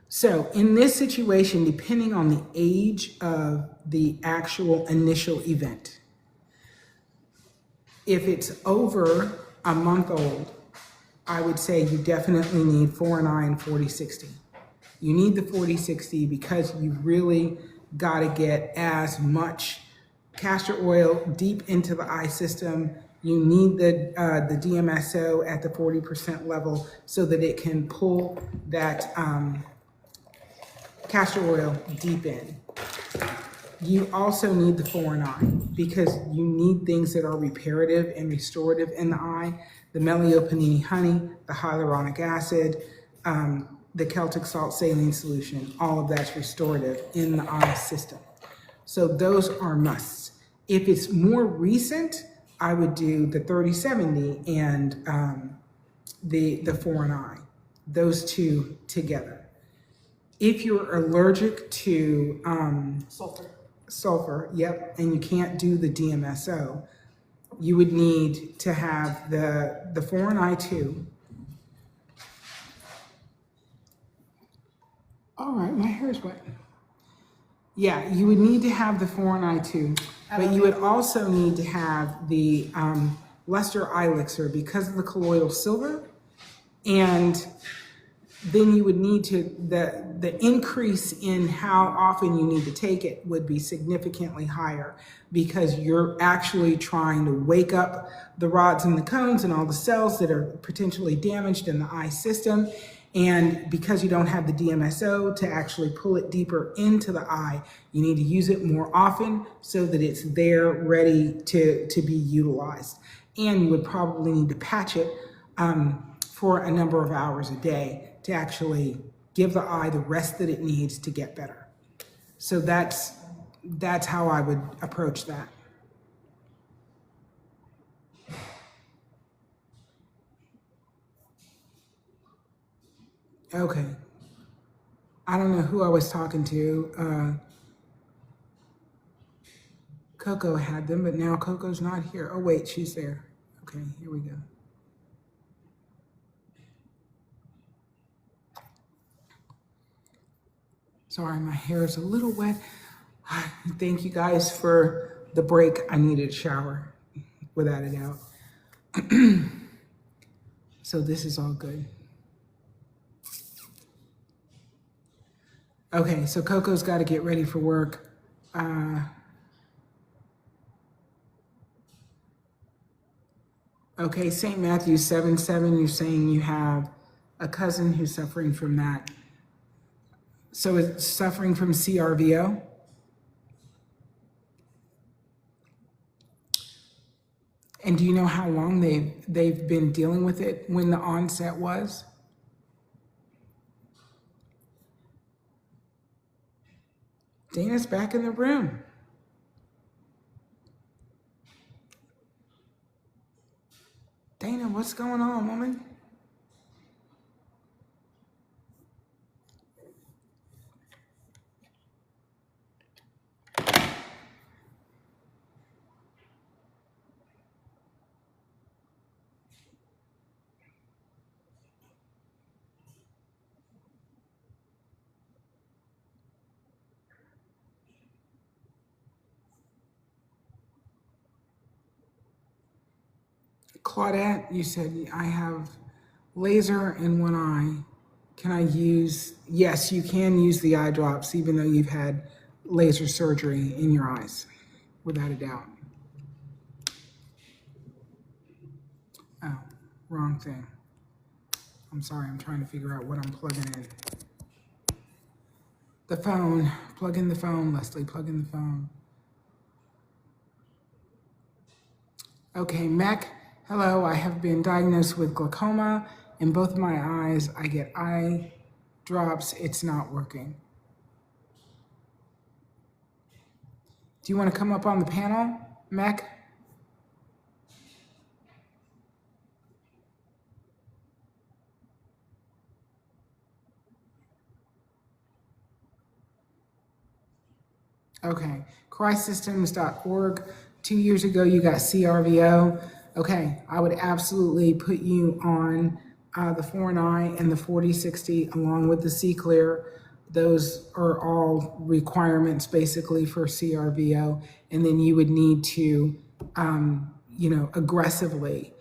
So in this situation, depending on the age of the actual initial event, if it's over a month old, I would say you definitely need 4-in-1 and 40/60. You need the 40/60 because you really got to get as much castor oil deep into the eye system. You need the DMSO at the 40% level so that it can pull that castor oil deep in. You also need the foreign eye because you need things that are reparative and restorative in the eye. The Meliopanini honey, the hyaluronic acid, the Celtic salt saline solution, all of that's restorative in the eye system. So those are musts. If it's more recent, I would do the 3070 and the foreign eye, those two together. If you're allergic to sulfur, yep, and you can't do the DMSO, you would need to have the foreign eye too. All right, my hair is wet. Yeah, you would need to have the foreign eye too, but you would also need to have the luster eye elixir because of the colloidal silver, and then you would need to, the increase in how often you need to take it would be significantly higher because you're actually trying to wake up the rods and the cones and all the cells that are potentially damaged in the eye system. And because you don't have the DMSO to actually pull it deeper into the eye, you need to use it more often so that it's there ready to be utilized. And you would probably need to patch it for a number of hours a day to actually give the eye the rest that it needs to get better. So that's how I would approach that. Okay. I don't know who I was talking to. Coco had them, but now Coco's not here. Oh wait, she's there. Okay, here we go. Sorry, my hair is a little wet. Thank you guys for the break. I needed a shower, without a doubt. So this is all good. Okay, so Coco's got to get ready for work. Okay, St. Matthew 7:7, you're saying you have a cousin who's suffering from that. So it's suffering from CRVO? And do you know how long they've been dealing with it, when the onset was? Dana's back in the room. Dana, what's going on, woman? Claudette, you said, I have laser in one eye. Can I use, yes, you can use the eye drops even though you've had laser surgery in your eyes, without a doubt. Oh, wrong thing. I'm sorry, I'm trying to figure out what I'm plugging in. The phone, plug in the phone, Leslie, plug in the phone. Okay, Mac, hello, I have been diagnosed with glaucoma in both of my eyes. I get eye drops, it's not working. Do you want to come up on the panel, Mac? Okay, ChristSystems.org. 2 years ago, you got CRVO. Okay, I would absolutely put you on the foreign eye and the 4060 along with the C-Clear. Those are all requirements basically for CRVO. And then you would need to, aggressively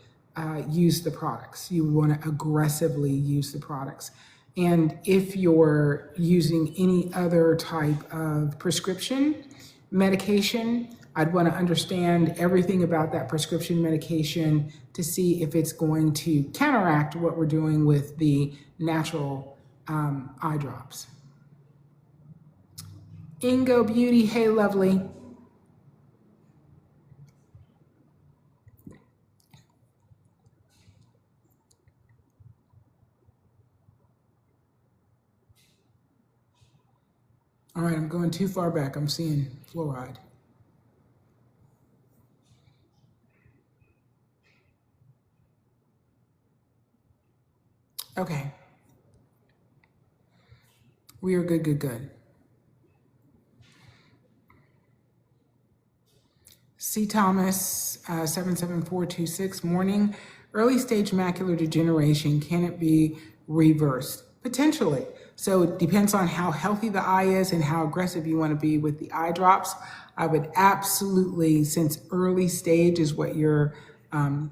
use the products. You want to aggressively use the products. And if you're using any other type of prescription medication, I'd want to understand everything about that prescription medication to see if it's going to counteract what we're doing with the natural eye drops. Ingo Beauty, hey lovely. All right, I'm going too far back. I'm seeing fluoride. Okay. We are good, good, good. C. Thomas, 77426, morning. Early stage macular degeneration, can it be reversed? Potentially. So it depends on how healthy the eye is and how aggressive you want to be with the eye drops. I would absolutely, since early stage is what you're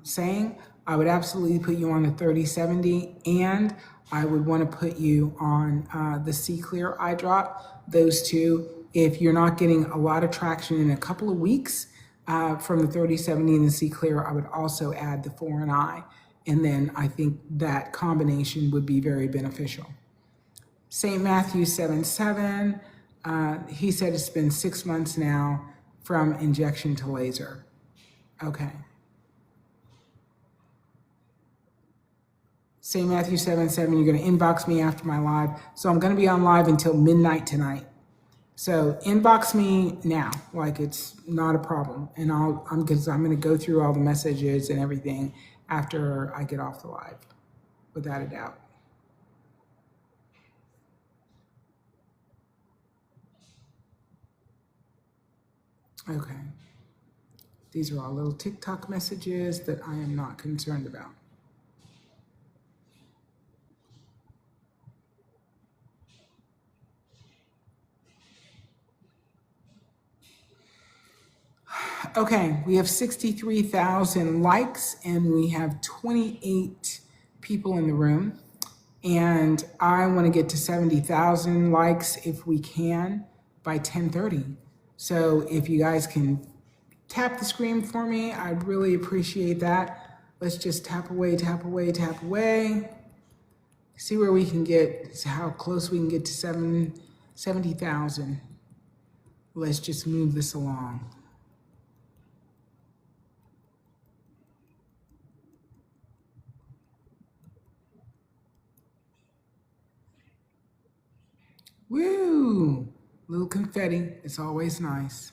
saying, I would absolutely put you on the 3070, and I would want to put you on the C Clear eye drop. Those two, if you're not getting a lot of traction in a couple of weeks, from the 3070 and the C Clear, I would also add the foreign eye. And then I think that combination would be very beneficial. St. Matthew 7:7, he said it's been 6 months now from injection to laser. Okay. St. Matthew 7:7, you're going to inbox me after my live. So I'm going to be on live until midnight tonight. So inbox me now, like it's not a problem. And I'm going to go through all the messages and everything after I get off the live, without a doubt. Okay. These are all little TikTok messages that I am not concerned about. Okay, we have 63,000 likes and we have 28 people in the room. And I want to get to 70,000 likes if we can by 10:30. So if you guys can tap the screen for me, I'd really appreciate that. Let's just tap away, tap away, tap away. See where we can get, how close we can get to 70,000. Let's just move this along. Woo! Little confetti, it's always nice.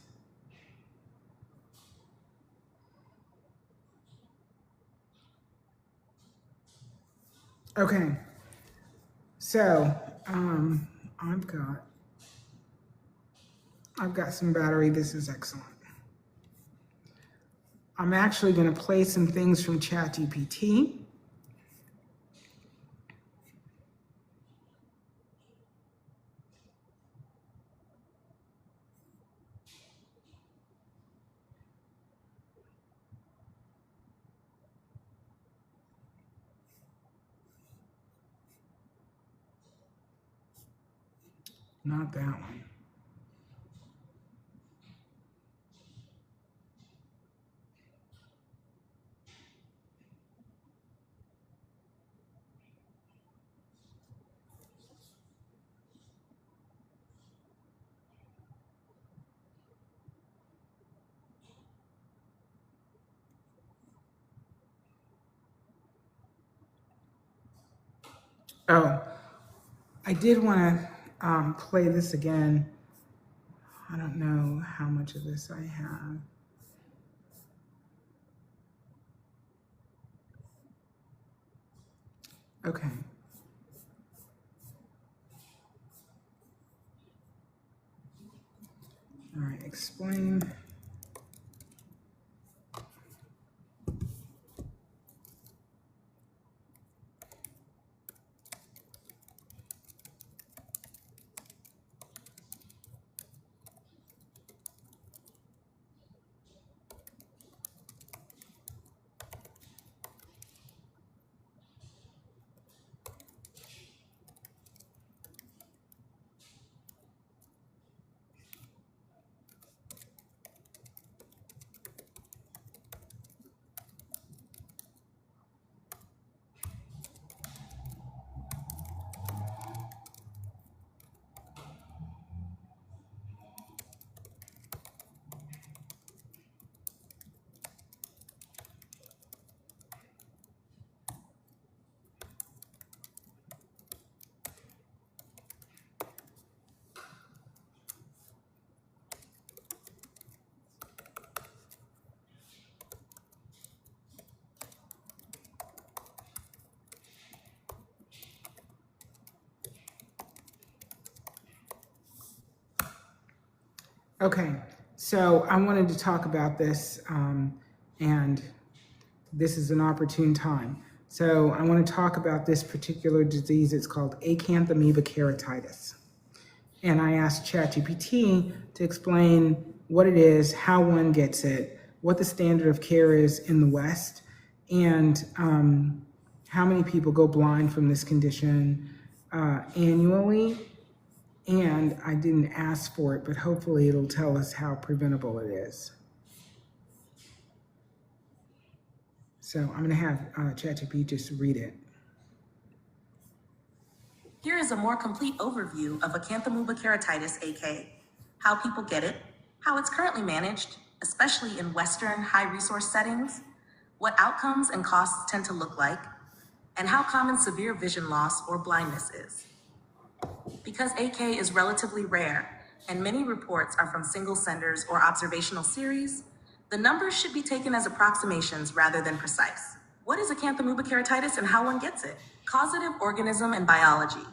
Okay, so I've got some battery. This is excellent. I'm actually going to play some things from ChatGPT. Not that one. Oh, I did want to play this again. I don't know how much of this I have. Okay. All right, explain. Okay, so I wanted to talk about this, and this is an opportune time. So I want to talk about this particular disease. It's called acanthamoeba keratitis. And I asked ChatGPT to explain what it is, how one gets it, what the standard of care is in the West, and how many people go blind from this condition annually. And I didn't ask for it, but hopefully it'll tell us how preventable it is. So I'm going to have ChatGPT just read it. Here is a more complete overview of acanthamoeba keratitis, AK, how people get it, how it's currently managed, especially in Western high-resource settings, what outcomes and costs tend to look like, and how common severe vision loss or blindness is. Because AK is relatively rare, and many reports are from single senders or observational series, the numbers should be taken as approximations rather than precise. What is acanthamoeba keratitis and how one gets it? Causative organism and biology.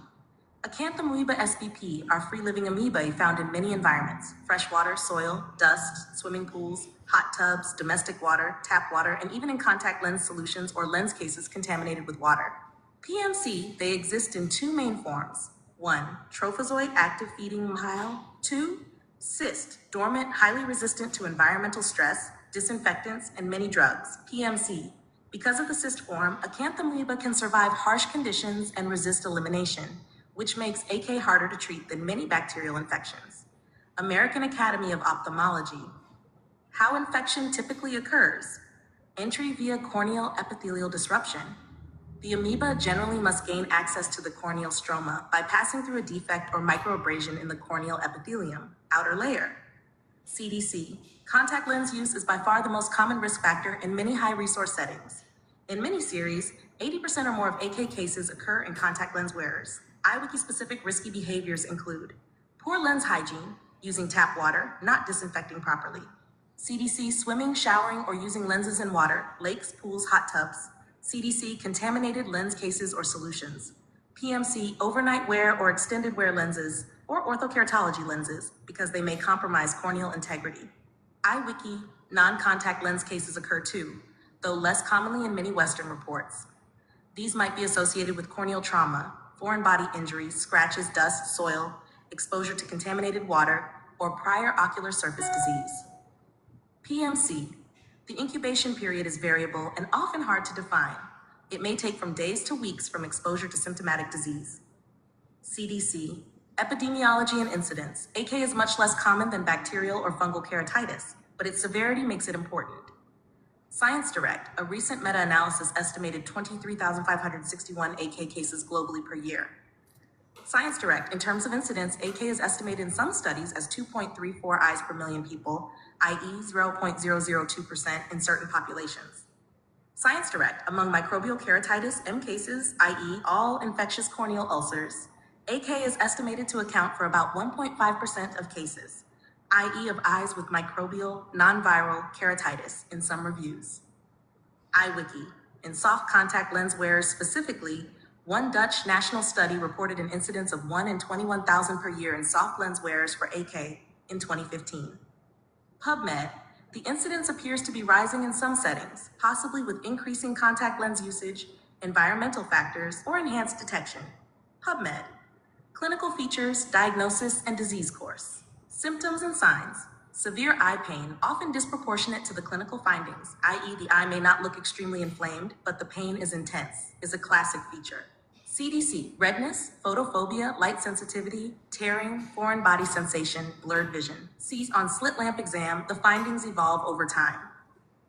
Acanthamoeba spp are free-living amoebae found in many environments: freshwater, soil, dust, swimming pools, hot tubs, domestic water, tap water, and even in contact lens solutions or lens cases contaminated with water. PMC, they exist in two main forms. 1. Trophozoite active feeding mihile. 2. Cyst, dormant, highly resistant to environmental stress, disinfectants, and many drugs. PMC. Because of the cyst form, acanthamoeba can survive harsh conditions and resist elimination, which makes AK harder to treat than many bacterial infections. American Academy of Ophthalmology. How infection typically occurs. Entry via corneal epithelial disruption. The amoeba generally must gain access to the corneal stroma by passing through a defect or microabrasion in the corneal epithelium, outer layer. CDC. Contact lens use is by far the most common risk factor in many high-resource settings. In many series, 80% or more of AK cases occur in contact lens wearers. Eyewiki-specific risky behaviors include poor lens hygiene, using tap water, not disinfecting properly. CDC, swimming, showering, or using lenses in water, lakes, pools, hot tubs. CDC, contaminated lens cases or solutions. PMC, overnight wear or extended wear lenses, or orthokeratology lenses, because they may compromise corneal integrity. Eyewiki, non-contact lens cases occur too, though less commonly in many Western reports. These might be associated with corneal trauma, foreign body injuries, scratches, dust, soil, exposure to contaminated water, or prior ocular surface disease. PMC. The incubation period is variable and often hard to define. It may take from days to weeks from exposure to symptomatic disease. CDC. Epidemiology and incidence. AK is much less common than bacterial or fungal keratitis, but its severity makes it important. Science Direct, a recent meta-analysis estimated 23,561 AK cases globally per year. Science Direct, in terms of incidence, AK is estimated in some studies as 2.34 eyes per million people, i.e. 0.002% in certain populations. Science Direct, among microbial keratitis, M cases, i.e. all infectious corneal ulcers, AK is estimated to account for about 1.5% of cases, i.e. of eyes with microbial, non-viral keratitis in some reviews. Eyewiki, in soft contact lens wearers specifically, one Dutch national study reported an incidence of 1 in 21,000 per year in soft lens wearers for AK in 2015. PubMed, the incidence appears to be rising in some settings, possibly with increasing contact lens usage, environmental factors, or enhanced detection. PubMed, clinical features, diagnosis, and disease course. Symptoms and signs. Severe eye pain, often disproportionate to the clinical findings, i.e. the eye may not look extremely inflamed, but the pain is intense, is a classic feature. CDC, redness, photophobia, light sensitivity, tearing, foreign body sensation, blurred vision. See on slit lamp exam, the findings evolve over time.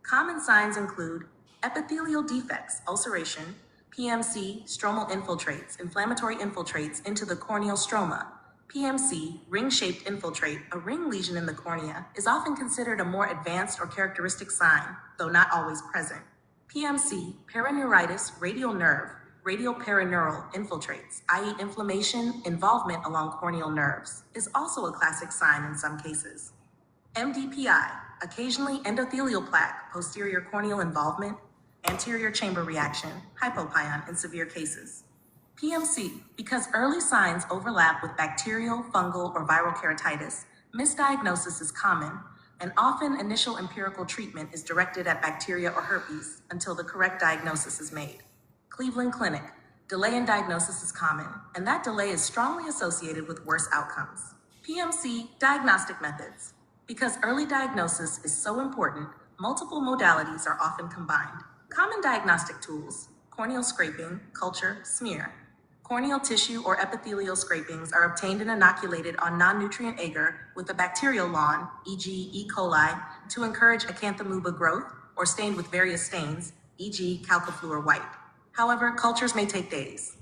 Common signs include epithelial defects, ulceration, PMC, stromal infiltrates, inflammatory infiltrates into the corneal stroma. PMC, ring-shaped infiltrate, a ring lesion in the cornea, is often considered a more advanced or characteristic sign, though not always present. PMC, paraneuritis, radial nerve, radial paraneural infiltrates, i.e. inflammation, involvement along corneal nerves, is also a classic sign in some cases. MDPI, occasionally endothelial plaque, posterior corneal involvement, anterior chamber reaction, hypopyon in severe cases. PMC, because early signs overlap with bacterial, fungal, or viral keratitis, Misdiagnosis is common, and often initial empirical treatment is directed at bacteria or herpes until the correct diagnosis is made. Cleveland Clinic, delay in diagnosis is common, and that delay is strongly associated with worse outcomes. PMC, diagnostic methods. Because early diagnosis is so important, multiple modalities are often combined. Common diagnostic tools: corneal scraping, culture, smear. Corneal tissue or epithelial scrapings are obtained and inoculated on non-nutrient agar with a bacterial lawn, e.g. E. coli, to encourage acanthamoeba growth, or stained with various stains, e.g. calcifluor white. However, cultures may take days.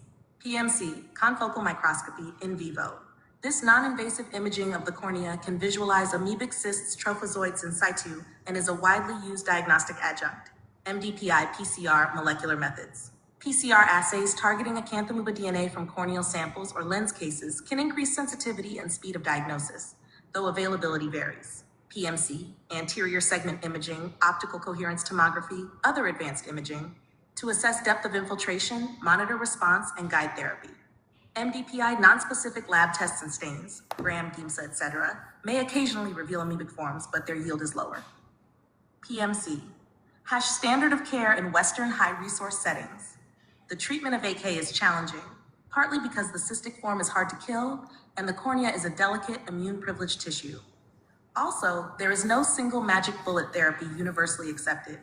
PMC, confocal microscopy, in vivo. This non-invasive imaging of the cornea can visualize amoebic cysts, trophozoites in situ, and is a widely used diagnostic adjunct. MDPI PCR molecular methods. PCR assays targeting acanthamoeba DNA from corneal samples or lens cases can increase sensitivity and speed of diagnosis, though availability varies. PMC, anterior segment imaging, optical coherence tomography, other advanced imaging, to assess depth of infiltration, monitor response, and guide therapy. MDPI nonspecific lab tests and stains, Gram, GIMSA, etc., may occasionally reveal amoebic forms, but their yield is lower. PMC, standard of care in Western high-resource settings. The treatment of AK is challenging, partly because the cystic form is hard to kill and the cornea is a delicate, immune-privileged tissue. Also, there is no single magic bullet therapy universally accepted.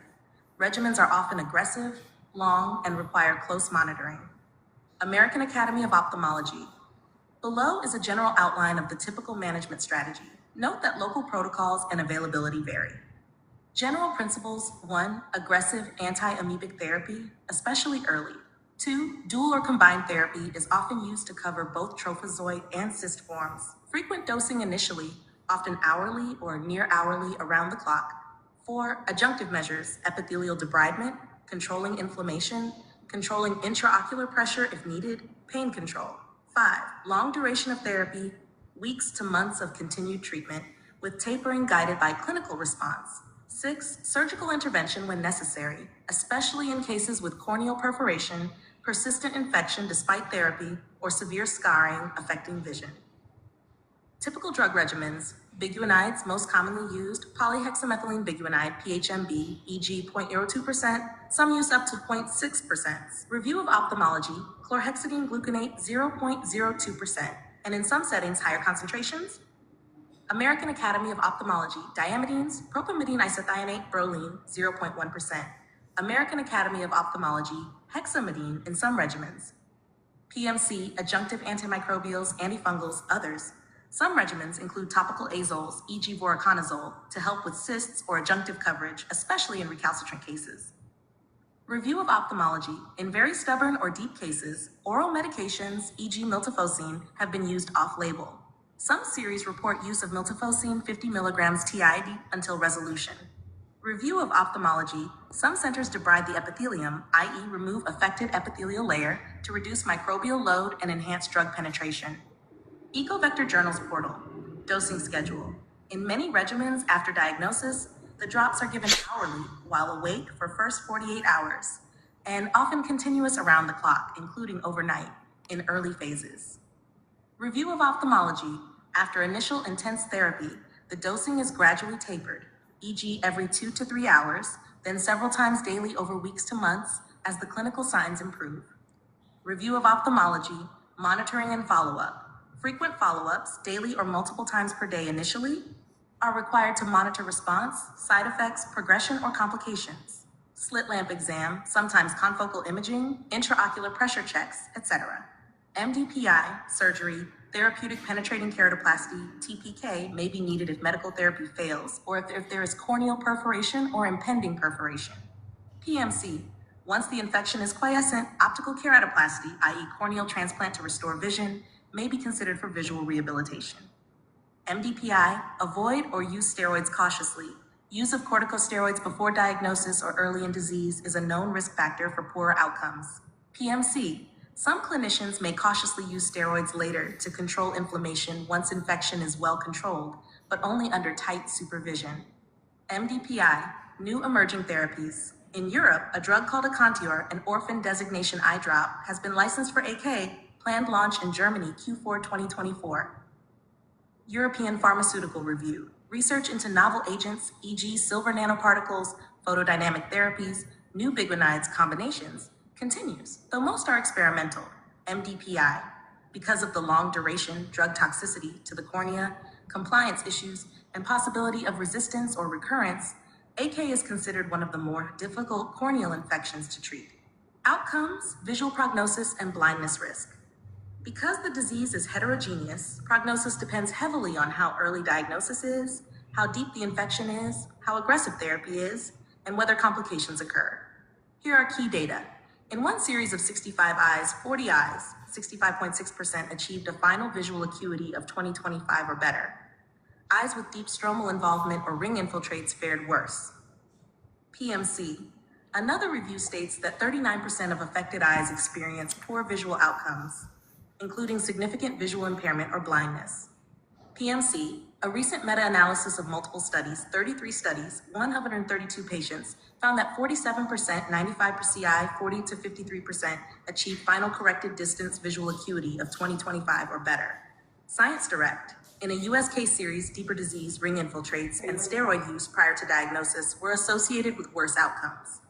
Regimens are often aggressive, long, and require close monitoring. American Academy of Ophthalmology. Below is a general outline of the typical management strategy. Note that local protocols and availability vary. General principles: 1. Aggressive anti-amoebic therapy, especially early. 2. Dual or combined therapy is often used to cover both trophozoite and cyst forms. Frequent dosing initially, often hourly or near hourly around the clock. 4. Adjunctive measures: epithelial debridement, controlling inflammation, controlling intraocular pressure if needed, pain control. 5. Long duration of therapy, weeks to months of continued treatment, with tapering guided by clinical response. 6. Surgical intervention when necessary, especially in cases with corneal perforation, persistent infection despite therapy, or severe scarring affecting vision. Typical drug regimens: biguanides, most commonly used, polyhexamethylene biguanide, PHMB, e.g. 0.02%, some use up to 0.6%. Review of ophthalmology: chlorhexidine gluconate, 0.02%, and in some settings, higher concentrations. American Academy of Ophthalmology: diamidines, propamidine isethionate, Broline, 0.1%. American Academy of Ophthalmology: hexamidine in some regimens. PMC, adjunctive antimicrobials, antifungals, others. Some regimens include topical azoles, e.g. voriconazole, to help with cysts or adjunctive coverage, especially in recalcitrant cases. Review of ophthalmology: in very stubborn or deep cases, oral medications, e.g. miltefosine, have been used off-label. Some series report use of miltefosine 50 milligrams TID until resolution. Review of ophthalmology: some centers debride the epithelium, i.e. remove affected epithelial layer, to reduce microbial load and enhance drug penetration. Ecovector Journals portal. Dosing schedule: in many regimens after diagnosis, the drops are given hourly while awake for first 48 hours, and often continuous around the clock, including overnight, in early phases. Review of ophthalmology: after initial intense therapy, the dosing is gradually tapered, e.g. every 2 to 3 hours, then several times daily over weeks to months as the clinical signs improve. Review of ophthalmology: monitoring and follow-up. Frequent follow-ups, daily or multiple times per day initially, are required to monitor response, side effects, progression, or complications. Slit lamp exam, sometimes confocal imaging, intraocular pressure checks, etc. MDPI, surgery, therapeutic penetrating keratoplasty, TPK, may be needed if medical therapy fails or if there is corneal perforation or impending perforation. PMC, once the infection is quiescent, optical keratoplasty, i.e. corneal transplant to restore vision, may be considered for visual rehabilitation. MDPI, avoid or use steroids cautiously. Use of corticosteroids before diagnosis or early in disease is a known risk factor for poorer outcomes. PMC, some clinicians may cautiously use steroids later to control inflammation once infection is well controlled, but only under tight supervision. MDPI, new emerging therapies. In Europe, a drug called Acontior, an orphan designation eye drop, has been licensed for AK, planned launch in Germany Q4 2024. European Pharmaceutical Review. Research into novel agents, e.g. silver nanoparticles, photodynamic therapies, new biguanides combinations, continues, though most are experimental. MDPI. Because of the long duration, drug toxicity to the cornea, compliance issues, and possibility of resistance or recurrence, AK is considered one of the more difficult corneal infections to treat. Outcomes, visual prognosis, and blindness risk. Because the disease is heterogeneous, prognosis depends heavily on how early diagnosis is, how deep the infection is, how aggressive therapy is, and whether complications occur. Here are key data. In one series of 65 eyes, 40 eyes, 65.6% achieved a final visual acuity of 20/25 or better. Eyes with deep stromal involvement or ring infiltrates fared worse. PMC. Another review states that 39% of affected eyes experience poor visual outcomes, including significant visual impairment or blindness. PMC, a recent meta-analysis of multiple studies, 33 studies, 132 patients, found that 47%, 95%, 40 to 53% achieved final corrected distance visual acuity of 20/25 or better. Science Direct. In a US case series, deeper disease, ring infiltrates, and steroid use prior to diagnosis were associated with worse outcomes.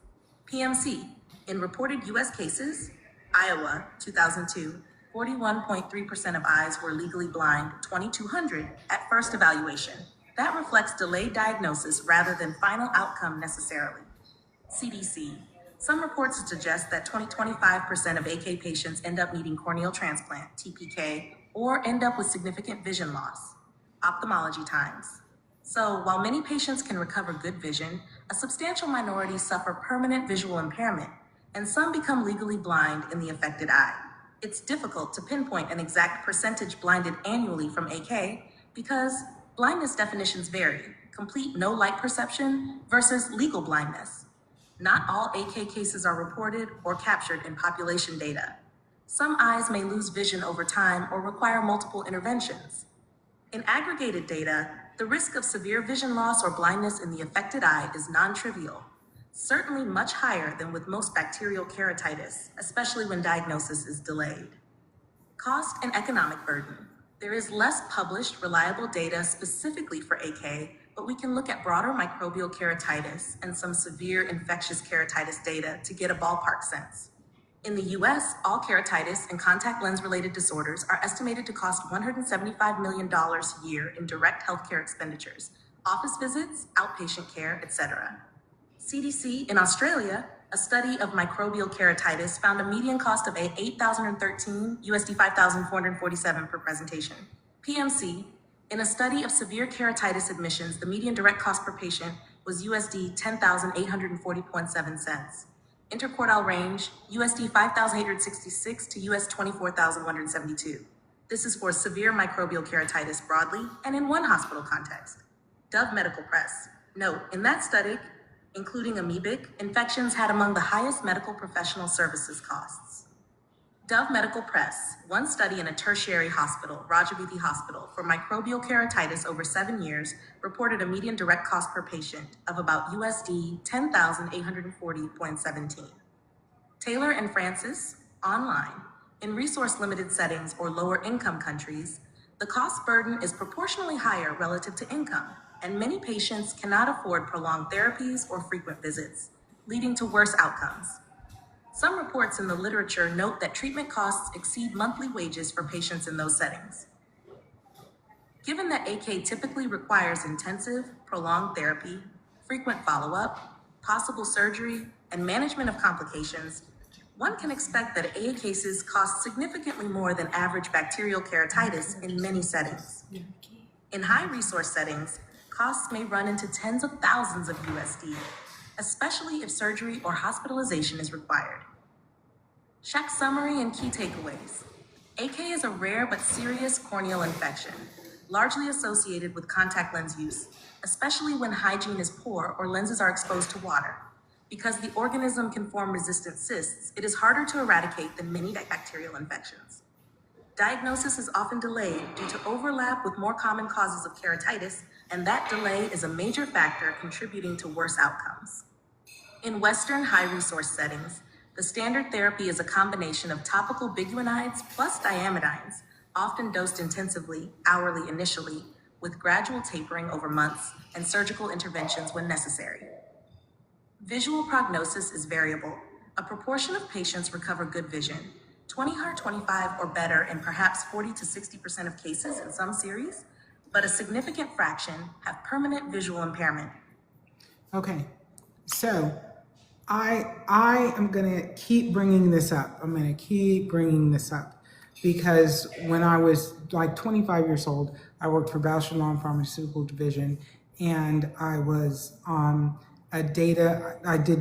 PMC. In reported US cases, Iowa, 2002, 41.3% of eyes were legally blind, 2,200 at first evaluation. That reflects delayed diagnosis rather than final outcome necessarily. CDC. Some reports suggest that 20-25% of AK patients end up needing corneal transplant, TPK, or end up with significant vision loss. Ophthalmology Times. So, while many patients can recover good vision, a substantial minority suffer permanent visual impairment, and some become legally blind in the affected eye. It's difficult to pinpoint an exact percentage blinded annually from AK because blindness definitions vary, complete no light perception versus legal blindness. Not all AK cases are reported or captured in population data. Some eyes may lose vision over time or require multiple interventions. In aggregated data, the risk of severe vision loss or blindness in the affected eye is non-trivial, certainly much higher than with most bacterial keratitis, especially when diagnosis is delayed. Cost and economic burden. There is less published, reliable data specifically for AK, but we can look at broader microbial keratitis and some severe infectious keratitis data to get a ballpark sense. In the US, all keratitis and contact lens-related disorders are estimated to cost $175 million a year in direct healthcare expenditures, office visits, outpatient care, etc. CDC in Australia, a study of microbial keratitis found a median cost of $8,013, USD 5,447 per presentation. PMC, in a study of severe keratitis admissions, the median direct cost per patient was USD 10,840.7 cents. Interquartile range, USD 5,866 to US 24,172. This is for severe microbial keratitis broadly and in one hospital context. Dove Medical Press. Note, in that study, including amoebic, infections had among the highest medical professional services costs. Dove Medical Press, one study in a tertiary hospital, Rajaviti Hospital, for microbial keratitis over 7 years, reported a median direct cost per patient of about USD 10,840.17. Taylor and Francis, online, in resource-limited settings or lower income countries, the cost burden is proportionally higher relative to income, and many patients cannot afford prolonged therapies or frequent visits, leading to worse outcomes. Some reports in the literature note that treatment costs exceed monthly wages for patients in those settings. Given that AK typically requires intensive, prolonged therapy, frequent follow-up, possible surgery, and management of complications, one can expect that AA cases cost significantly more than average bacterial keratitis in many settings. In high-resource settings, costs may run into tens of thousands of USD, especially if surgery or hospitalization is required. Check summary and key takeaways. AK is a rare but serious corneal infection, largely associated with contact lens use, especially when hygiene is poor or lenses are exposed to water. Because the organism can form resistant cysts, it is harder to eradicate than many bacterial infections. Diagnosis is often delayed due to overlap with more common causes of keratitis, and that delay is a major factor contributing to worse outcomes. In Western high-resource settings, the standard therapy is a combination of topical biguanides plus diamidines, often dosed intensively, hourly initially, with gradual tapering over months and surgical interventions when necessary. Visual prognosis is variable. A proportion of patients recover good vision, 20/25 or better in perhaps 40 to 60% of cases in some series, but a significant fraction have permanent visual impairment. Okay, so I am gonna keep bringing this up. I'm gonna keep bringing this up because when I was like 25 years old, I worked for Bausch and Lomb Pharmaceutical Division, and I was I did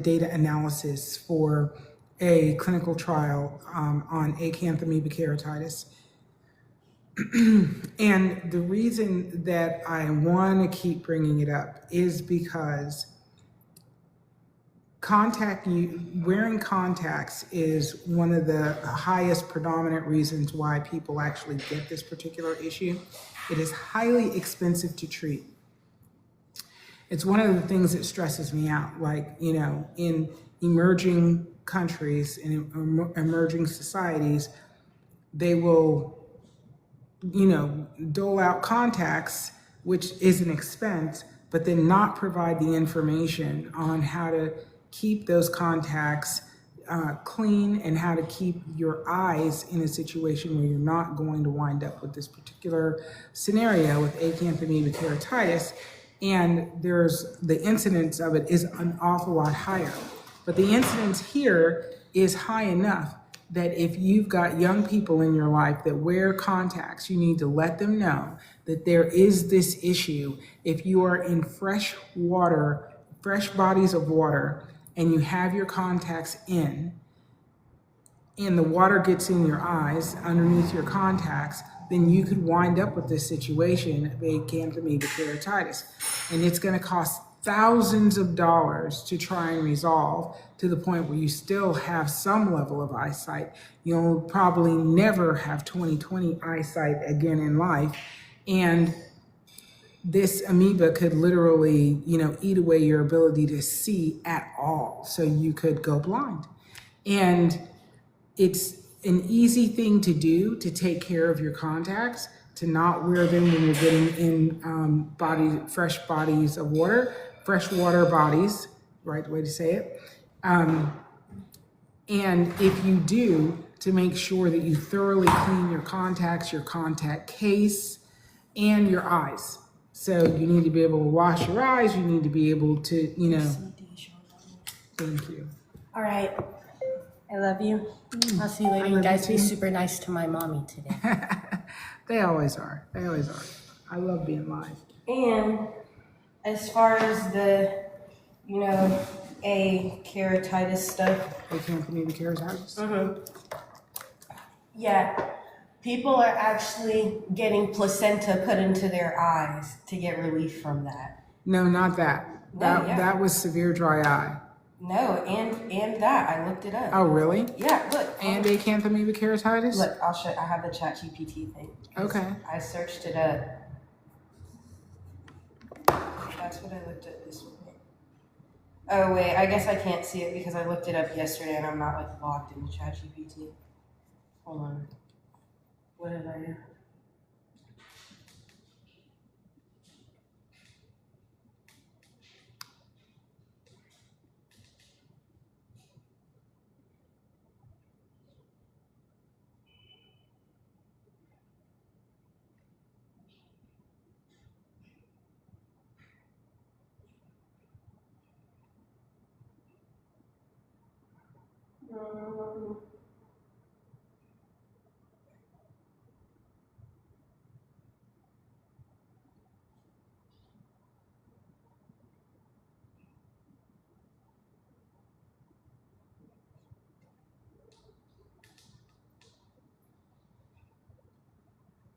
data analysis for a clinical trial on acanthamoeba keratitis. And the reason that I want to keep bringing it up is because wearing contacts is one of the highest predominant reasons why people actually get this particular issue. It is highly expensive to treat. It's one of the things that stresses me out. Like, you know, in emerging countries, in emerging societies, they will, you know, dole out contacts, which is an expense, but then not provide the information on how to keep those contacts clean and how to keep your eyes in a situation where you're not going to wind up with this particular scenario with acanthamoeba keratitis. And there's the incidence of it is an awful lot higher. But the incidence here is high enough that if you've got young people in your life that wear contacts, you need to let them know that there is this issue. If you are in fresh water, fresh bodies of water, and you have your contacts in, and the water gets in your eyes underneath your contacts, then you could wind up with this situation of acanthamoeba keratitis. And it's going to cost thousands of dollars to try and resolve, to the point where you still have some level of eyesight. You'll probably never have 20/20 eyesight again in life. And this amoeba could literally, you know, eat away your ability to see at all. So you could go blind. And it's an easy thing to do to take care of your contacts, to not wear them when you're getting in fresh bodies of water, freshwater bodies, right way to say it. And if you do, to make sure that you thoroughly clean your contacts, your contact case, and your eyes. So you need to be able to wash your eyes, you need to be able to, you know, thank you. All right. I love you. I'll see you later. You guys be super nice to my mommy today. They always are. They always are. I love being live. And as far as the, you know, keratitis stuff. Acanthamoeba keratitis? Yeah. People are actually getting placenta put into their eyes to get relief from that. No, not that. That was severe dry eye. No, and that. I looked it up. Oh, really? Yeah, look. And acanthamoeba keratitis? Look, I'll show. I have the ChatGPT thing. Okay. I searched it up. That's what I looked at this morning. Oh wait, I guess I can't see it because I looked it up yesterday and I'm not like logged into ChatGPT. Hold on. What did I do?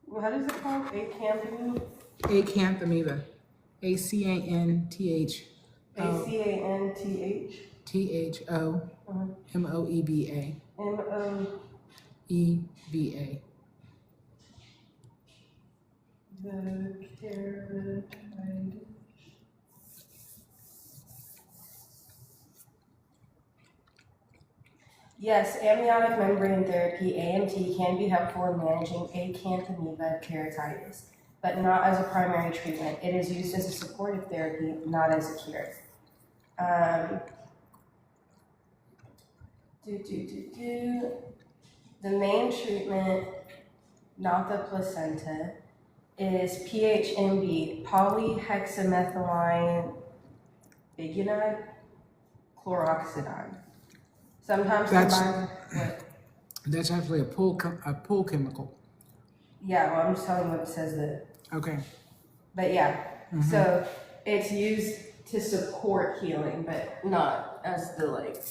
What is it called? Acanthamoeba? Acanthamoeba. ACANTH. ACANTH. THOMOEBA. EBA. The keratitis. Yes, amniotic membrane therapy, AMT, can be helpful in managing acanthamoeba keratitis, but not as a primary treatment. It is used as a supportive therapy, not as a cure. The main treatment, not the placenta, is PHMB, polyhexamethylene biguanide chloroxidine. Sometimes combined with. That's actually a pool chemical. Yeah, well, I'm just telling you what it says that. Okay. But yeah, so it's used to support healing, but not as the like.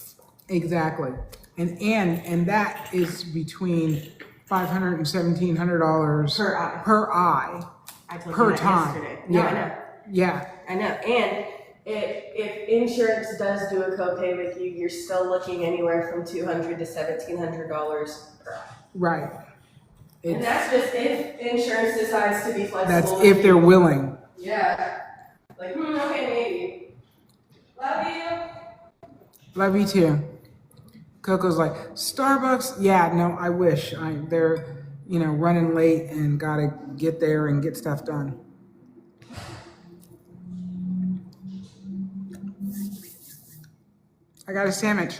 Exactly. And that is between $500 and $1,700 Per eye. per eye. I told Per you that time. yesterday. No, Yeah. I know. Yeah. I know. And if insurance does do a copay with you, you're still looking anywhere from $200 to $1,700 per eye. Right. And that's just if insurance decides to be flexible. That's if they're willing. Yeah. Like, okay, maybe. Love you. Love you too. Coco's like, Starbucks? Yeah, no, I wish. They're, running late and gotta get there and get stuff done. I got a sandwich.